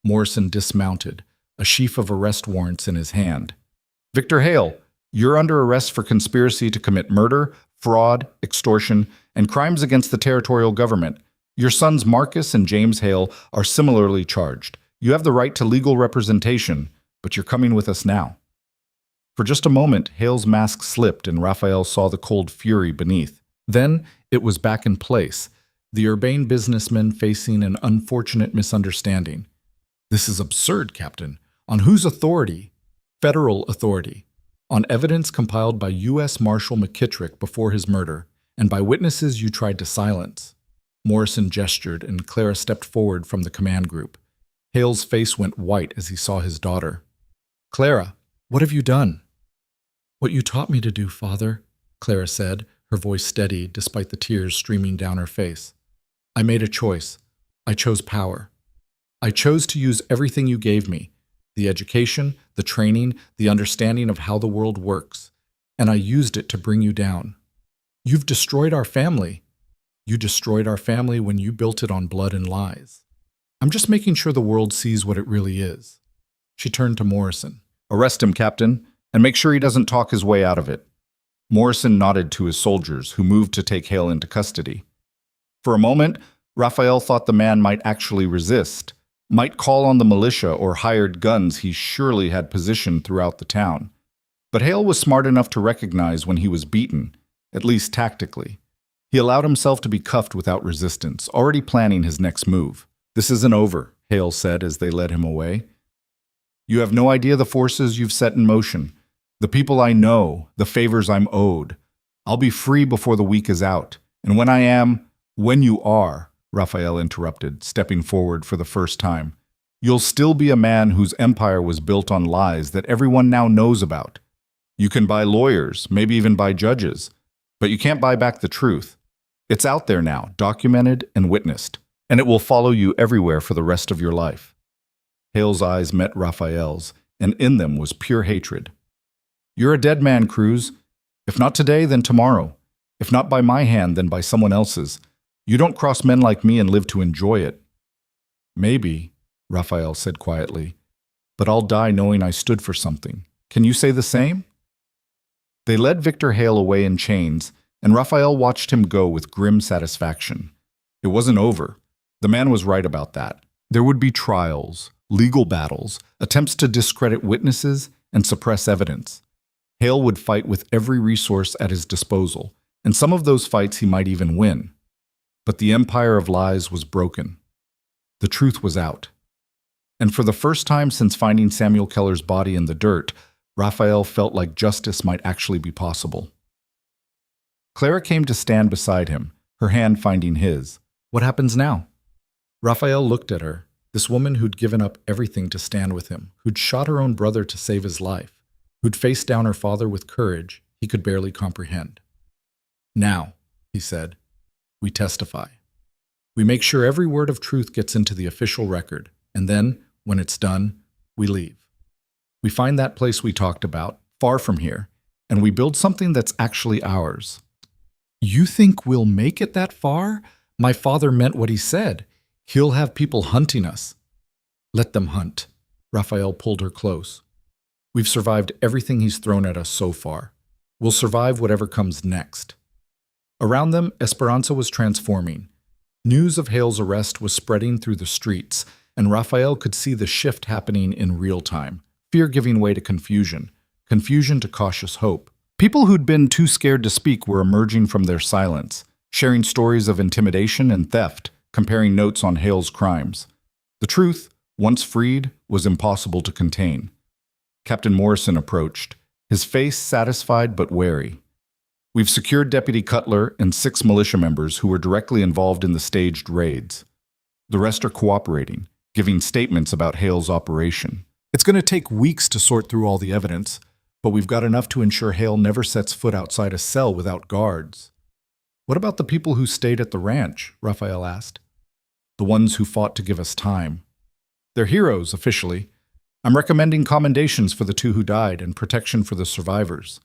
Morrison dismounted, a sheaf of arrest warrants in his hand. "Victor Hale, you're under arrest for conspiracy to commit murder, fraud, extortion, and crimes against the territorial government. Your sons Marcus and James Hale are similarly charged. You have the right to legal representation, but you're coming with us now." For just a moment, Hale's mask slipped and Raphael saw the cold fury beneath. Then it was back in place, the urbane businessman facing an unfortunate misunderstanding. "This is absurd, Captain. On whose authority?" "Federal authority. On evidence compiled by U.S. Marshal McKittrick before his murder, and by witnesses you tried to silence." Morrison gestured, and Clara stepped forward from the command group. Hale's face went white as he saw his daughter. "Clara, what have you done?" "What you taught me to do, Father," Clara said, her voice steady despite the tears streaming down her face. "I made a choice. I chose power. I chose to use everything you gave me, the education, the training, the understanding of how the world works, and I used it to bring you down. You've destroyed our family. You destroyed our family when you built it on blood and lies. I'm just making sure the world sees what it really is." She turned to Morrison. "Arrest him, Captain, and make sure he doesn't talk his way out of it." Morrison nodded to his soldiers, who moved to take Hale into custody. For a moment, Raphael thought the man might actually resist, might call on the militia or hired guns he surely had positioned throughout the town. But Hale was smart enough to recognize when he was beaten, at least tactically. He allowed himself to be cuffed without resistance, already planning his next move. "This isn't over," Hale said as they led him away. "You have no idea the forces you've set in motion, the people I know, the favors I'm owed. I'll be free before the week is out. And when you are," Raphael interrupted, stepping forward for the first time, "you'll still be a man whose empire was built on lies that everyone now knows about. You can buy lawyers, maybe even buy judges, but you can't buy back the truth. It's out there now, documented and witnessed, and it will follow you everywhere for the rest of your life." Hale's eyes met Raphael's, and in them was pure hatred. "You're a dead man, Cruz. If not today, then tomorrow. If not by my hand, then by someone else's. You don't cross men like me and live to enjoy it." "Maybe," Raphael said quietly, "but I'll die knowing I stood for something. Can you say the same?" They led Victor Hale away in chains, and Raphael watched him go with grim satisfaction. It wasn't over. The man was right about that. There would be trials, legal battles, attempts to discredit witnesses and suppress evidence. Hale would fight with every resource at his disposal, and some of those fights he might even win. But the empire of lies was broken. The truth was out. And for the first time since finding Samuel Keller's body in the dirt, Raphael felt like justice might actually be possible. Clara came to stand beside him, her hand finding his. "What happens now?" Raphael looked at her, this woman who'd given up everything to stand with him, who'd shot her own brother to save his life, who'd faced down her father with courage he could barely comprehend. "Now," he said, "we testify. We make sure every word of truth gets into the official record, and then, when it's done, we leave. We find that place we talked about, far from here, and we build something that's actually ours. You think we'll make it that far? My father meant what he said. He'll have people hunting us. Let them hunt. Raphael pulled her close. We've survived everything he's thrown at us so far. We'll survive whatever comes next. Around them, Esperanza was transforming. News of Hale's arrest was spreading through the streets, and Raphael could see the shift happening in real time, fear giving way to confusion, confusion to cautious hope. People who'd been too scared to speak were emerging from their silence, sharing stories of intimidation and theft, comparing notes on Hale's crimes. The truth, once freed, was impossible to contain. Captain Morrison approached, his face satisfied but wary. We've secured Deputy Cutler and 6 militia members who were directly involved in the staged raids. The rest are cooperating, giving statements about Hale's operation. It's going to take weeks to sort through all the evidence, but we've got enough to ensure Hale never sets foot outside a cell without guards. What about the people who stayed at the ranch? Raphael asked. The ones who fought to give us time. They're heroes, officially. I'm recommending commendations for the 2 who died and protection for the survivors.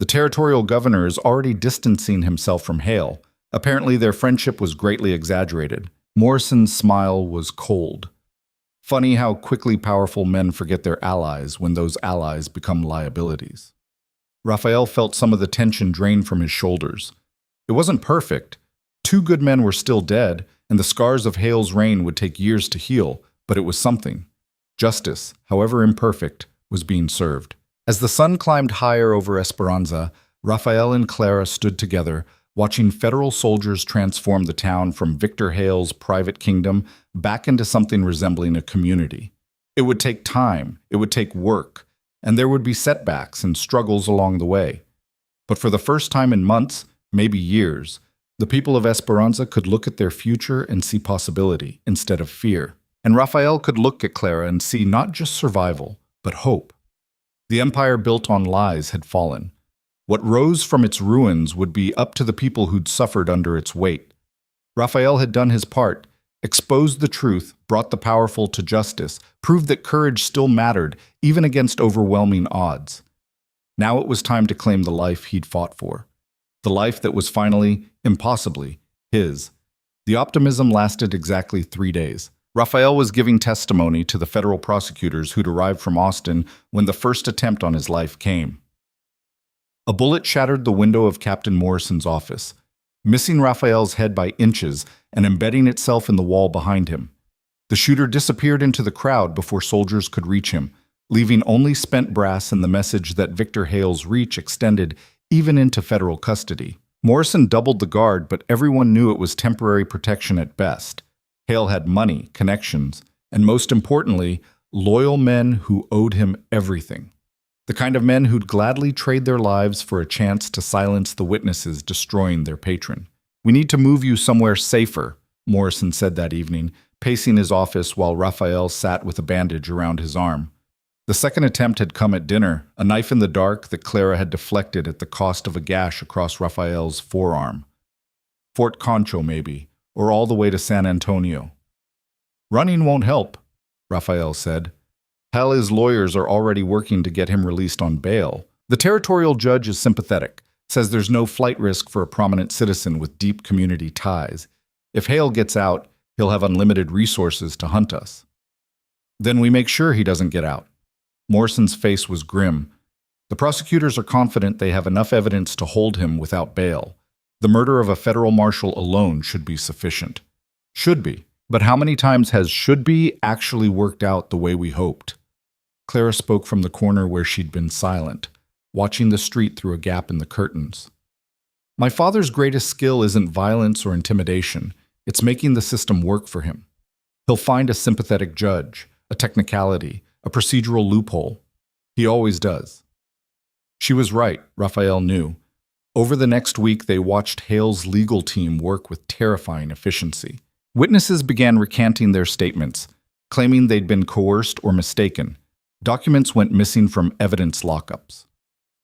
The territorial governor is already distancing himself from Hale. Apparently their friendship was greatly exaggerated. Morrison's smile was cold. Funny how quickly powerful men forget their allies when those allies become liabilities. Raphael felt some of the tension drain from his shoulders. It wasn't perfect. 2 good men were still dead, and the scars of Hale's reign would take years to heal, but it was something. Justice, however imperfect, was being served. As the sun climbed higher over Esperanza, Raphael and Clara stood together, watching federal soldiers transform the town from Victor Hale's private kingdom back into something resembling a community. It would take time, it would take work, and there would be setbacks and struggles along the way. But for the first time in months, maybe years, the people of Esperanza could look at their future and see possibility instead of fear. And Raphael could look at Clara and see not just survival, but hope. The empire built on lies had fallen. What rose from its ruins would be up to the people who'd suffered under its weight. Raphael had done his part, exposed the truth, brought the powerful to justice, proved that courage still mattered, even against overwhelming odds. Now it was time to claim the life he'd fought for. The life that was finally, impossibly, his. The optimism lasted exactly 3 days. Raphael was giving testimony to the federal prosecutors who'd arrived from Austin when the first attempt on his life came. A bullet shattered the window of Captain Morrison's office, missing Raphael's head by inches and embedding itself in the wall behind him. The shooter disappeared into the crowd before soldiers could reach him, leaving only spent brass and the message that Victor Hale's reach extended even into federal custody. Morrison doubled the guard, but everyone knew it was temporary protection at best. Hale had money, connections, and most importantly, loyal men who owed him everything. The kind of men who'd gladly trade their lives for a chance to silence the witnesses destroying their patron. We need to move you somewhere safer, Morrison said that evening, pacing his office while Raphael sat with a bandage around his arm. The second attempt had come at dinner, a knife in the dark that Clara had deflected at the cost of a gash across Raphael's forearm. Fort Concho, maybe, or all the way to San Antonio. Running won't help, Raphael said. Hale's lawyers are already working to get him released on bail. The territorial judge is sympathetic, says there's no flight risk for a prominent citizen with deep community ties. If Hale gets out, he'll have unlimited resources to hunt us. Then we make sure he doesn't get out. Morrison's face was grim. The prosecutors are confident they have enough evidence to hold him without bail. The murder of a federal marshal alone should be sufficient. Should be. But how many times has should be actually worked out the way we hoped? Clara spoke from the corner where she'd been silent, watching the street through a gap in the curtains. My father's greatest skill isn't violence or intimidation. It's making the system work for him. He'll find a sympathetic judge, a technicality, a procedural loophole. He always does. She was right, Raphael knew. Over the next week, they watched Hale's legal team work with terrifying efficiency. Witnesses began recanting their statements, claiming they'd been coerced or mistaken. Documents went missing from evidence lockups.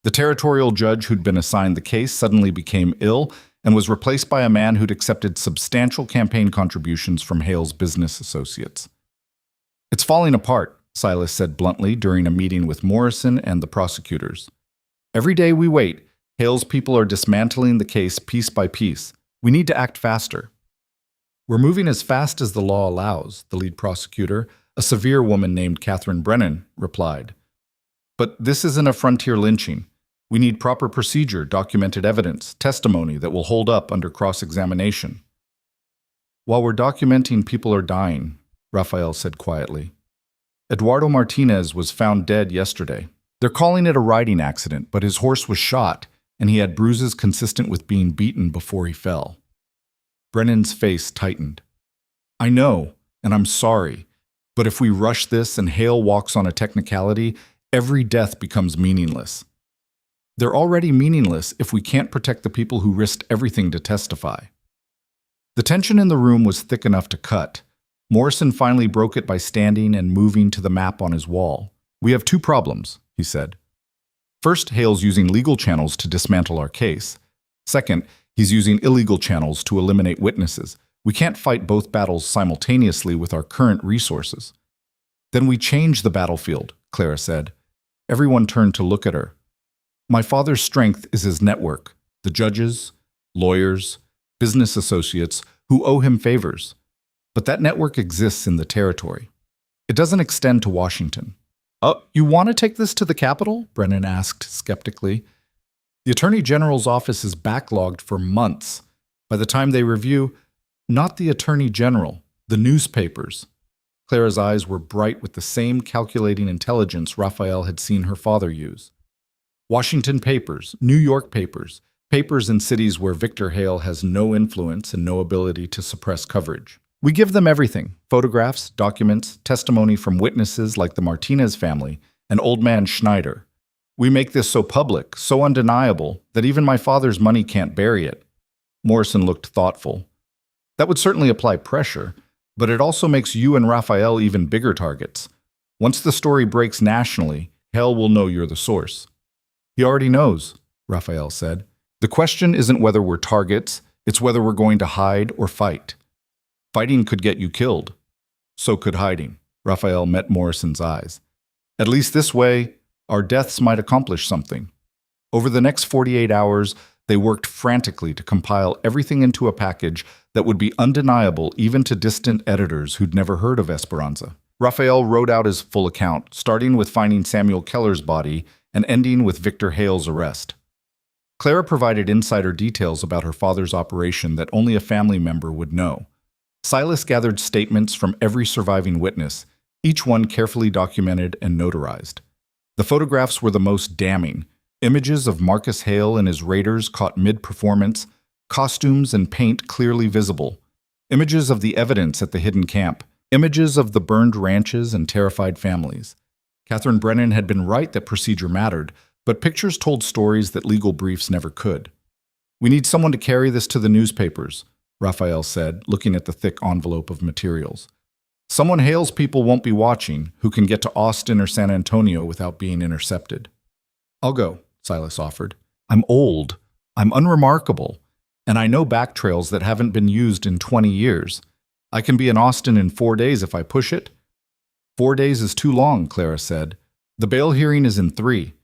The territorial judge who'd been assigned the case suddenly became ill and was replaced by a man who'd accepted substantial campaign contributions from Hale's business associates. It's falling apart, Silas said bluntly during a meeting with Morrison and the prosecutors. Every day we wait, Hale's people are dismantling the case piece by piece. We need to act faster. We're moving as fast as the law allows, the lead prosecutor, a severe woman named Catherine Brennan, replied. But this isn't a frontier lynching. We need proper procedure, documented evidence, testimony that will hold up under cross-examination. While we're documenting, people are dying, Rafael said quietly. Eduardo Martinez was found dead yesterday. They're calling it a riding accident, but his horse was shot, and he had bruises consistent with being beaten before he fell. Brennan's face tightened. I know, and I'm sorry, but if we rush this and Hale walks on a technicality, every death becomes meaningless. They're already meaningless if we can't protect the people who risked everything to testify. The tension in the room was thick enough to cut. Morrison finally broke it by standing and moving to the map on his wall. We have two problems, he said. First, Hale's using legal channels to dismantle our case. Second, he's using illegal channels to eliminate witnesses. We can't fight both battles simultaneously with our current resources. Then we change the battlefield, Clara said. Everyone turned to look at her. My father's strength is his network, the judges, lawyers, business associates who owe him favors. But that network exists in the territory. It doesn't extend to Washington. Oh, you want to take this to the Capitol? Brennan asked skeptically. The Attorney General's office is backlogged for months. By the time they review, not the Attorney General, the newspapers. Clara's eyes were bright with the same calculating intelligence Rafael had seen her father use. Washington papers, New York papers, papers in cities where Victor Hale has no influence and no ability to suppress coverage. We give them everything: photographs, documents, testimony from witnesses like the Martinez family and Old Man Schneider. We make this so public, so undeniable, that even my father's money can't bury it. Morrison looked thoughtful. That would certainly apply pressure, but it also makes you and Rafael even bigger targets. Once the story breaks nationally, Hale will know you're the source. He already knows, Rafael said. The question isn't whether we're targets, it's whether we're going to hide or fight. Fighting could get you killed. So could hiding. Rafael met Morrison's eyes. At least this way, our deaths might accomplish something. Over the next 48 hours, they worked frantically to compile everything into a package that would be undeniable even to distant editors who'd never heard of Esperanza. Rafael wrote out his full account, starting with finding Samuel Keller's body and ending with Victor Hale's arrest. Clara provided insider details about her father's operation that only a family member would know. Silas gathered statements from every surviving witness, each one carefully documented and notarized. The photographs were the most damning. Images of Marcus Hale and his raiders caught mid-performance, costumes and paint clearly visible. Images of the evidence at the hidden camp. Images of the burned ranches and terrified families. Catherine Brennan had been right that procedure mattered, but pictures told stories that legal briefs never could. We need someone to carry this to the newspapers, Rafael said, looking at the thick envelope of materials. Someone Hale's people won't be watching, who can get to Austin or San Antonio without being intercepted. I'll go, Silas offered. I'm old, I'm unremarkable, and I know back trails that haven't been used in 20 years. I can be in Austin in 4 days if I push it. 4 days is too long, Clara said. The bail hearing is in 3.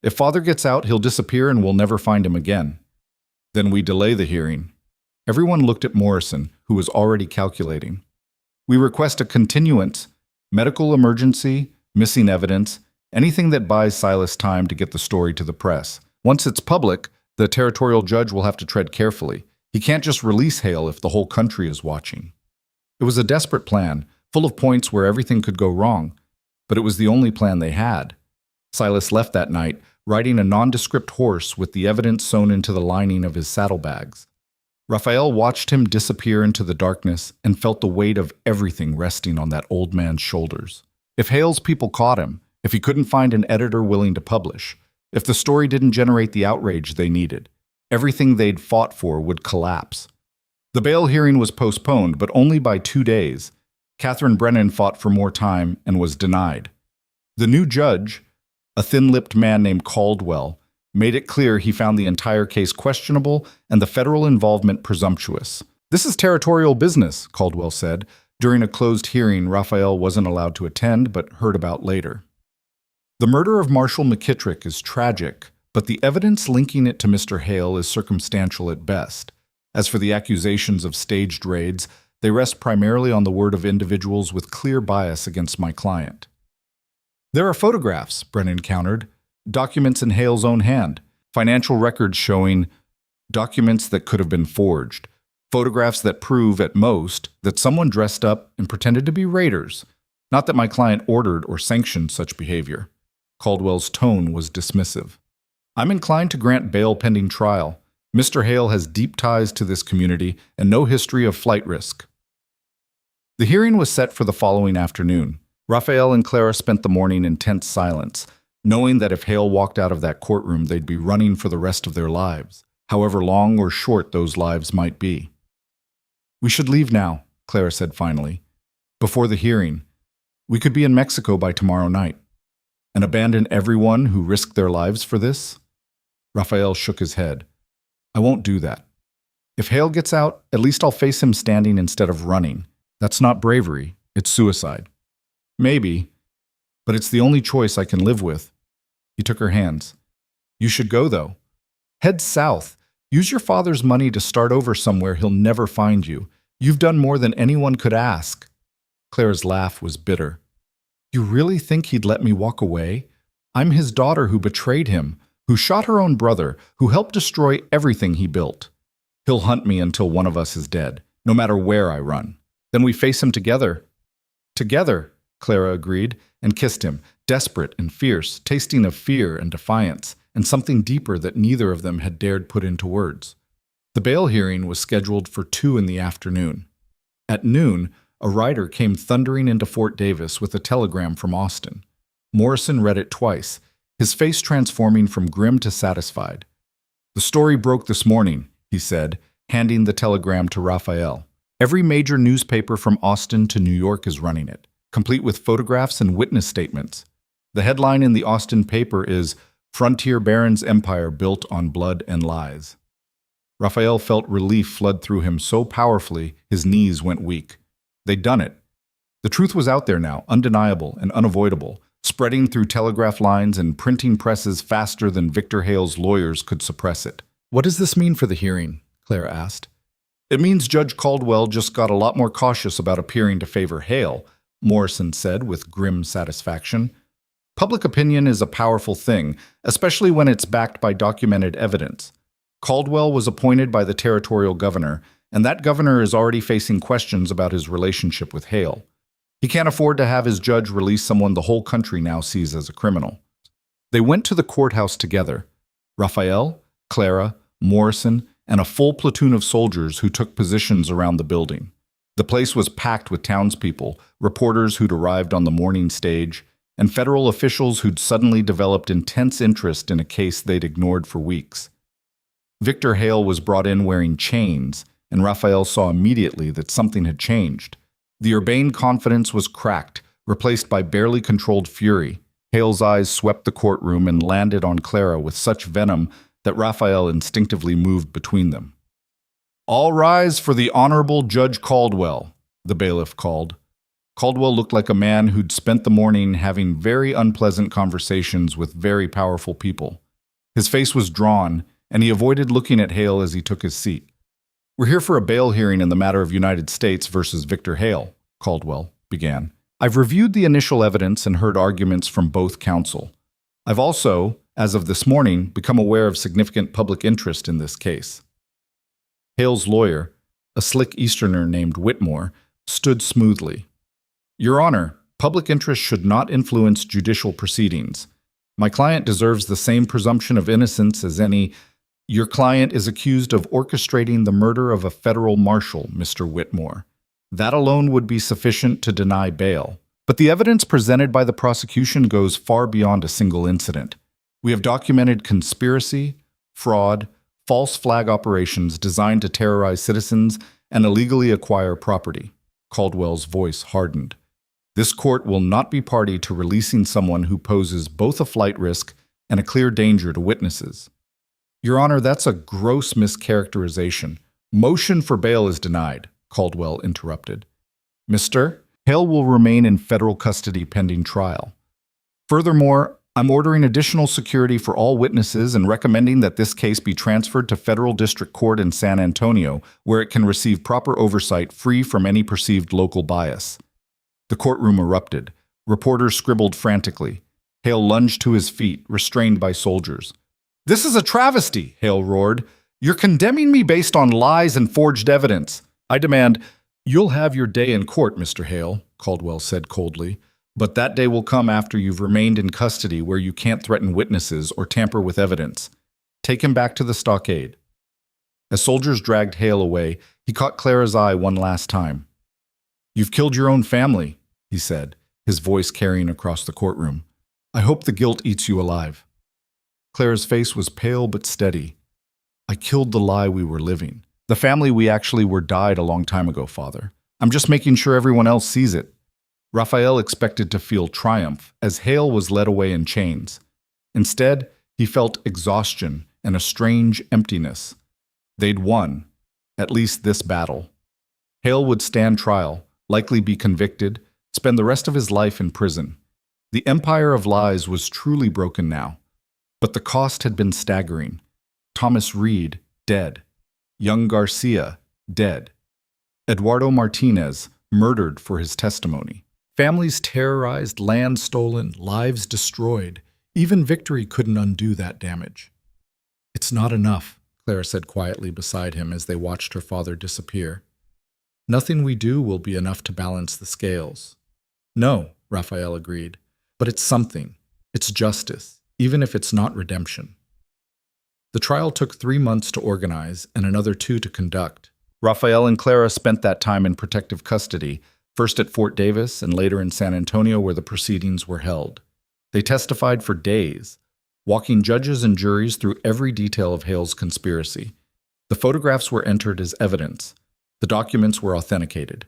If Father gets out, he'll disappear and we'll never find him again. Then we delay the hearing. Everyone looked at Morrison, who was already calculating. We request a continuance, medical emergency, missing evidence, anything that buys Silas time to get the story to the press. Once it's public, the territorial judge will have to tread carefully. He can't just release Hale if the whole country is watching. It was a desperate plan, full of points where everything could go wrong, but it was the only plan they had. Silas left that night, riding a nondescript horse with the evidence sewn into the lining of his saddlebags. Rafael watched him disappear into the darkness and felt the weight of everything resting on that old man's shoulders. If Hale's people caught him, if he couldn't find an editor willing to publish, if the story didn't generate the outrage they needed, everything they'd fought for would collapse. The bail hearing was postponed, but only by 2 days. Catherine Brennan fought for more time and was denied. The new judge, a thin-lipped man named Caldwell, made it clear he found the entire case questionable and the federal involvement presumptuous. This is territorial business, Caldwell said. During a closed hearing, Rafael wasn't allowed to attend, but heard about later. The murder of Marshal McKittrick is tragic, but the evidence linking it to Mr. Hale is circumstantial at best. As for the accusations of staged raids, they rest primarily on the word of individuals with clear bias against my client. There are photographs, Brennan countered, documents in Hale's own hand, financial records showing documents that could have been forged, photographs that prove, at most, that someone dressed up and pretended to be raiders, not that my client ordered or sanctioned such behavior. Caldwell's tone was dismissive. I'm inclined to grant bail pending trial. Mr. Hale has deep ties to this community and no history of flight risk. The hearing was set for the following afternoon. Raphael and Clara spent the morning in tense silence, knowing that if Hale walked out of that courtroom, they'd be running for the rest of their lives, however long or short those lives might be. We should leave now, Clara said finally. Before the hearing, we could be in Mexico by tomorrow night. And abandon everyone who risked their lives for this? Raphael shook his head. I won't do that. If Hale gets out, at least I'll face him standing instead of running. That's not bravery, it's suicide. Maybe, but it's the only choice I can live with. He took her hands. You should go, though. Head south. Use your father's money to start over somewhere he'll never find you. You've done more than anyone could ask. Clara's laugh was bitter. You really think he'd let me walk away? I'm his daughter who betrayed him, who shot her own brother, who helped destroy everything he built. He'll hunt me until one of us is dead, no matter where I run. Then we face him together. Together, Clara agreed, and kissed him, desperate and fierce, tasting of fear and defiance, and something deeper that neither of them had dared put into words. The bail hearing was scheduled for 2 in the afternoon. At noon, a rider came thundering into Fort Davis with a telegram from Austin. Morrison read it twice, his face transforming from grim to satisfied. The story broke this morning, he said, handing the telegram to Raphael. Every major newspaper from Austin to New York is running it, complete with photographs and witness statements. The headline in the Austin paper is Frontier Baron's Empire Built on Blood and Lies. Raphael felt relief flood through him so powerfully his knees went weak. They'd done it. The truth was out there now, undeniable and unavoidable, spreading through telegraph lines and printing presses faster than Victor Hale's lawyers could suppress it. What does this mean for the hearing? Clara asked. It means Judge Caldwell just got a lot more cautious about appearing to favor Hale, Morrison said with grim satisfaction. Public opinion is a powerful thing, especially when it's backed by documented evidence. Caldwell was appointed by the territorial governor, and that governor is already facing questions about his relationship with Hale. He can't afford to have his judge release someone the whole country now sees as a criminal. They went to the courthouse together. Raphael, Clara, Morrison, and a full platoon of soldiers who took positions around the building. The place was packed with townspeople, reporters who'd arrived on the morning stage, and federal officials who'd suddenly developed intense interest in a case they'd ignored for weeks. Victor Hale was brought in wearing chains, and Raphael saw immediately that something had changed. The urbane confidence was cracked, replaced by barely controlled fury. Hale's eyes swept the courtroom and landed on Clara with such venom that Raphael instinctively moved between them. All rise for the Honorable Judge Caldwell, the bailiff called. Caldwell looked like a man who'd spent the morning having very unpleasant conversations with very powerful people. His face was drawn, and he avoided looking at Hale as he took his seat. We're here for a bail hearing in the matter of United States versus Victor Hale, Caldwell began. I've reviewed the initial evidence and heard arguments from both counsel. I've also, as of this morning, become aware of significant public interest in this case. Hale's lawyer, a slick Easterner named Whitmore, stood smoothly. Your Honor, public interest should not influence judicial proceedings. My client deserves the same presumption of innocence as any. Your client is accused of orchestrating the murder of a federal marshal, Mr. Whitmore. That alone would be sufficient to deny bail. But the evidence presented by the prosecution goes far beyond a single incident. We have documented conspiracy, fraud, false flag operations designed to terrorize citizens and illegally acquire property. Caldwell's voice hardened. This court will not be party to releasing someone who poses both a flight risk and a clear danger to witnesses. Your Honor, that's a gross mischaracterization. Motion for bail is denied, Caldwell interrupted. Mr. Hale will remain in federal custody pending trial. Furthermore, I'm ordering additional security for all witnesses and recommending that this case be transferred to Federal District Court in San Antonio, where it can receive proper oversight free from any perceived local bias. The courtroom erupted. Reporters scribbled frantically. Hale lunged to his feet, restrained by soldiers. "This is a travesty," Hale roared. "You're condemning me based on lies and forged evidence. I demand—" "You'll have your day in court, Mr. Hale," Caldwell said coldly. "But that day will come after you've remained in custody where you can't threaten witnesses or tamper with evidence. Take him back to the stockade." As soldiers dragged Hale away, he caught Clara's eye one last time. "You've killed your own family," he said, his voice carrying across the courtroom. "I hope the guilt eats you alive." Clara's face was pale but steady. "I killed the lie we were living. The family we actually were died a long time ago, Father. I'm just making sure everyone else sees it." Raphael expected to feel triumph as Hale was led away in chains. Instead, he felt exhaustion and a strange emptiness. They'd won, at least this battle. Hale would stand trial, likely be convicted, spend the rest of his life in prison. The empire of lies was truly broken now. But the cost had been staggering. Thomas Reed, dead. Young Garcia, dead. Eduardo Martinez, murdered for his testimony. Families terrorized, land stolen, lives destroyed. Even victory couldn't undo that damage. "It's not enough," Clara said quietly beside him as they watched her father disappear. "Nothing we do will be enough to balance the scales." "No," Raphael agreed, "but it's something. It's justice, even if it's not redemption." The trial took 3 months to organize and another 2 to conduct. Raphael and Clara spent that time in protective custody, first at Fort Davis and later in San Antonio where the proceedings were held. They testified for days, walking judges and juries through every detail of Hale's conspiracy. The photographs were entered as evidence. The documents were authenticated.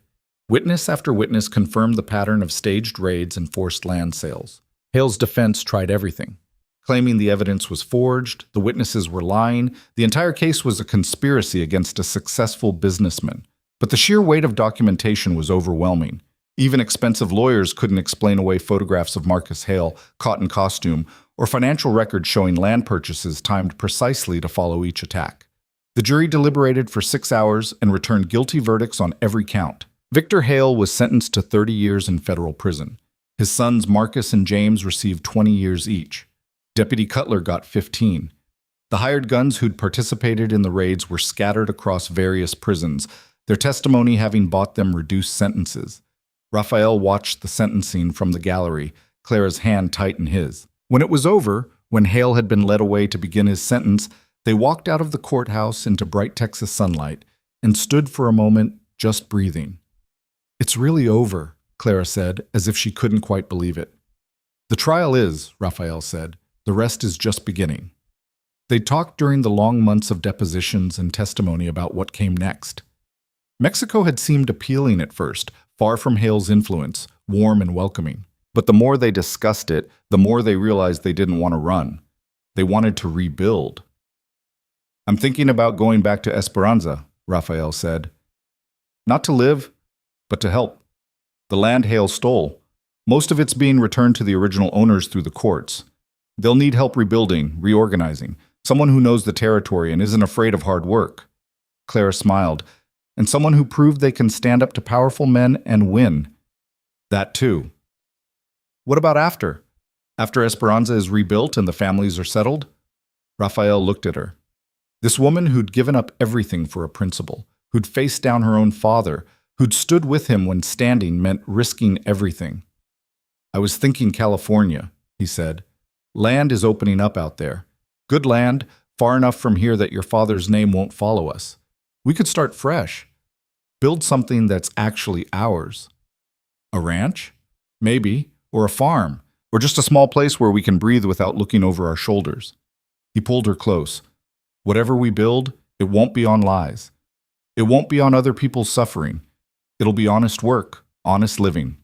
Witness after witness confirmed the pattern of staged raids and forced land sales. Hale's defense tried everything, claiming the evidence was forged, the witnesses were lying, the entire case was a conspiracy against a successful businessman. But the sheer weight of documentation was overwhelming. Even expensive lawyers couldn't explain away photographs of Marcus Hale caught in costume or financial records showing land purchases timed precisely to follow each attack. The jury deliberated for 6 hours and returned guilty verdicts on every count. Victor Hale was sentenced to 30 years in federal prison. His sons Marcus and James received 20 years each. Deputy Cutler got 15. The hired guns who'd participated in the raids were scattered across various prisons, their testimony having bought them reduced sentences. Raphael watched the sentencing from the gallery, Clara's hand tight in his. When it was over, when Hale had been led away to begin his sentence, they walked out of the courthouse into bright Texas sunlight and stood for a moment just breathing. "It's really over," Clara said, as if she couldn't quite believe it. "The trial is," Raphael said. "The rest is just beginning." They talked during the long months of depositions and testimony about what came next. Mexico had seemed appealing at first, far from Hale's influence, warm and welcoming. But the more they discussed it, the more they realized they didn't want to run. They wanted to rebuild. "I'm thinking about going back to Esperanza," Raphael said. "Not to live, but to help. The land Hale stole. Most of it's being returned to the original owners through the courts. They'll need help rebuilding, reorganizing, someone who knows the territory and isn't afraid of hard work." Clara smiled. "And someone who proved they can stand up to powerful men and win." "That too." "What about after? After Esperanza is rebuilt and the families are settled?" Raphael looked at her. This woman who'd given up everything for a principle, who'd faced down her own father, who'd stood with him when standing meant risking everything. "I was thinking California," he said. "Land is opening up out there. Good land, far enough from here that your father's name won't follow us. We could start fresh. Build something that's actually ours. A ranch? Maybe. Or a farm. Or just a small place where we can breathe without looking over our shoulders." He pulled her close. "Whatever we build, it won't be on lies. It won't be on other people's suffering. It'll be honest work, honest living."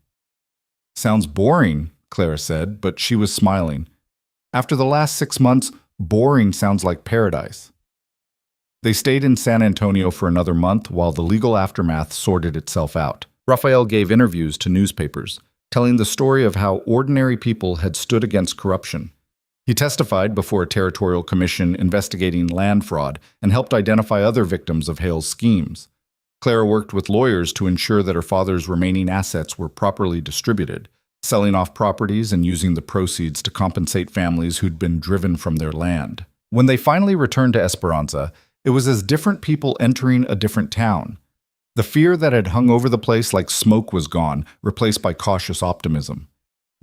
"Sounds boring," Clara said, but she was smiling. "After the last 6 months, boring sounds like paradise." They stayed in San Antonio for another month while the legal aftermath sorted itself out. Raphael gave interviews to newspapers, telling the story of how ordinary people had stood against corruption. He testified before a territorial commission investigating land fraud and helped identify other victims of Hale's schemes. Clara worked with lawyers to ensure that her father's remaining assets were properly distributed, selling off properties and using the proceeds to compensate families who'd been driven from their land. When they finally returned to Esperanza, it was as different people entering a different town. The fear that had hung over the place like smoke was gone, replaced by cautious optimism.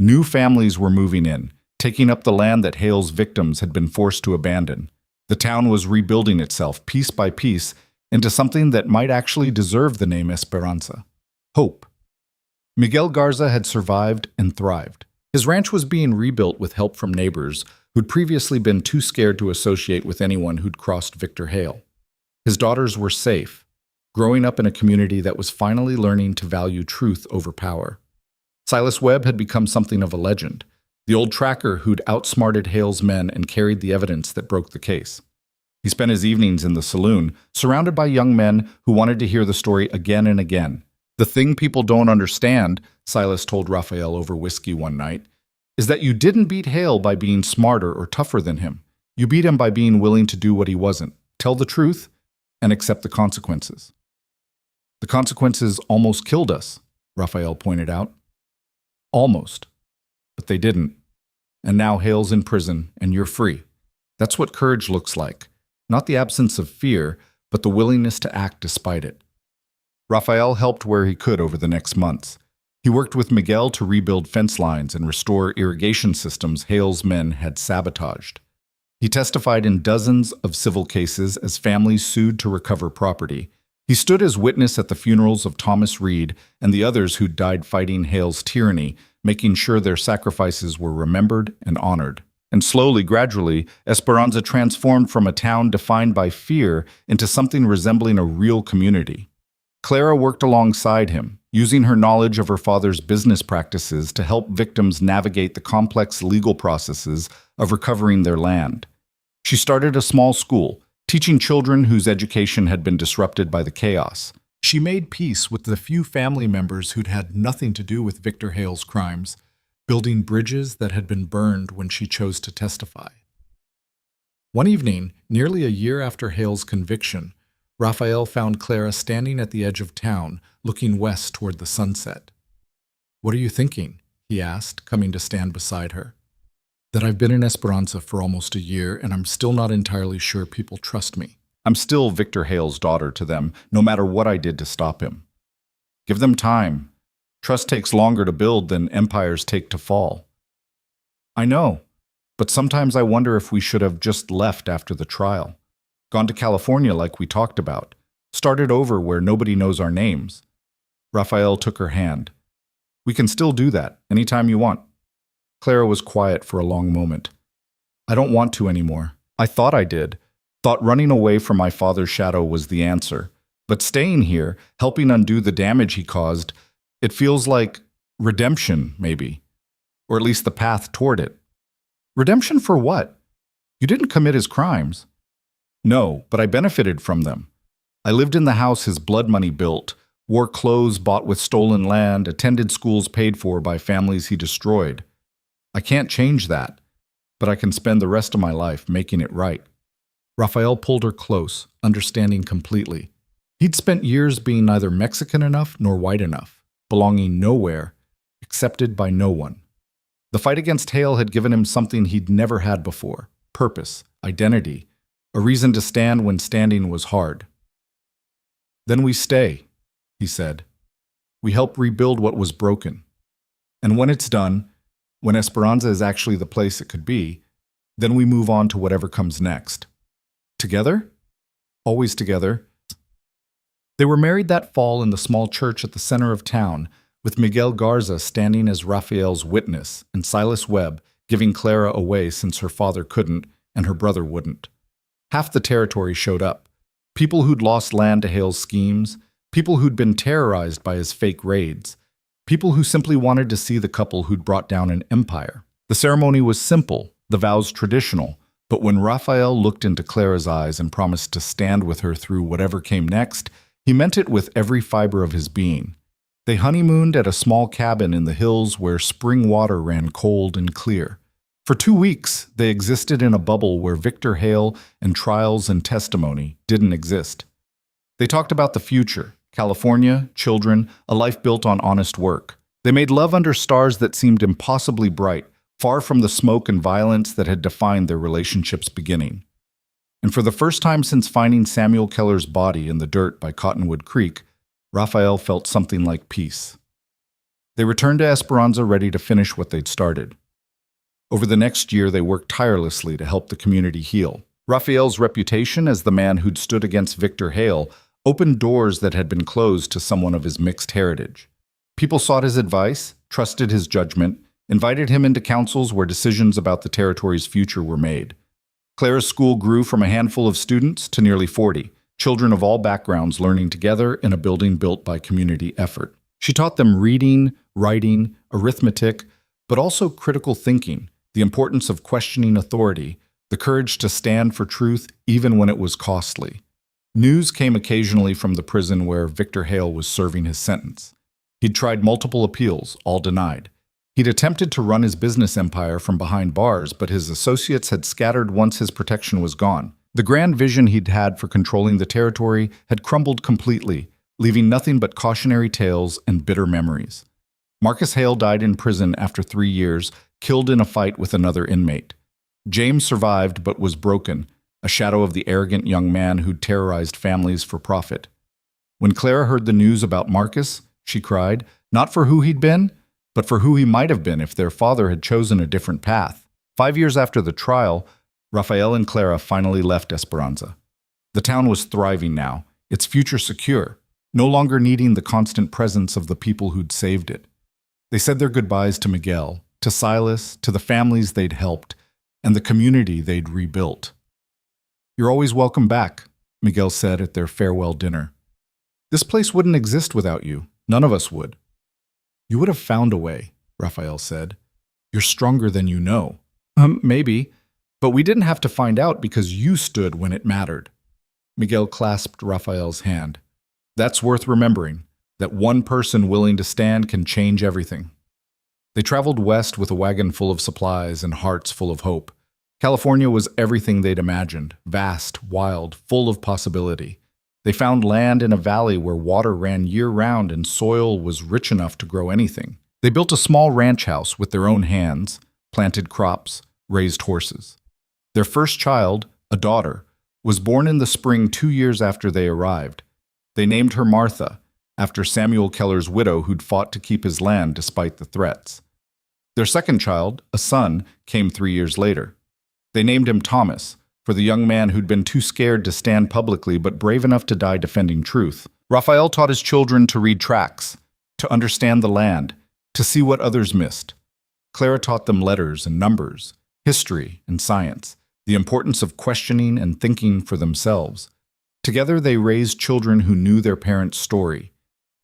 New families were moving in, taking up the land that Hale's victims had been forced to abandon. The town was rebuilding itself, piece by piece, into something that might actually deserve the name Esperanza. Hope. Miguel Garza had survived and thrived. His ranch was being rebuilt with help from neighbors who'd previously been too scared to associate with anyone who'd crossed Victor Hale. His daughters were safe, growing up in a community that was finally learning to value truth over power. Silas Webb had become something of a legend, the old tracker who'd outsmarted Hale's men and carried the evidence that broke the case. He spent his evenings in the saloon, surrounded by young men who wanted to hear the story again and again. The thing people don't understand, Silas told Raphael over whiskey one night, is that you didn't beat Hale by being smarter or tougher than him. You beat him by being willing to do what he wasn't, tell the truth, and accept the consequences. The consequences almost killed us, Raphael pointed out. Almost. But they didn't. And now Hale's in prison, and you're free. That's what courage looks like. Not the absence of fear, but the willingness to act despite it. Raphael helped where he could over the next months. He worked with Miguel to rebuild fence lines and restore irrigation systems Hale's men had sabotaged. He testified in dozens of civil cases as families sued to recover property. He stood as witness at the funerals of Thomas Reed and the others who died fighting Hale's tyranny, making sure their sacrifices were remembered and honored. And slowly, gradually, Esperanza transformed from a town defined by fear into something resembling a real community. Clara worked alongside him, using her knowledge of her father's business practices to help victims navigate the complex legal processes of recovering their land. She started a small school, teaching children whose education had been disrupted by the chaos. She made peace with the few family members who'd had nothing to do with Victor Hale's crimes, building bridges that had been burned when she chose to testify. One evening, nearly a year after Hale's conviction, Raphael found Clara standing at the edge of town, looking west toward the sunset. "What are you thinking?" he asked, coming to stand beside her. "That I've been in Esperanza for almost a year, and I'm still not entirely sure people trust me. I'm still Victor Hale's daughter to them, no matter what I did to stop him. Give them time. Trust takes longer to build than empires take to fall." "I know, but sometimes I wonder if we should have just left after the trial. Gone to California like we talked about. Started over where nobody knows our names." Raphael took her hand. "We can still do that, anytime you want." Clara was quiet for a long moment. "I don't want to anymore. I thought I did. Thought running away from my father's shadow was the answer. But staying here, helping undo the damage he caused, it feels like redemption, maybe. Or at least the path toward it." "Redemption for what? You didn't commit his crimes." "No, but I benefited from them. I lived in the house his blood money built, wore clothes bought with stolen land, attended schools paid for by families he destroyed. I can't change that, but I can spend the rest of my life making it right." Raphael pulled her close, understanding completely. He'd spent years being neither Mexican enough nor white enough, belonging nowhere, accepted by no one. The fight against Hale had given him something he'd never had before: purpose, identity, a reason to stand when standing was hard. "Then we stay," he said. "We help rebuild what was broken. And when it's done, when Esperanza is actually the place it could be, then we move on to whatever comes next. Together? Always together." They were married that fall in the small church at the center of town, with Miguel Garza standing as Raphael's witness and Silas Webb giving Clara away since her father couldn't and her brother wouldn't. Half the territory showed up. People who'd lost land to Hale's schemes, people who'd been terrorized by his fake raids, people who simply wanted to see the couple who'd brought down an empire. The ceremony was simple, the vows traditional, but when Raphael looked into Clara's eyes and promised to stand with her through whatever came next, he meant it with every fiber of his being. They honeymooned at a small cabin in the hills where spring water ran cold and clear. For 2 weeks, they existed in a bubble where Victor Hale and trials and testimony didn't exist. They talked about the future, California, children, a life built on honest work. They made love under stars that seemed impossibly bright, far from the smoke and violence that had defined their relationship's beginning. And for the first time since finding Samuel Keller's body in the dirt by Cottonwood Creek, Raphael felt something like peace. They returned to Esperanza ready to finish what they'd started. Over the next year, they worked tirelessly to help the community heal. Raphael's reputation as the man who'd stood against Victor Hale opened doors that had been closed to someone of his mixed heritage. People sought his advice, trusted his judgment, invited him into councils where decisions about the territory's future were made. Clara's school grew from a handful of students to nearly 40, children of all backgrounds learning together in a building built by community effort. She taught them reading, writing, arithmetic, but also critical thinking, the importance of questioning authority, the courage to stand for truth even when it was costly. News came occasionally from the prison where Victor Hale was serving his sentence. He'd tried multiple appeals, all denied. He'd attempted to run his business empire from behind bars, but his associates had scattered once his protection was gone. The grand vision he'd had for controlling the territory had crumbled completely, leaving nothing but cautionary tales and bitter memories. Marcus Hale died in prison after 3 years, killed in a fight with another inmate. James survived but was broken, a shadow of the arrogant young man who'd terrorized families for profit. When Clara heard the news about Marcus, she cried, not for who he'd been, but for who he might have been if their father had chosen a different path. 5 years after the trial, Raphael and Clara finally left Esperanza. The town was thriving now, its future secure, no longer needing the constant presence of the people who'd saved it. They said their goodbyes to Miguel, to Silas, to the families they'd helped, and the community they'd rebuilt. "You're always welcome back," Miguel said at their farewell dinner. "This place wouldn't exist without you. None of us would." "You would have found a way," Raphael said. "You're stronger than you know." Maybe. But we didn't have to find out because you stood when it mattered." Miguel clasped Raphael's hand. "That's worth remembering, that one person willing to stand can change everything." They traveled west with a wagon full of supplies and hearts full of hope. California was everything they'd imagined, vast, wild, full of possibility. They found land in a valley where water ran year-round and soil was rich enough to grow anything. They built a small ranch house with their own hands, planted crops, raised horses. Their first child, a daughter, was born in the spring 2 years after they arrived. They named her Martha, after Samuel Keller's widow who'd fought to keep his land despite the threats. Their second child, a son, came 3 years later. They named him Thomas, for the young man who'd been too scared to stand publicly but brave enough to die defending truth. Raphael taught his children to read tracts, to understand the land, to see what others missed. Clara taught them letters and numbers, history and science, the importance of questioning and thinking for themselves. Together they raised children who knew their parents' story,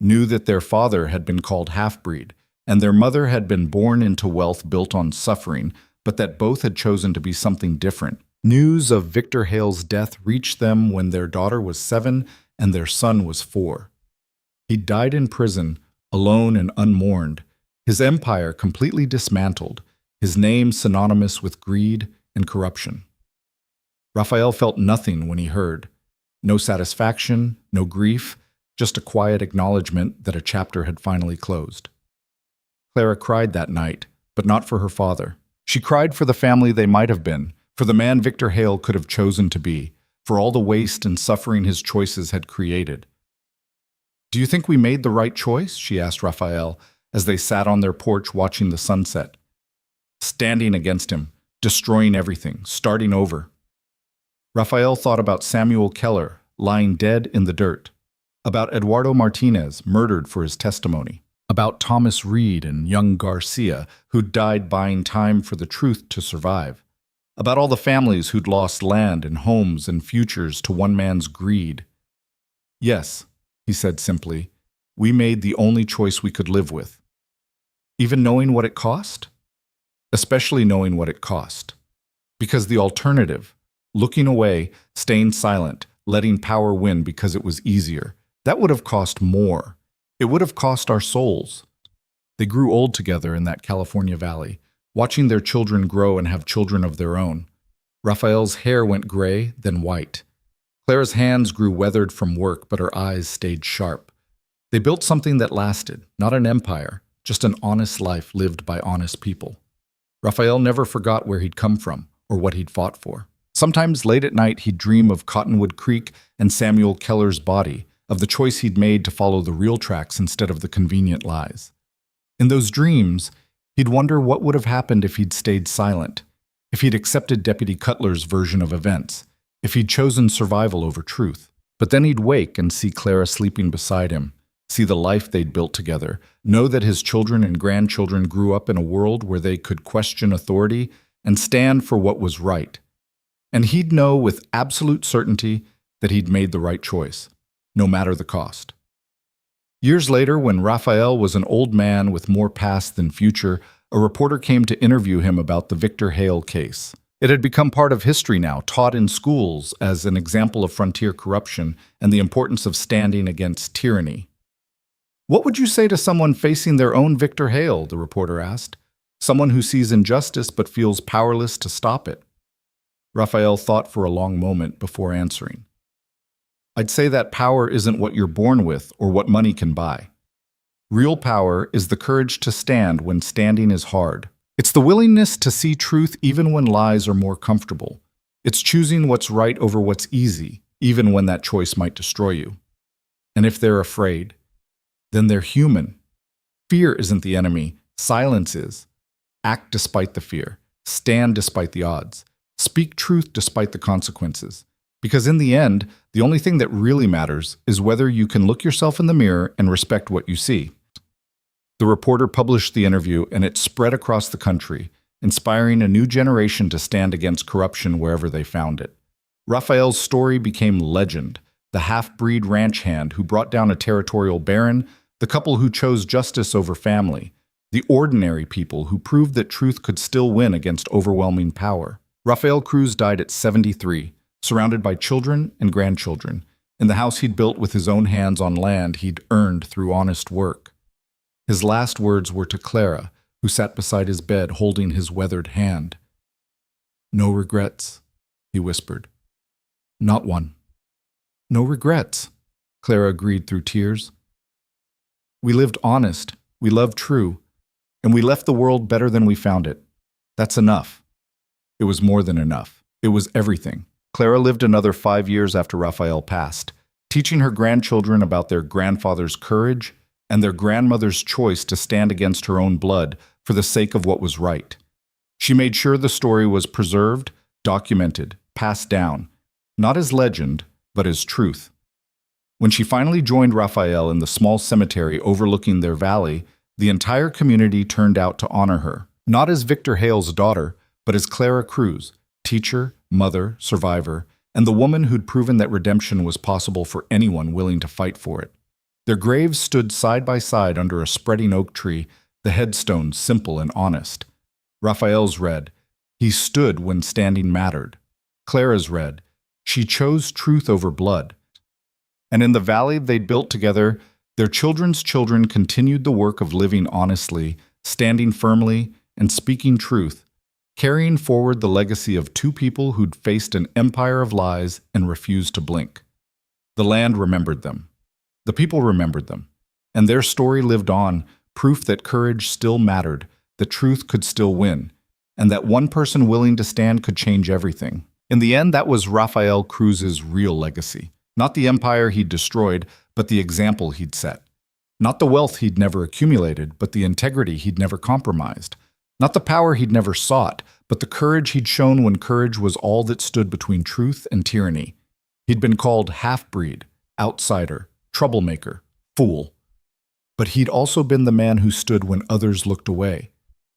knew that their father had been called half-breed, and their mother had been born into wealth built on suffering, but that both had chosen to be something different. News of Victor Hale's death reached them when their daughter was 7 and their son was 4. He died in prison, alone and unmourned, his empire completely dismantled, his name synonymous with greed and corruption. Raphael felt nothing when he heard. No satisfaction, no grief, just a quiet acknowledgement that a chapter had finally closed. Clara cried that night, but not for her father. She cried for the family they might have been, for the man Victor Hale could have chosen to be, for all the waste and suffering his choices had created. "Do you think we made the right choice?" she asked Raphael as they sat on their porch watching the sunset. Standing against him, destroying everything, starting over. Raphael thought about Samuel Keller, lying dead in the dirt, about Eduardo Martinez, murdered for his testimony, about Thomas Reed and young Garcia, who died buying time for the truth to survive, about all the families who'd lost land and homes and futures to one man's greed. "Yes," he said simply, "we made the only choice we could live with." Even knowing what it cost? Especially knowing what it cost. Because the alternative, looking away, staying silent, letting power win because it was easier, that would have cost more. It would have cost our souls. They grew old together in that California valley, watching their children grow and have children of their own. Raphael's hair went gray, then white. Clara's hands grew weathered from work, but her eyes stayed sharp. They built something that lasted, not an empire, just an honest life lived by honest people. Raphael never forgot where he'd come from or what he'd fought for. Sometimes late at night he'd dream of Cottonwood Creek and Samuel Keller's body, of the choice he'd made to follow the real tracks instead of the convenient lies. In those dreams, he'd wonder what would have happened if he'd stayed silent, if he'd accepted Deputy Cutler's version of events, if he'd chosen survival over truth. But then he'd wake and see Clara sleeping beside him, see the life they'd built together, know that his children and grandchildren grew up in a world where they could question authority and stand for what was right. And he'd know with absolute certainty that he'd made the right choice, no matter the cost. Years later, when Raphael was an old man with more past than future, a reporter came to interview him about the Victor Hale case. It had become part of history now, taught in schools as an example of frontier corruption and the importance of standing against tyranny. "What would you say to someone facing their own Victor Hale?" the reporter asked. "Someone who sees injustice but feels powerless to stop it." Raphael thought for a long moment before answering. "I'd say that power isn't what you're born with or what money can buy. Real power is the courage to stand when standing is hard. It's the willingness to see truth even when lies are more comfortable. It's choosing what's right over what's easy, even when that choice might destroy you. And if they're afraid, then they're human. Fear isn't the enemy, silence is. Act despite the fear. Stand despite the odds. Speak truth despite the consequences. Because in the end, the only thing that really matters is whether you can look yourself in the mirror and respect what you see." The reporter published the interview, and it spread across the country, inspiring a new generation to stand against corruption wherever they found it. Raphael's story became legend: the half-breed ranch hand who brought down a territorial baron, the couple who chose justice over family, the ordinary people who proved that truth could still win against overwhelming power. Raphael Cruz died at 73, surrounded by children and grandchildren, in the house he'd built with his own hands on land he'd earned through honest work. His last words were to Clara, who sat beside his bed holding his weathered hand. "No regrets," he whispered. "Not one." "No regrets," Clara agreed through tears. "We lived honest, we loved true, and we left the world better than we found it. That's enough." It was more than enough. It was everything. Clara lived another 5 years after Raphael passed, teaching her grandchildren about their grandfather's courage and their grandmother's choice to stand against her own blood for the sake of what was right. She made sure the story was preserved, documented, passed down, not as legend, but as truth. When she finally joined Raphael in the small cemetery overlooking their valley, the entire community turned out to honor her, not as Victor Hale's daughter, but as Clara Cruz, teacher, mother, survivor, and the woman who'd proven that redemption was possible for anyone willing to fight for it. Their graves stood side by side under a spreading oak tree, the headstones simple and honest. Raphael's read, "He stood when standing mattered." Clara's read, "She chose truth over blood." And in the valley they'd built together, their children's children continued the work of living honestly, standing firmly, and speaking truth, carrying forward the legacy of two people who'd faced an empire of lies and refused to blink. The land remembered them. The people remembered them. And their story lived on, proof that courage still mattered, that truth could still win, and that one person willing to stand could change everything. In the end, that was Raphael Cruz's real legacy. Not the empire he'd destroyed, but the example he'd set. Not the wealth he'd never accumulated, but the integrity he'd never compromised. Not the power he'd never sought, but the courage he'd shown when courage was all that stood between truth and tyranny. He'd been called half-breed, outsider, troublemaker, fool. But he'd also been the man who stood when others looked away,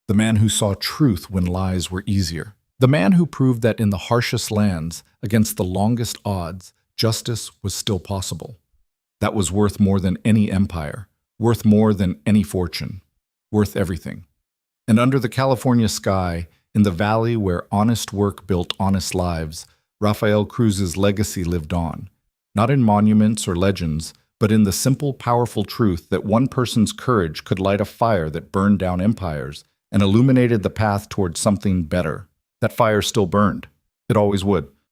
the man who saw truth when lies were easier, the man who proved that in the harshest lands, against the longest odds, justice was still possible. That was worth more than any empire, worth more than any fortune, worth everything. And under the California sky, in the valley where honest work built honest lives, Raphael Cruz's legacy lived on, not in monuments or legends, but in the simple, powerful truth that one person's courage could light a fire that burned down empires and illuminated the path towards something better. That fire still burned. It always would.